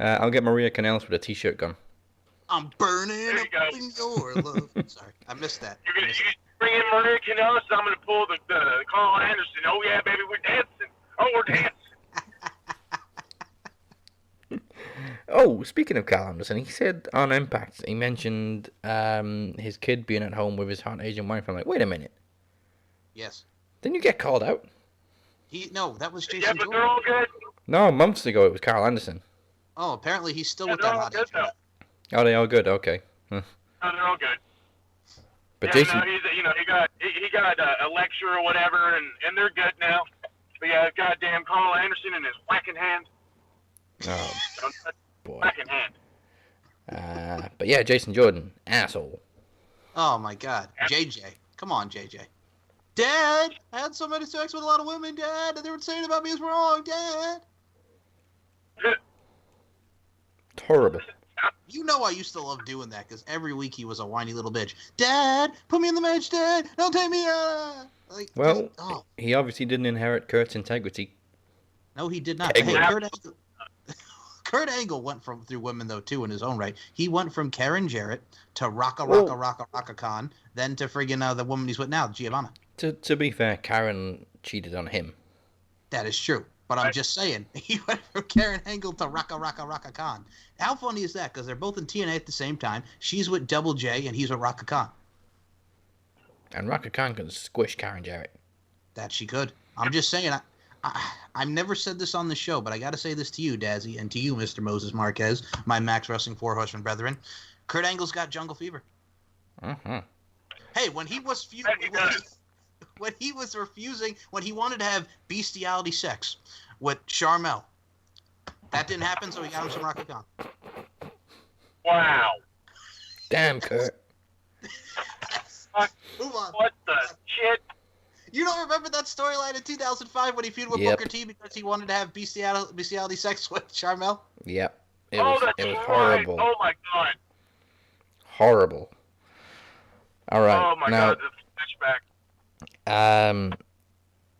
I'll get Maria Kanellis with a t-shirt gun. I'm burning up in your love. Sorry, I missed that. You're going to bring in Maria Kanellis, I'm going to pull the Carl Anderson. Oh, yeah, baby, we're dancing. Oh, we're dancing. Oh, speaking of Carl Anderson, he said on Impact, he mentioned his kid being at home with his hot Asian wife. I'm like, wait a minute. Yes. Didn't you get called out? No, that was Jason Jordan. Jordan. They're all good. No, months ago it was Carl Anderson. Oh, apparently he's still with that hot Asian wife. Oh, they all good. Okay. No, they're all good. But yeah, Jason, no, he got a lecture or whatever, and they're good now. But yeah, goddamn Carl Anderson in his whacking hand. Oh, boy. Whacking hand. But yeah, Jason Jordan, asshole. Oh my God, JJ, come on, JJ. Dad, I had so many sex with a lot of women, Dad, and they were saying about me is wrong, Dad. It's horrible. You know I used to love doing that because every week he was a whiny little bitch. Dad, put me in the match, Dad. Don't take me out. Like, well, he obviously didn't inherit Kurt's integrity. No, he did not. Hey, Kurt Angle went through women though too in his own right. He went from Karen Jarrett to Raka Khan, then to friggin' the woman he's with now, Giovanna. To be fair, Karen cheated on him. That is true. But I'm just saying, he went from Karen Angle to Raka Khan. How funny is that? Because they're both in TNA at the same time. She's with Double J, and he's with Raka Khan. And Raka Khan can squish Karen Jarrett. That she could. I'm just saying, I've never said this on the show, but I got to say this to you, Dazzy, and to you, Mr. Moses Marquez, my Max Wrestling 4 Horsemen brethren. Kurt Angle's got jungle fever. Uh-huh. Hey, when he was refusing, when he wanted to have bestiality sex with Charmel, that didn't happen, so he got him some Raka Khan. Wow. Damn, Kurt. Move on. What the shit? You don't remember that storyline in 2005 when he feuded with Booker T because he wanted to have bestiality sex with Charmel? Yep. It was horrible. Oh, my God. Horrible. All right. Oh, my God. The flashback.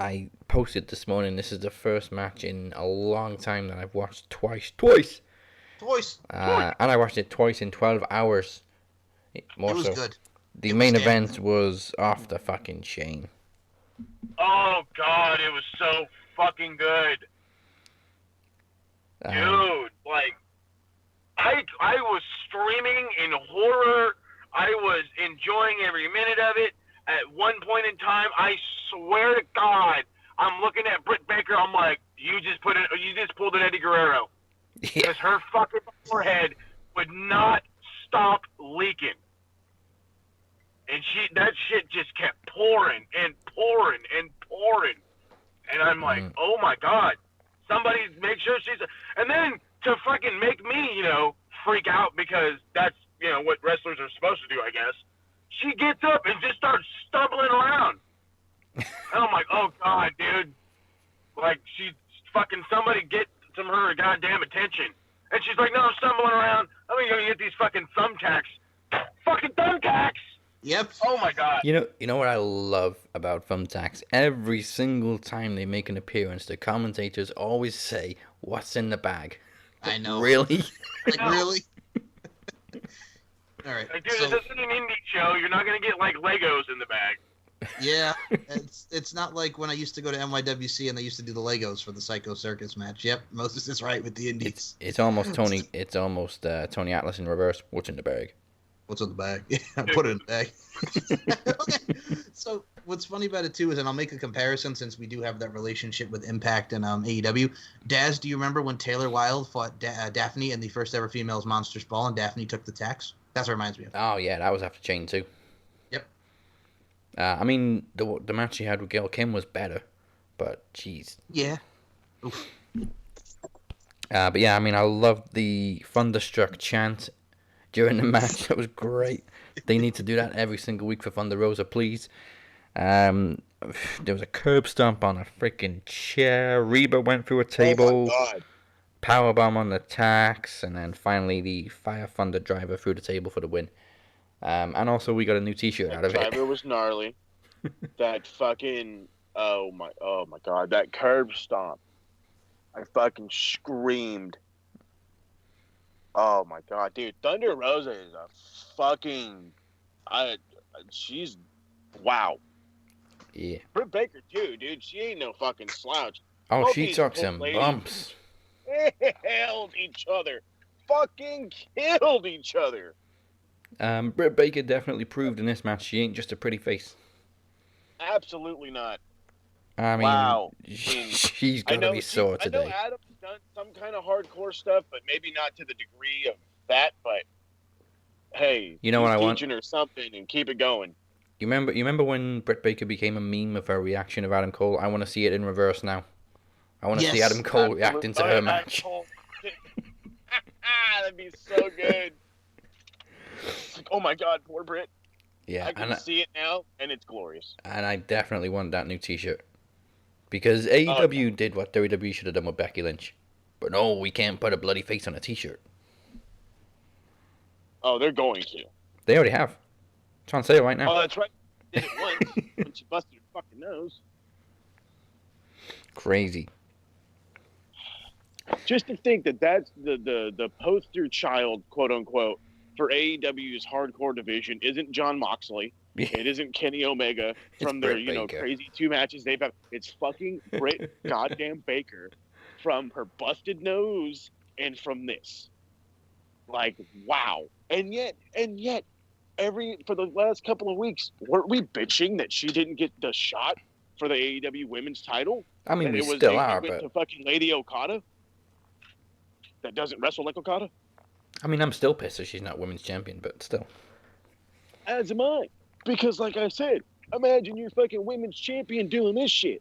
I posted this morning, this is the first match in a long time that I've watched twice. And I watched it twice in 12 hours. It was good. The main event was off the fucking chain. Oh, God, it was so fucking good. Dude, like, I was streaming in horror. I was enjoying every minute of it. At one point in time, I swear to God, I'm looking at Britt Baker. I'm like, you just pulled an Eddie Guerrero, because her fucking forehead would not stop leaking, and that shit just kept pouring and pouring and pouring, and I'm like, oh my God, somebody make sure and then to fucking make me, freak out because that's what wrestlers are supposed to do, I guess. She gets up and just starts stumbling around. And I'm like, oh, God, dude. Like, she's fucking somebody get some of her goddamn attention. And she's like, no, I'm stumbling around. I'm going to get these fucking thumbtacks. Fucking thumbtacks! Yep. Oh, my God. You know what I love about thumbtacks? Every single time they make an appearance, the commentators always say, what's in the bag? I know. Really? Like, really? All right. Like, dude, so, this isn't an indie show. You're not gonna get like Legos in the bag. yeah, it's not like when I used to go to NYWC and they used to do the Legos for the Psycho Circus match. Yep, Moses is right with the indies. It's almost Tony. It's almost Tony Atlas in reverse. What's in the bag? What's in the bag? Yeah, put it in the bag. Okay. So what's funny about it too is, and I'll make a comparison since we do have that relationship with Impact and AEW. Daz, do you remember when Taylor Wilde fought Daphne in the first ever females Monsters Ball and Daphne took the tax? That's what it reminds me of. Oh yeah, that was after Chain 2. Yep. I mean, the match she had with Gail Kim was better, but jeez. Yeah. Oof. But yeah, I mean, I loved the Thunderstruck chant during the match. That was great. They need to do that every single week for Thunder Rosa, please. There was a curb stomp on a freaking chair. Reba went through a table. Oh my God. Powerbomb on the tax, and then finally the Fire Thunder driver through the table for the win. And also we got a new T-shirt out of it. Driver was gnarly. That fucking oh my God, that curb stomp. I fucking screamed. Oh my God, dude, Thunder Rosa is a fucking she's wow. Yeah. Britt Baker too, dude. She ain't no fucking slouch. Oh, Both she these took old some ladies bumps. Killed each other. Fucking killed each other. Britt Baker definitely proved in this match she ain't just a pretty face. Absolutely not. I mean, wow. She's gonna be sore today. I know Adam's done some kind of hardcore stuff, but maybe not to the degree of that. But hey, you know what I want? Teaching her something and keep it going. You remember when Britt Baker became a meme of her reaction of Adam Cole? I want to see it in reverse now. I want to see Adam Cole reacting to her match. That'd be so good. Like, oh my God, poor Britt. Yeah, I can see it now, and it's glorious. And I definitely want that new T-shirt. Because AEW did what WWE should have done with Becky Lynch. But no, we can't put a bloody face on a T-shirt. Oh, they're going to. They already have. It's on sale right now. Oh, that's right. Did it once when she busted her fucking nose. Crazy. Just to think that that's the poster child, quote unquote, for AEW's hardcore division isn't Jon Moxley. It isn't Kenny Omega from their crazy 2 matches they've had. It's fucking Britt goddamn Baker from her busted nose and from this. Like, wow. And yet for the last couple of weeks, weren't we bitching that she didn't get the shot for the AEW women's title? I mean, we still are, but to fucking Lady Okada that doesn't wrestle like Okada. I mean, I'm still pissed that she's not women's champion, but still. As am I. Because, like I said, imagine you're fucking women's champion doing this shit.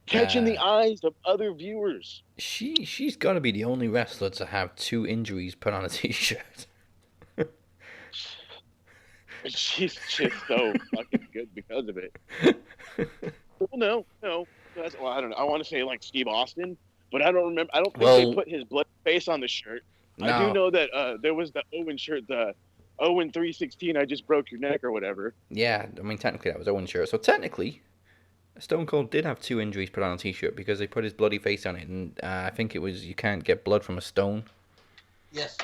Catching the eyes of other viewers. She's got to be the only wrestler to have 2 injuries put on a T-shirt. She's just so fucking good because of it. Well, no. I don't know. I want to say like Steve Austin, but I don't remember. I don't think they put his blood face on the shirt. No. I do know that there was the Owen shirt, the Owen 316. I just broke your neck or whatever. Yeah, I mean technically that was Owen's shirt. So technically, Stone Cold did have 2 injuries put on a T-shirt because they put his bloody face on it, and I think it was you can't get blood from a stone. Yes.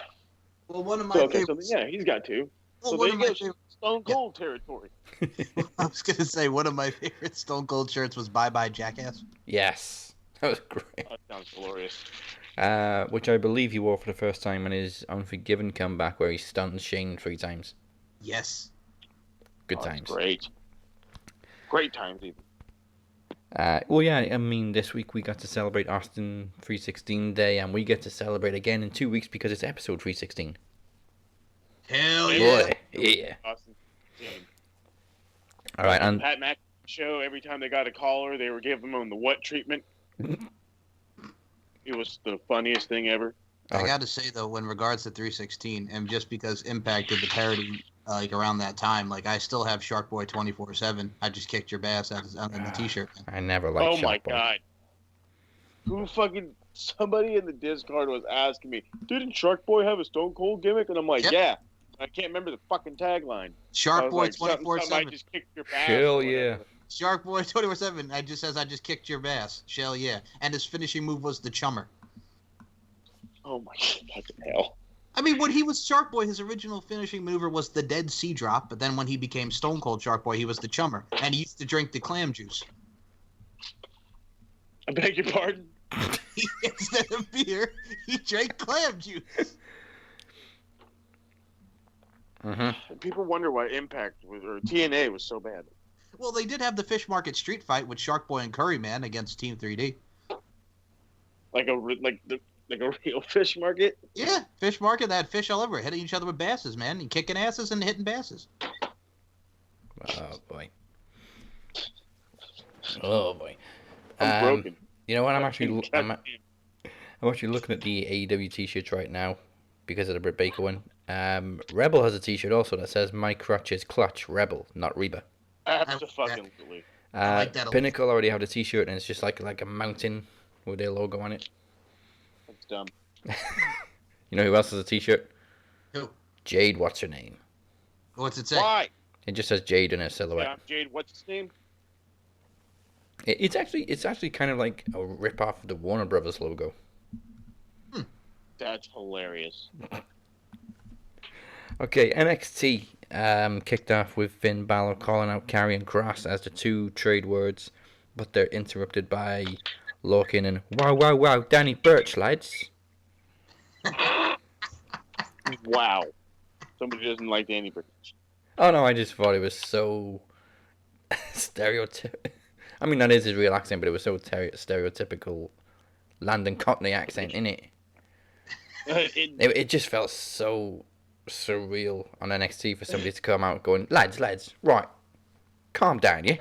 Well, one of my favorites. So, yeah, he's got 2. Well, so there you go. Stone Cold territory. I was going to say, one of my favorite Stone Cold shirts was Bye Bye Jackass. Yes. That was great. That sounds glorious. Which I believe he wore for the first time in his Unforgiven comeback where he stuns Shane 3 times. Yes. Good times. Great. Great times, even. Well, yeah, I mean, this week we got to celebrate Austin 316 Day, and we get to celebrate again in 2 weeks because it's episode 316. Hell yeah. Boy, yeah. Austin. All right, and Pat Mac show, every time they got a caller, they were giving them the what treatment. It was the funniest thing ever. I got to say, though, in regards to 316, and just because Impact did the parody like around that time, like I still have Shark Boy 24/7. I just kicked your ass out on the T-shirt. I never liked Shark Boy. Oh my God! Who fucking somebody in the Discord was asking me, didn't Shark Boy have a Stone Cold gimmick? And I'm like, yeah. I can't remember the fucking tagline. Shark Boy 24/7. I just kicked your ass. Hell yeah. Shark Boy 24/7. I just kicked your ass. Hell yeah. And his finishing move was the chummer. Oh my fucking hell. I mean, when he was Shark Boy, his original finishing maneuver was the Dead Sea Drop, but then when he became Stone Cold Shark Boy, he was the Chummer, and he used to drink the clam juice. I beg your pardon? Instead of beer, he drank clam juice. People wonder why Impact or TNA was so bad. Well, they did have the Fish Market Street Fight with Shark Boy and Curry Man against Team 3D. Like a real fish market? Yeah, Fish Market. They had fish all over, hitting each other with basses, man, and kicking asses and hitting basses. Oh boy. Oh boy. I'm broken. You know what? I'm actually looking at the AEW t-shirts right now because of the Britt Baker one. Rebel has a t-shirt also that says "My crutch is clutch, Rebel, not Reba." Absolutely. I like that. Pinnacle already have the t-shirt and it's just like a mountain with their logo on it. That's dumb. You know who else has a t-shirt? Who? Jade. What's her name? What's it say? Why? It just says Jade in her silhouette. Yeah, Jade. What's his name? It's actually kind of like a rip off of the Warner Brothers logo. That's hilarious. Okay, NXT kicked off with Finn Balor calling out Karrion Kross as the two trade words, but they're interrupted by Larkin and wow, Danny Burch, lads. Wow. Somebody doesn't like Danny Burch. Oh no, I just thought it was so stereotypical. I mean, that is his real accent, but it was so stereotypical London Cockney accent, innit? It just felt so surreal on NXT for somebody to come out going, lads, right, calm down, yeah?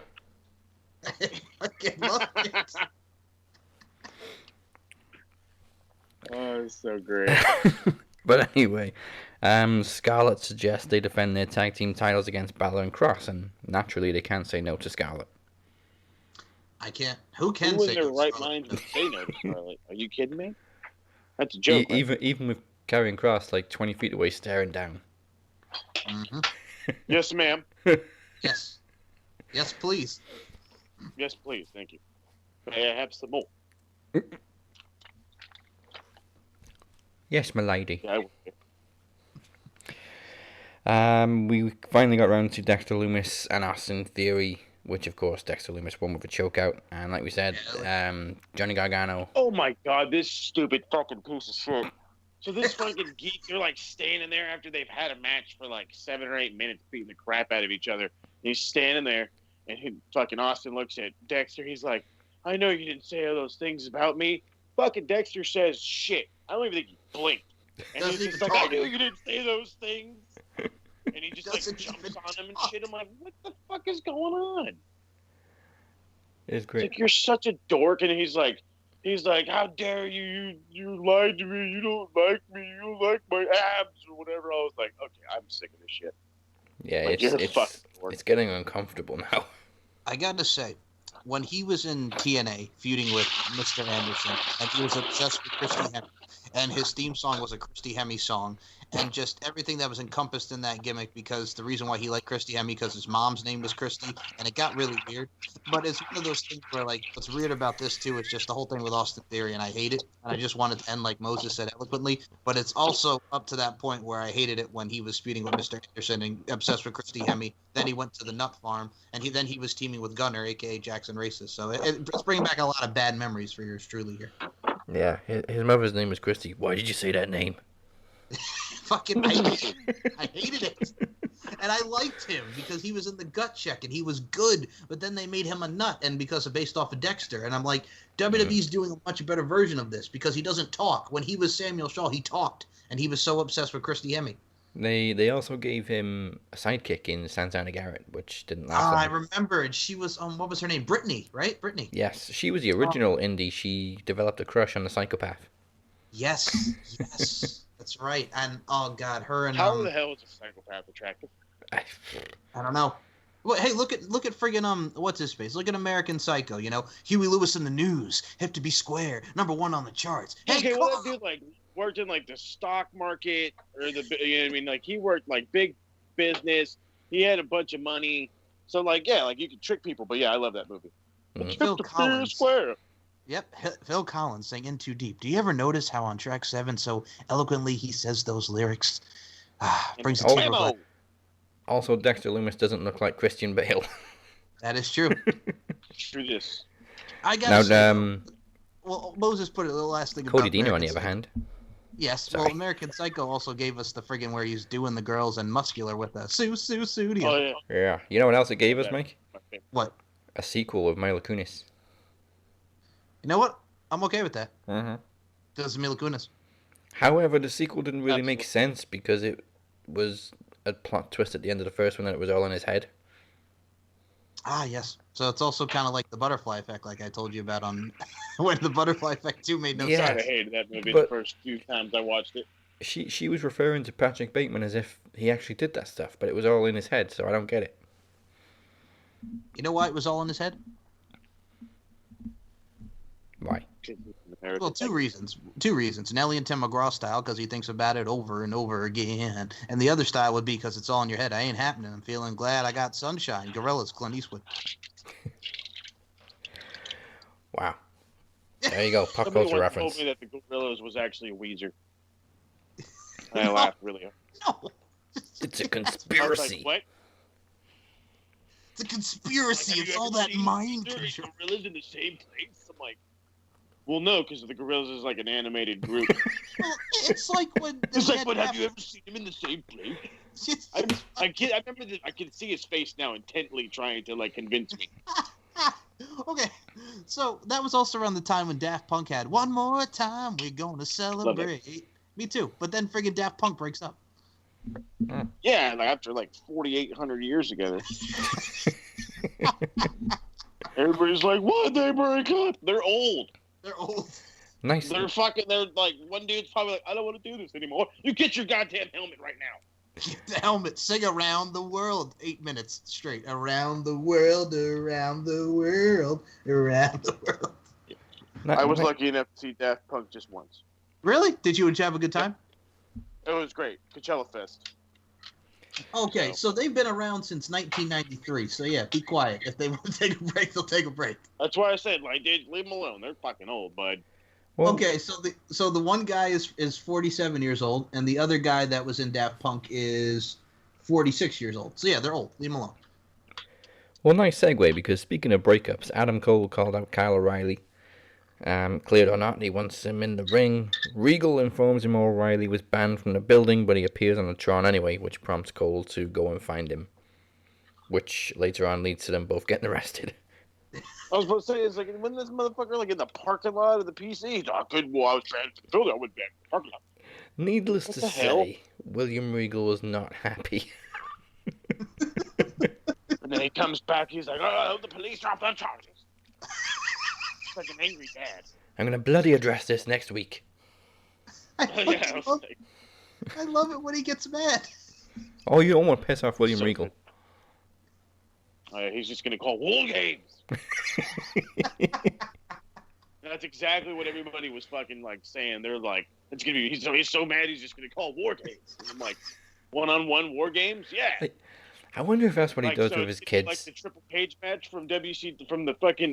Oh, it's so great. But anyway, Scarlett suggests they defend their tag team titles against Balor and Kross, and naturally they can't say no to Scarlett. I can't. Who can Who say in their right Scarlett? mind would say no to Scarlett? Are you kidding me? That's a joke. Even with Karrion Kross like 20 feet away staring down. Mm-hmm. Yes, ma'am. Yes. Yes, please. Yes, please. Thank you. May I have some more? Yes, my lady. Yeah, I will. We finally got around to Dexter Lumis and Austin Theory, which of course Dexter Lumis won with a chokeout, and like we said, Johnny Gargano. Oh my god, this stupid fucking piece of shit. So this fucking geek, they're like standing there after they've had a match for like 7 or 8 minutes, beating the crap out of each other. And he's standing there, and fucking Austin looks at Dexter. He's like, "I know you didn't say all those things about me." Fucking Dexter says shit. I don't even think he blinked. And he's just like, "I knew you didn't say those things." And he just like jumps on him and shit. I'm like, what the fuck is going on? It's great. It's like, you're such a dork. And he's like, how dare you? You lied to me. You don't like me. You don't like my abs or whatever. I was like, okay, I'm sick of this shit. Yeah, like, it's getting uncomfortable now. I gotta say, when he was in TNA feuding with Mr. Anderson, and he was obsessed with Christy Hemme, and his theme song was a Christy Hemme song, and just everything that was encompassed in that gimmick, because the reason why he liked Christy Hemme because his mom's name was Christy, and it got really weird. But it's one of those things where, like, what's weird about this too is just the whole thing with Austin Theory, and I hate it, and I just want it to end like Moses said eloquently. But it's also up to that point where I hated it when he was feuding with Mr. Anderson and obsessed with Christy Hemme. Then he went to the Nut Farm, and he was teaming with Gunner, aka Jackson Racist. So it's bringing back a lot of bad memories for yours truly here. Yeah, his mother's name was Christy. Why did you say that name? Fucking, I hated it. And I liked him because he was in the Gut Check and he was good, but then they made him a nut, and because of based off of Dexter. And I'm like, WWE's doing a much better version of this because he doesn't talk. When he was Samuel Shaw, he talked, and he was so obsessed with Christy Hemme. They also gave him a sidekick in Santana Garrett, which didn't last long. I remember it. She was what was her name? Brittany, right? Brittany. Yes, she was the original indie. She developed a crush on the psychopath. Yes, that's right. And oh god, her and how the hell is a psychopath attractive? I don't know. Well, hey, look at friggin' what's his face? Look at American Psycho. You know, Huey Lewis in the News, hip to be square, #1 on the charts. Hey, okay, well, that dude like worked in like the stock market or the, you know what I mean? Like he worked like big business. He had a bunch of money. So like, yeah, like you could trick people. But yeah, I love that movie. Phil Collins. Square. Yep, Phil Collins sang In Too Deep. Do you ever notice how on track 7 so eloquently he says those lyrics? Brings a tear of blood. Also, Dexter Lumis doesn't look like Christian Bale. That is true. True this. I gotta say, Well, Moses put a little last thing Cody about Dino, on the American other hand. Yes, Sorry. well, American Psycho also gave us the friggin' where he's doing the girls and Muscular with a Sue Studio. Oh, yeah. Yeah. You know what else it gave us, Mike? What? A sequel of Mila Kunis. You know what? I'm okay with that. Uh-huh. Does Mila Kunis. However, the sequel didn't really make sense because it was a plot twist at the end of the first one and it was all in his head. Ah, yes. So it's also kind of like the Butterfly Effect, like I told you about on when the Butterfly Effect 2 made no I sense. hated that movie the first few times I watched it. She was referring to Patrick Bateman as if he actually did that stuff, but it was all in his head, so I don't get it. You know why it was all in his head? Why? Well, two reasons. Nelly and Tim McGraw style, because he thinks about it over and over again. And the other style would be because it's all in your head. I ain't happening. I'm feeling glad I got sunshine. Gorillas, Clint Eastwood. Wow. There you go. Pop Somebody culture once reference. told me that the Gorillas was actually Weezer. And I laughed really hard. No. It's a I was conspiracy. like, what? It's a conspiracy. Like, It's all that mind Weezer control. and Gorillas in the same place? I'm like, well, no, because the Gorillas is like an animated group. Well, it's like when... It's like, but have you ever seen them in the same place? I remember that. I can see his face now intently trying to, like, convince me. Okay, so that was also around the time when Daft Punk had One More Time, We're Gonna Celebrate. Me too, but then friggin' Daft Punk breaks up. Yeah, like after like 4,800 years together. Everybody's like, "What? They break up? They're old. They're old. Nice. They're fucking. They're like one dude's probably like, I don't want to do this anymore. You get your goddamn helmet right now. Get the helmet. Sing Around the World. 8 minutes straight. Around the world, around the world, around the world. I was lucky enough to see Daft Punk just once. Really? Did you have a good time? It was great. Coachella Fest. Okay, so they've been around since 1993. So yeah, be quiet. If they want to take a break, they'll take a break. That's why I said, like, dude, leave them alone. They're fucking old, bud. Well, okay, so the one guy is 47 years old, and the other guy that was in Daft Punk is 46 years old. So yeah, they're old. Leave them alone. Well, nice segue, because speaking of breakups, Adam Cole called out Kyle O'Reilly. Clear or not, he wants him in the ring. Regal informs him O'Reilly was banned from the building, but he appears on the Tron anyway, which prompts Cole to go and find him. Which later on leads to them both getting arrested. I was supposed to say, it's like, when this motherfucker, like, in the parking lot of the PC, he's like, I was banned from the building, I was banned from the parking lot. Needless What to the hell? say, William Regal was not happy. And then he comes back, he's like, oh, the police dropped their charges. It's like an angry dad. I'm going to bloody address this next week. I love it when he gets mad. Oh, you don't want to piss off William Regal. He's just going to call war games. That's exactly what everybody was fucking, like, saying. They're like, it's gonna be, he's so mad he's just going to call war games. And I'm like, one-on-one war games? Yeah. I wonder if that's what he does with his kids. Like the Triple Cage match from from the fucking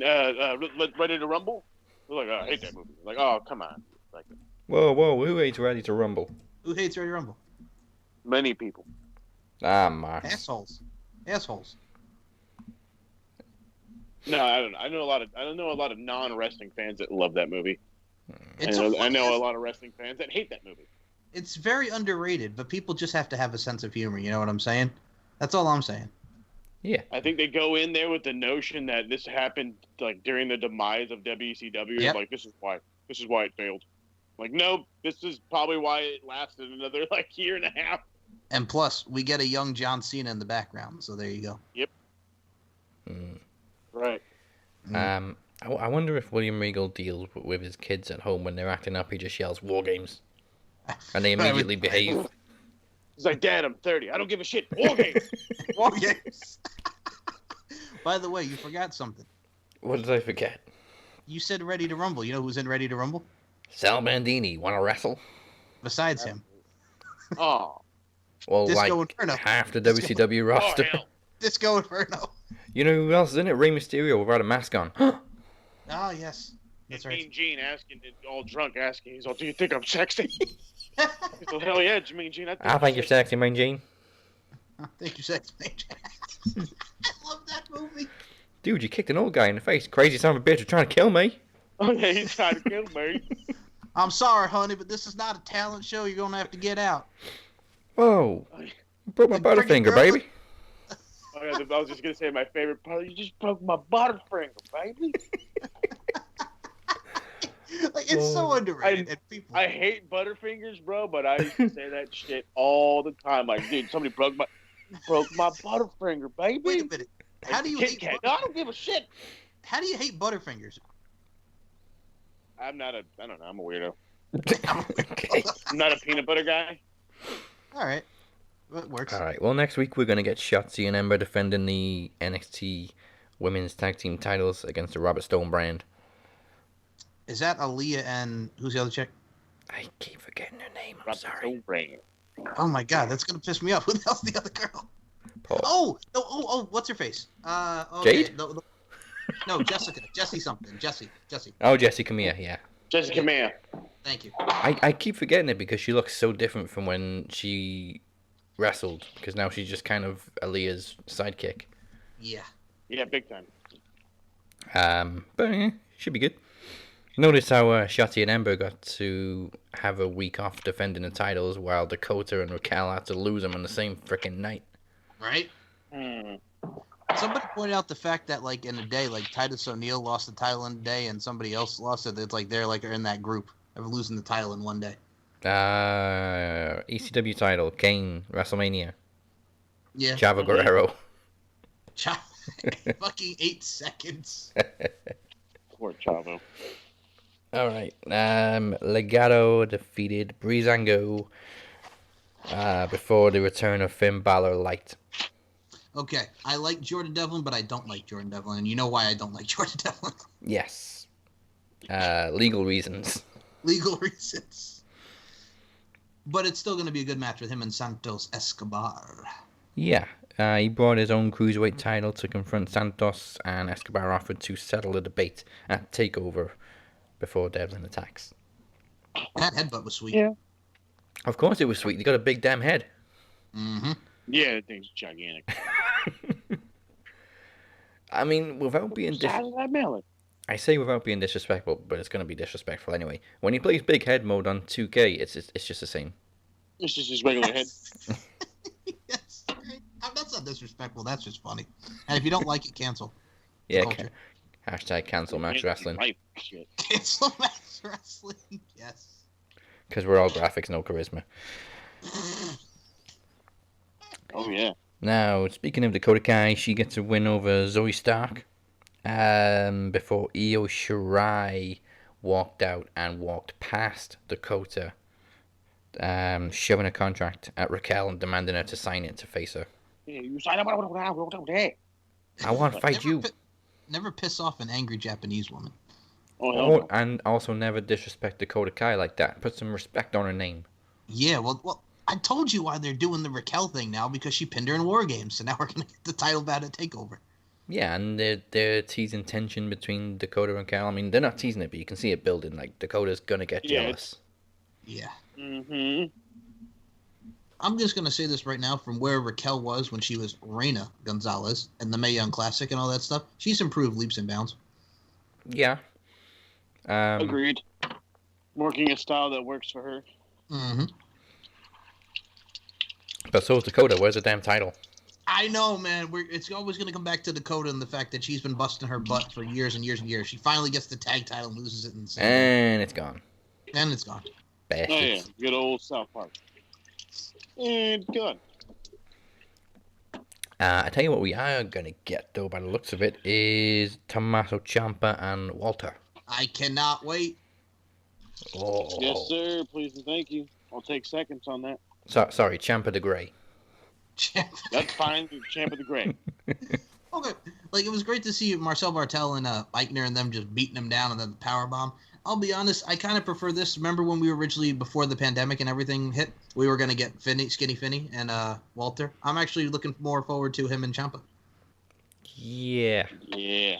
Ready to Rumble. They're like, oh, I hate that movie. Like, oh, come on. Like, Whoa, who hates Ready to Rumble? Who hates Ready to Rumble? Many people. Ah, Mark. Assholes. No, I don't know. I know a lot of non-wrestling fans that love that movie. I know a lot of wrestling fans that hate that movie. It's very underrated, but people just have to have a sense of humor. You know what I'm saying? That's all I'm saying. Yeah. I think they go in there with the notion that this happened like during the demise of WCW. Yep. Like, this is why it failed. Like, no, this is probably why it lasted another like year and a half. And plus, we get a young John Cena in the background, so there you go. Yep. Right. I wonder if William Regal deals with his kids at home when they're acting up. He just yells "War Games," and they immediately behave. He's like, Dad, I'm 30. I don't give a shit. War Games. War Games. By the way, you forgot something. What did I forget? You said Ready to Rumble. You know who's in Ready to Rumble? Sal Bandini. Want to wrestle? Besides him. Oh. Well, Disco like Inferno. half the WCW roster. Oh, Disco Inferno. You know who else is in it? Rey Mysterio without a mask on. Ah, yes. That's Mean right. Gene asking, all drunk asking, he's all, do you think I'm sexy? He's all, hell yeah, Mean Gene. I think you're sexy, Mean Gene. Thank you, Sex Major. I love that movie. Dude, you kicked an old guy in the face. Crazy son of a bitch, you're trying to kill me. Oh yeah, he's trying to kill me. I'm sorry, honey, but this is not a talent show. You're gonna have to get out. Whoa. You broke my butterfinger, baby. Oh, yeah, I was just gonna say my favorite part. You just broke my butterfinger, baby. Like, it's so underrated. And people... I hate butterfingers, bro, but I used to say that shit all the time. Like, dude, somebody broke my butterfinger, baby. Wait a minute. How do you hate? No, I don't give a shit. How do you hate butterfingers? I don't know. I'm a weirdo. Okay. I'm not a peanut butter guy. All right. Well, it works. All right. Well, next week we're going to get Shotzi and Ember defending the NXT Women's Tag Team titles against the Robert Stone brand. Is that Aaliyah and who's the other chick? I keep forgetting her name. I'm Robert sorry. Stone brand. Oh my god, that's gonna piss me off. Who the hell's the other girl? Paul. Oh, what's her face? Jade? No, Jessica. Jesse something. Jesse. Oh, Jessie Camilla, yeah. Jessica Mia. Thank you. I keep forgetting it because she looks so different from when she wrestled. Because now she's just kind of Aaliyah's sidekick. Yeah. Yeah, big time. But yeah, should be good. Notice how Shotzi and Ember got to have a week off defending the titles while Dakota and Raquel had to lose them on the same freaking night. Right? Somebody pointed out the fact that, like, in a day, like, Titus O'Neil lost the title in a day and somebody else lost it. It's like they're in that group of losing the title in one day. ECW title, Kane, WrestleMania. Yeah. Chavo Guerrero. Fucking 8 seconds. Poor Chavo. All right. Legado defeated Breezango before the return of Finn Balor light. Okay, I like Jordan Devlin, but I don't like Jordan Devlin, and you know why I don't like Jordan Devlin? Yes. Legal reasons. Legal reasons. But it's still going to be a good match with him and Santos Escobar. Yeah. He brought his own cruiserweight title to confront Santos, and Escobar offered to settle the debate at TakeOver before Devlin attacks. That headbutt was sweet. Yeah. Of course it was sweet. He got a big damn head. Mm-hmm. Yeah, that thing's gigantic. I mean, without being I say without being disrespectful, but it's going to be disrespectful anyway. When he plays big head mode on 2K, it's just the same. It's just his regular head. Yes. That's not disrespectful. That's just funny. And if you don't like it, cancel. Yeah. Hashtag cancel Max Wrestling. Cancel Max Wrestling. Yes. Because we're all graphics, no charisma. Oh, yeah. Now, speaking of Dakota Kai, she gets a win over Zoe Stark. Before Io Shirai walked out and walked past Dakota, shoving a contract at Raquel and demanding her to sign it to face her. Yeah, you sign up. I want to fight you. Never piss off an angry Japanese woman. Oh, and also never disrespect Dakota Kai like that. Put some respect on her name. Yeah, well, I told you why they're doing the Raquel thing now, because she pinned her in War Games, so now we're going to get the title bout at TakeOver. Yeah, and they're teasing tension between Dakota and Raquel. I mean, they're not teasing it, but you can see it building. Like, Dakota's going to get jealous. Yeah. Mm-hmm. I'm just going to say this right now, from where Raquel was when she was Reina Gonzalez and the Mae Young Classic and all that stuff, she's improved leaps and bounds. Yeah. Agreed. Working a style that works for her. Mm-hmm. But so is Dakota. Where's the damn title? I know, man. It's always going to come back to Dakota and the fact that she's been busting her butt for years and years and years. She finally gets the tag title and loses it in the same And it's gone. And it's gone. Bastards. Oh, yeah. Good old South Park. And gone. I tell you what we are going to get, though, by the looks of it, is Tommaso Ciampa and Walter. I cannot wait. Oh. Yes, sir. Please and thank you. I'll take seconds on that. Sorry, Ciampa the Grey. That's fine. Ciampa the Grey. Okay. Like, it was great to see Marcel Bartel and Eichner and them just beating him down and then the powerbomb. I'll be honest, I kind of prefer this. Remember when we were originally, before the pandemic and everything hit, we were going to get Skinny Finny and Walter? I'm actually looking more forward to him and Ciampa. Yeah. Yeah.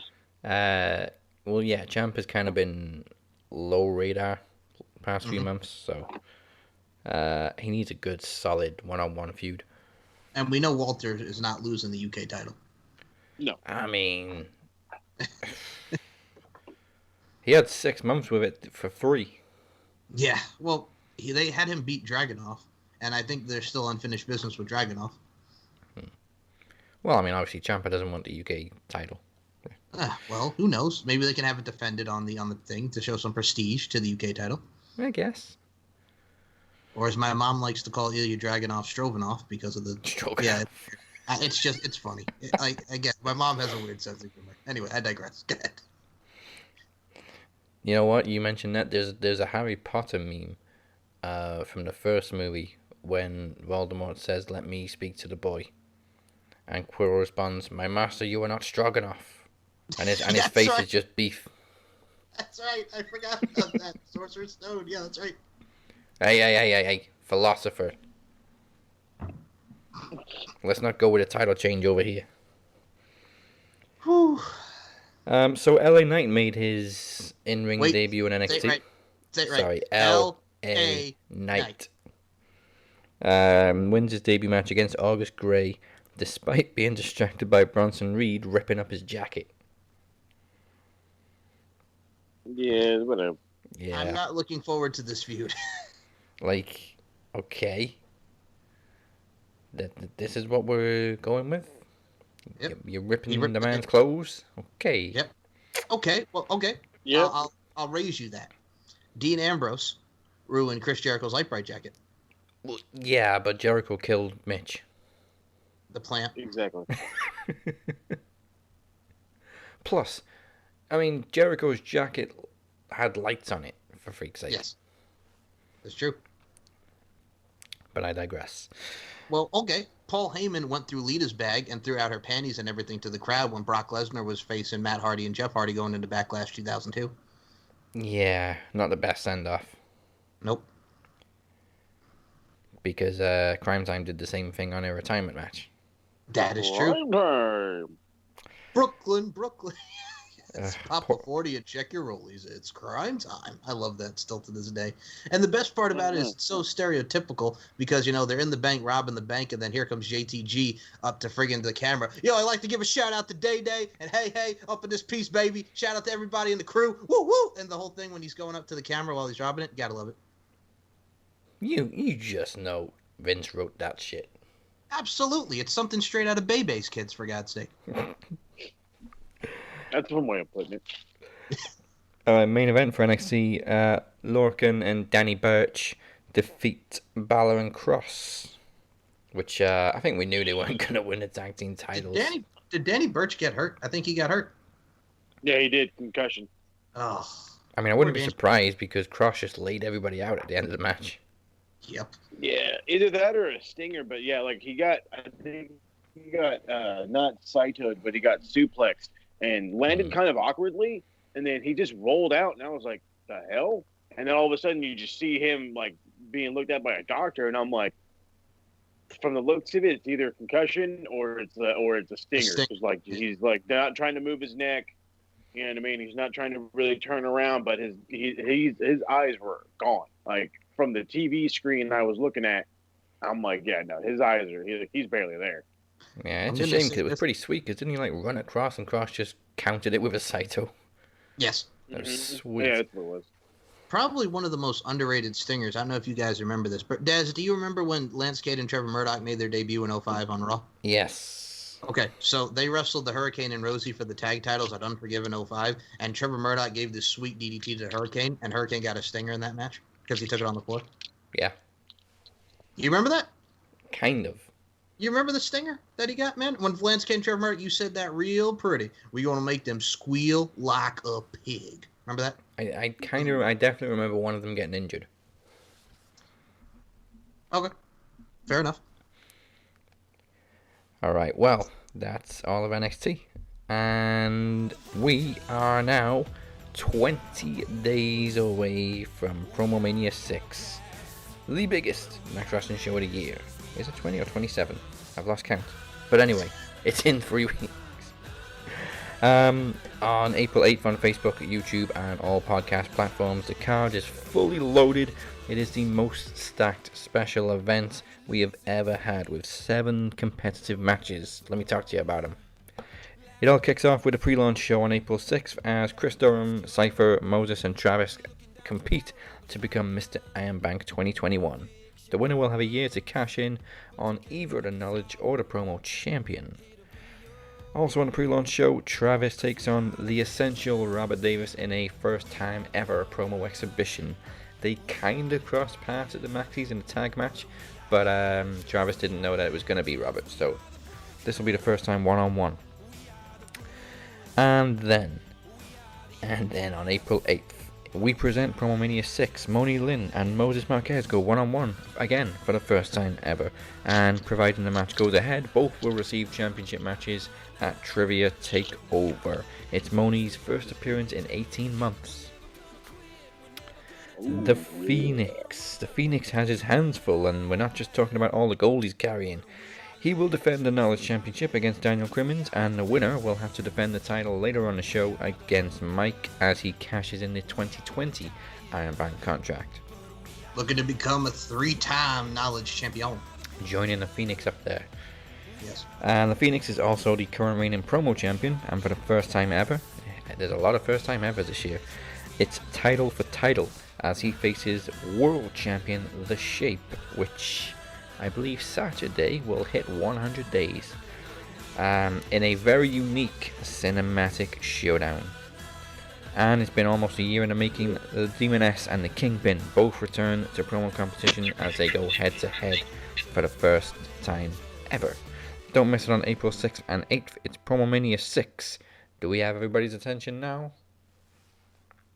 Well, yeah, Champ has kind of been low radar past few months, so he needs a good, solid one-on-one feud. And we know Walter is not losing the UK title. No. I mean, he had 6 months with it for free. Yeah, well, they had him beat Dragunov, and I think there's still unfinished business with Dragunov. Well, I mean, obviously, Ciampa doesn't want the UK title. Well, who knows? Maybe they can have it defended on the thing to show some prestige to the UK title. I guess. Or as my mom likes to call Ilya Dragunov, Strovanov, because of the... Yeah, it's funny. Again, my mom has a weird sense of humor. Anyway, I digress. Go ahead. You know what? You mentioned that. There's a Harry Potter meme from the first movie when Voldemort says, "Let me speak to the boy." And Quirrell responds, "My master, you are not strong enough." And his face is just beef. That's right. I forgot about that. Sorcerer's Stone. Yeah, that's right. Hey, philosopher. Let's not go with a title change over here. Whew. So LA Knight made his in-ring debut in NXT. Say it right. Sorry, LA Knight. Wins his debut match against August Gray, despite being distracted by Bronson Reed ripping up his jacket. Yeah, whatever. Yeah. I'm not looking forward to this feud. Like, okay. This is what we're going with? Yep. You're ripping the man's clothes? Okay. Yep. Okay. Well, okay. Yep. I'll raise you that. Dean Ambrose ruined Chris Jericho's light bright jacket. Well, yeah, but Jericho killed Mitch. The plant. Exactly. Plus, I mean, Jericho's jacket had lights on it, for freak's sake. Yes. That's true. But I digress. Well, okay. Paul Heyman went through Lita's bag and threw out her panties and everything to the crowd when Brock Lesnar was facing Matt Hardy and Jeff Hardy going into Backlash 2002. Yeah, not the best send-off. Nope. Because Crime Time did the same thing on their retirement match. That is true. Brooklyn. Yes. Pop a 40 and check your rollies. It's crime time. I love that still to this day. And the best part about it is it's so stereotypical because, they're in the bank robbing the bank, and then here comes JTG up to friggin' the camera. I'd like to give a shout out to Day Day and hey, up in this piece, baby. Shout out to everybody in the crew. Woo, woo. And the whole thing when he's going up to the camera while he's robbing it. Gotta love it. You just know Vince wrote that shit. Absolutely. It's something straight out of Bebe's Kids, for God's sake. That's one way of putting it. Main event for NXT, Lorcan and Danny Burch defeat Balor and Kross, which I think we knew they weren't going to win the tag team titles. Did Danny Burch get hurt? I think he got hurt. Yeah, he did. Concussion. Oh. I mean, I wouldn't be surprised because Kross just laid everybody out at the end of the match. Yep. Yeah, either that or a stinger, but yeah, like he got not Saito'd, but he got suplexed and landed kind of awkwardly, and then he just rolled out, and I was like, the hell? And then all of a sudden you just see him like being looked at by a doctor, and I'm like, from the looks of it, it's either a concussion or it's a stinger. It's like he's like not trying to move his neck, you know what I mean? He's not trying to really turn around, but his eyes were gone. Like from the TV screen I was looking at, I'm like, yeah, no, his eyes are he's barely there. Yeah, it's a shame because it was pretty sweet. Because didn't he like run across and Kross just counted it with a Saito? Yes. That was sweet. Yeah, that's what it was. Probably one of the most underrated stingers. I don't know if you guys remember this, but Daz, do you remember when Lance Cade and Trevor Murdoch made their debut in 2005 on Raw? Yes. Okay, so they wrestled the Hurricane and Rosie for the tag titles at Unforgiven 2005, and Trevor Murdoch gave this sweet DDT to Hurricane, and Hurricane got a stinger in that match because he took it on the floor. Yeah. You remember that? Kind of. You remember the stinger that he got, man? When Lance Cade and Trevor Murdoch, you said that real pretty. We're going to make them squeal like a pig. Remember that? I definitely remember one of them getting injured. Okay. Fair enough. Alright, well, that's all of NXT. And we are now 20 days away from Promomania 6. The biggest Max Wrestling show of the year. Is it 20 or 27? I've lost count. But anyway, it's in 3 weeks. On April 8th on Facebook, YouTube, and all podcast platforms, the card is fully loaded. It is the most stacked special event we have ever had, with 7 competitive matches. Let me talk to you about them. It all kicks off with a pre-launch show on April 6th as Chris Durham, Cypher, Moses, and Travis compete to become Mr. Ironbank 2021. The winner will have a year to cash in on either the Knowledge or the Promo Champion. Also on the pre-launch show, Travis takes on the Essential Robert Davis in a first time ever promo exhibition. They kinda crossed paths at the Maxis in a tag match, but Travis didn't know that it was going to be Robert, so this will be the first time one-on-one. And then on April 8th, we present Promo Mania 6. Moni Lynn and Moses Marquez go one-on-one again for the first time ever, and providing the match goes ahead, both will receive championship matches at Trivia Takeover. It's Moni's first appearance in 18 months. The Phoenix has his hands full, and we're not just talking about all the gold he's carrying. He will defend the Knowledge Championship against Daniel Crimmins, and the winner will have to defend the title later on the show against Mike as he cashes in the 2020 Iron Bank contract. Looking to become a 3-time Knowledge Champion. Joining the Phoenix up there. Yes. And the Phoenix is also the current reigning promo champion, and for the first time ever, there's a lot of first time ever this year, it's title for title as he faces world champion The Shape, which I believe Saturday will hit 100 days in a very unique cinematic showdown. And it's been almost a year in the making. The Demoness and the Kingpin both return to promo competition as they go head to head for the first time ever. Don't miss it on April 6th and 8th. It's Promo Mania 6. Do we have everybody's attention now?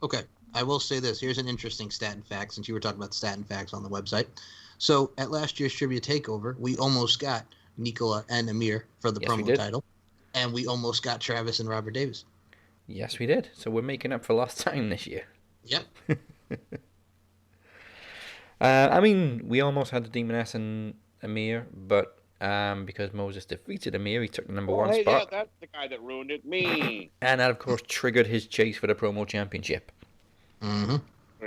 Okay, I will say this. Here's an interesting stat and fact, since you were talking about stat and facts on the website. So at last year's Trivia Takeover, we almost got Nicola and Amir for the promo title, and we almost got Travis and Robert Davis. Yes, we did. So we're making up for lost time this year. Yep. I mean, we almost had the Demoness and Amir, but because Moses defeated Amir, he took the number 1 spot. Yeah, that's the guy that ruined it. Me. And that, of course, triggered his chase for the promo championship. Mm-hmm.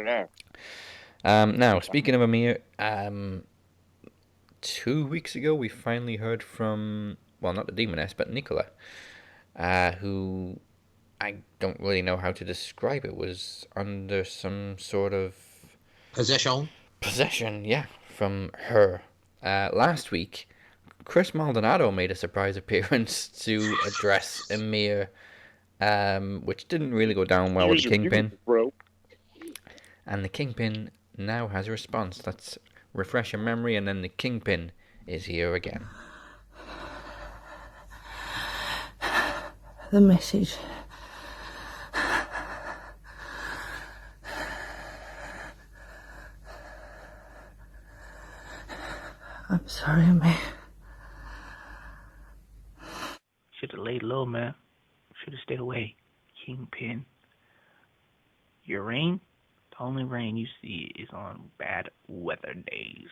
Yeah. Now, speaking of Amir, 2 weeks ago we finally heard from, well, not the Demoness, but Nicola, who I don't really know how to describe it, was under some sort of possession, yeah, from her. Last week, Chris Maldonado made a surprise appearance to address Amir, which didn't really go down well with the Kingpin. And the Kingpin now has a response. Let's refresh your memory, and then the Kingpin is here again. The message. I'm sorry, man. Should have laid low, man. Should have stayed away. Kingpin. Your rain? The only rain you see is on bad weather days.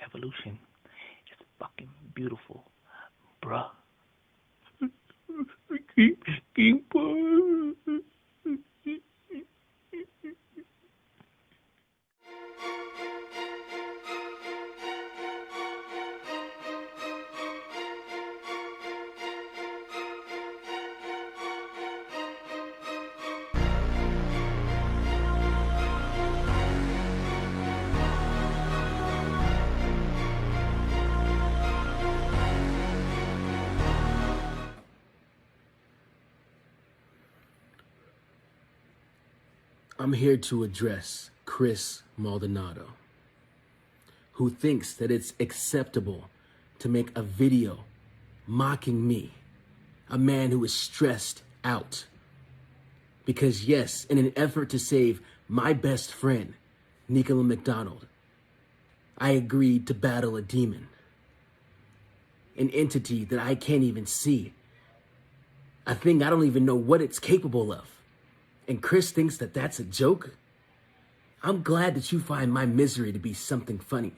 Evolution is fucking beautiful, bruh. Kingpin. I'm here to address Chris Maldonado, who thinks that it's acceptable to make a video mocking me, a man who is stressed out. Because yes, in an effort to save my best friend, Nicola McDonald, I agreed to battle a demon, an entity that I can't even see, a thing I don't even know what it's capable of. And Chris thinks that that's a joke? I'm glad that you find my misery to be something funny.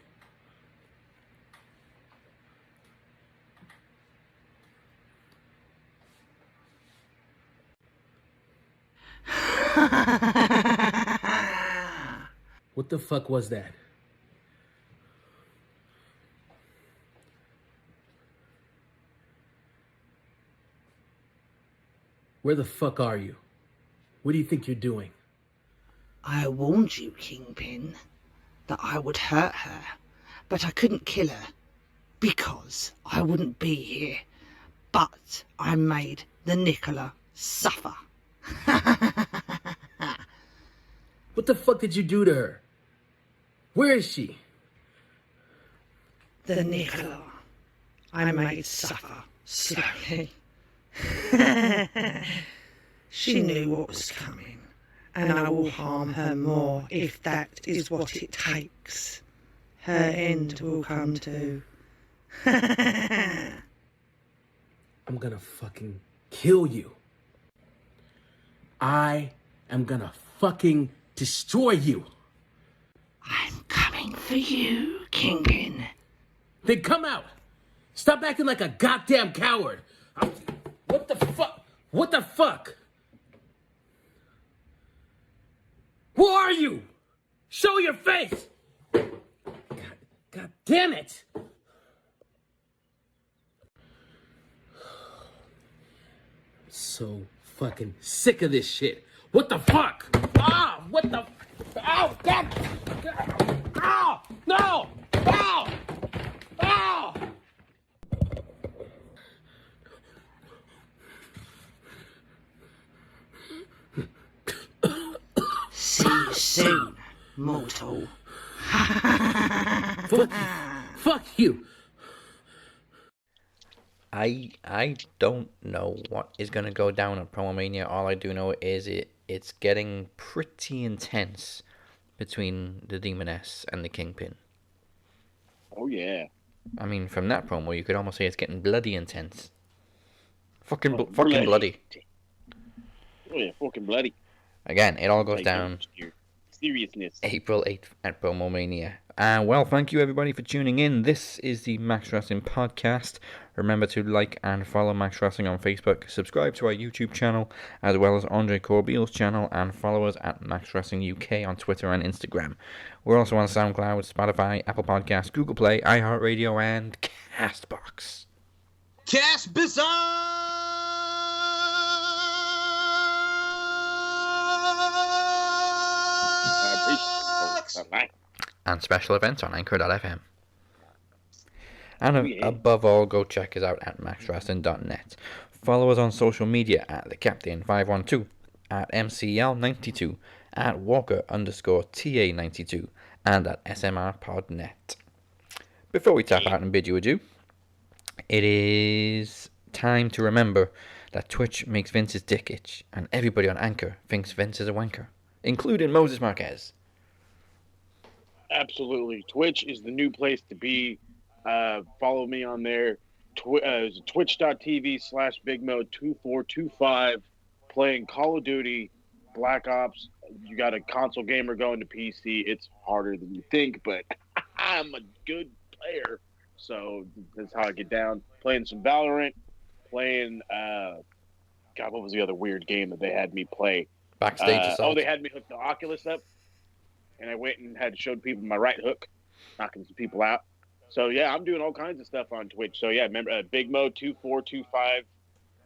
What the fuck was that? Where the fuck are you? What do you think you're doing? I warned you, Kingpin, that I would hurt her, but I couldn't kill her because I wouldn't be here. But I made the Nicola suffer. What the fuck did you do to her? Where is she? The Nicola I made suffer slowly. She knew what was coming, and I will harm her more if that is what it takes. Her end will come too. I'm gonna fucking kill you. I am gonna fucking destroy you. I'm coming for you, Kingpin. Then come out. Stop acting like a goddamn coward. What the fuck? What the fuck? Who are you? Show your face. God damn it. So fucking sick of this shit. What the fuck? Ah, what the? Ow, God! Ow! No! Ow! Ow! See you soon, mortal. Fuck you. I don't know what is going to go down at Promo Mania. All I do know is it's getting pretty intense between the Demoness and the Kingpin. Oh, yeah. I mean, from that promo, you could almost say it's getting bloody intense. Fucking bloody. bloody. Oh, yeah, fucking bloody. Again, it all goes Like, down seriousness. April 8th at Promo Mania. Well, thank you everybody for tuning in. This is the Max Wrestling Podcast. Remember to like and follow Max Wrestling on Facebook. Subscribe to our YouTube channel, as well as Andre Corbeil's channel, and follow us at Max Wrestling UK on Twitter and Instagram. We're also on SoundCloud, Spotify, Apple Podcasts, Google Play, iHeartRadio, and CastBox. Cast Bizarre! And special events on Anchor.fm. And above all, go check us out at maxwrestling.net. Follow us on social media at TheCaptain512, at MCL92, at Walker_TA92, and at SMRPodNet. Before we tap out and bid you adieu, it is time to remember that Twitch makes Vince's dick itch, and everybody on Anchor thinks Vince is a wanker, including Moses Marquez. Absolutely. Twitch is the new place to be. Follow me on there. Twitch.tv/BigMo2425. Playing Call of Duty, Black Ops. You got a console gamer going to PC. It's harder than you think, but I'm a good player. So that's how I get down. Playing some Valorant. Playing, God, what was the other weird game that they had me play? Backstage Assault. They had me hook the Oculus up. And I went and had showed people my right hook, knocking some people out. So, yeah, I'm doing all kinds of stuff on Twitch. So, yeah, remember, BigMo2425.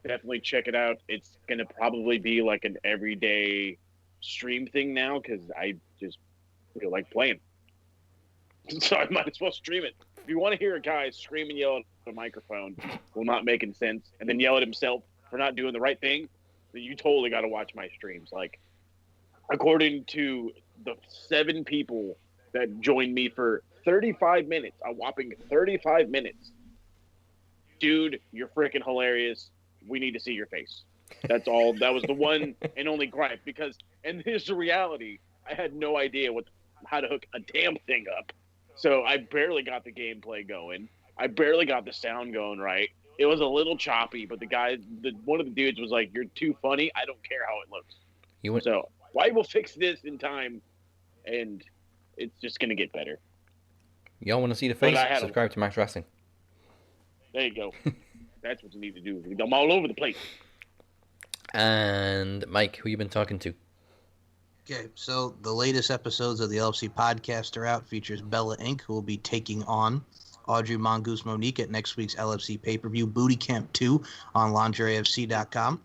Definitely check it out. It's going to probably be like an everyday stream thing now because I just feel like playing. So I might as well stream it. If you want to hear a guy scream and yell at a microphone while not making sense and then yell at himself for not doing the right thing, then you totally got to watch my streams. Like, according to the 7 people that joined me for 35 minutes, a whopping 35 minutes. Dude, you're freaking hilarious. We need to see your face. That's all. That was the one and only gripe because, and here's the reality, I had no idea how to hook a damn thing up. So I barely got the gameplay going. I barely got the sound going right. It was a little choppy, but one of the dudes was like, "You're too funny. I don't care how it looks." So I will fix this in time, and it's just going to get better. Y'all want to see the face? Subscribe to Max Wrestling. There you go. That's what you need to do. I'm all over the place. And Mike, who you been talking to? Okay, so the latest episodes of the LFC podcast are out. Features Bella Inc., who will be taking on Audrey Mongoose Monique at next week's LFC pay-per-view Booty Camp 2 on lingeриefc.com.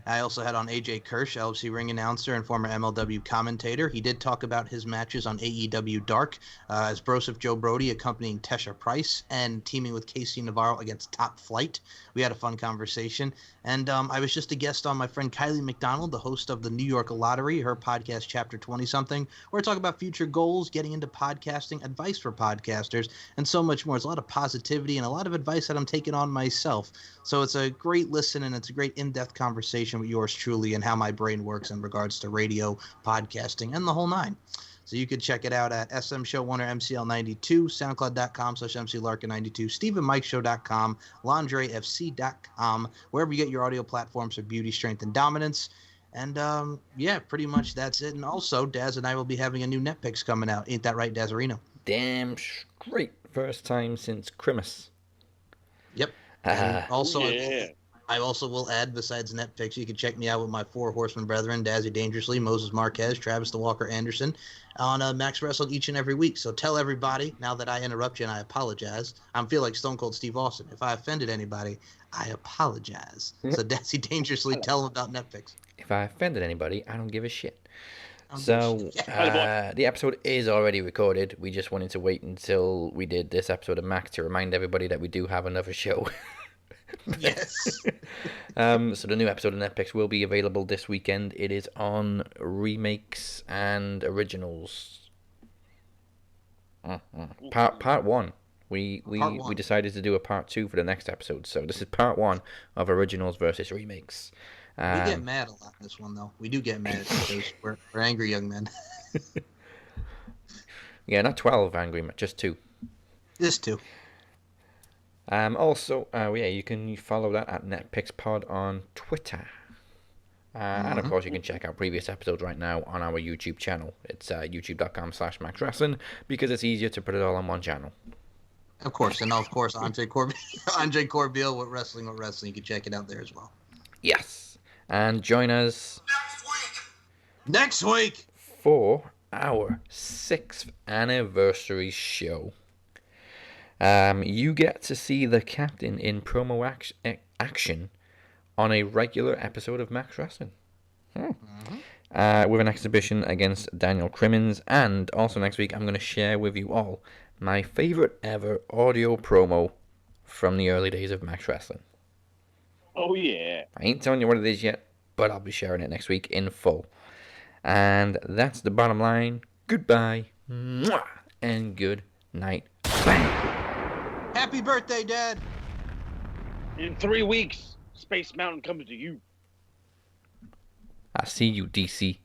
I also had on AJ Kirsch, LFC ring announcer and former MLW commentator. He did talk about his matches on AEW Dark as Broseph Joe Brody accompanying Tesha Price and teaming with Casey Navarro against Top Flight. We had a fun conversation. And I was just a guest on my friend Kylie McDonald, the host of the New York Lottery, her podcast, Chapter 20-something, where I talk about future goals, getting into podcasting, advice for podcasters, and so much more. It's a lot of positivity and a lot of advice that I'm taking on myself. So it's a great listen, and it's a great in-depth conversation with yours truly and how my brain works in regards to radio, podcasting, and the whole nine. So you can check it out at SM Show 1 or MCL92, SoundCloud.com/MCLarkin92, StephenMikeShow.com, LingerieFC.com, wherever you get your audio platforms for beauty, strength, and dominance. And yeah, pretty much that's it. And also, Daz and I will be having a new net picks coming out. Ain't that right, Dazarino? Damn straight. First time since Christmas. Yep. And also, I also will add, besides net picks, you can check me out with my four horsemen brethren, Dazzy Dangerously, Moses Marquez, Travis the Walker Anderson, on Max Wrestle each and every week. So tell everybody, now that I interrupt you and I apologize, I feel like Stone Cold Steve Austin. If I offended anybody, I apologize. So Dazzy Dangerously, tell them about net picks. If I offended anybody, I don't give a shit. So, the episode is already recorded. We just wanted to wait until we did this episode of Max to remind everybody that we do have another show. Yes. So the new episode of Netpicks will be available this weekend. It is on remakes and originals. Part one. We decided to do a part 2 for the next episode. So this is part 1 of originals versus remakes. We get mad a lot in this one, though. We do get mad because we're angry young men. Yeah, not 12 angry men, just 2. Just 2. Also, you can follow that at NetPixPod on Twitter. And of course, you can check out previous episodes right now on our YouTube channel. It's youtube.com/MaxWrestling because it's easier to put it all on one channel. Of course, and of course, Andre Corbeil with Wrestling. You can check it out there as well. Yes. And join us next week for our 6th anniversary show. You get to see the captain in promo action on a regular episode of Max Wrestling. With an exhibition against Daniel Crimmins. And also next week, I'm going to share with you all my favorite ever audio promo from the early days of Max Wrestling. Oh, yeah. I ain't telling you what it is yet, but I'll be sharing it next week in full. And that's the bottom line. Goodbye. Mwah, and good night. Bang. Happy birthday, Dad. In 3 weeks, Space Mountain comes to you. I see you, DC.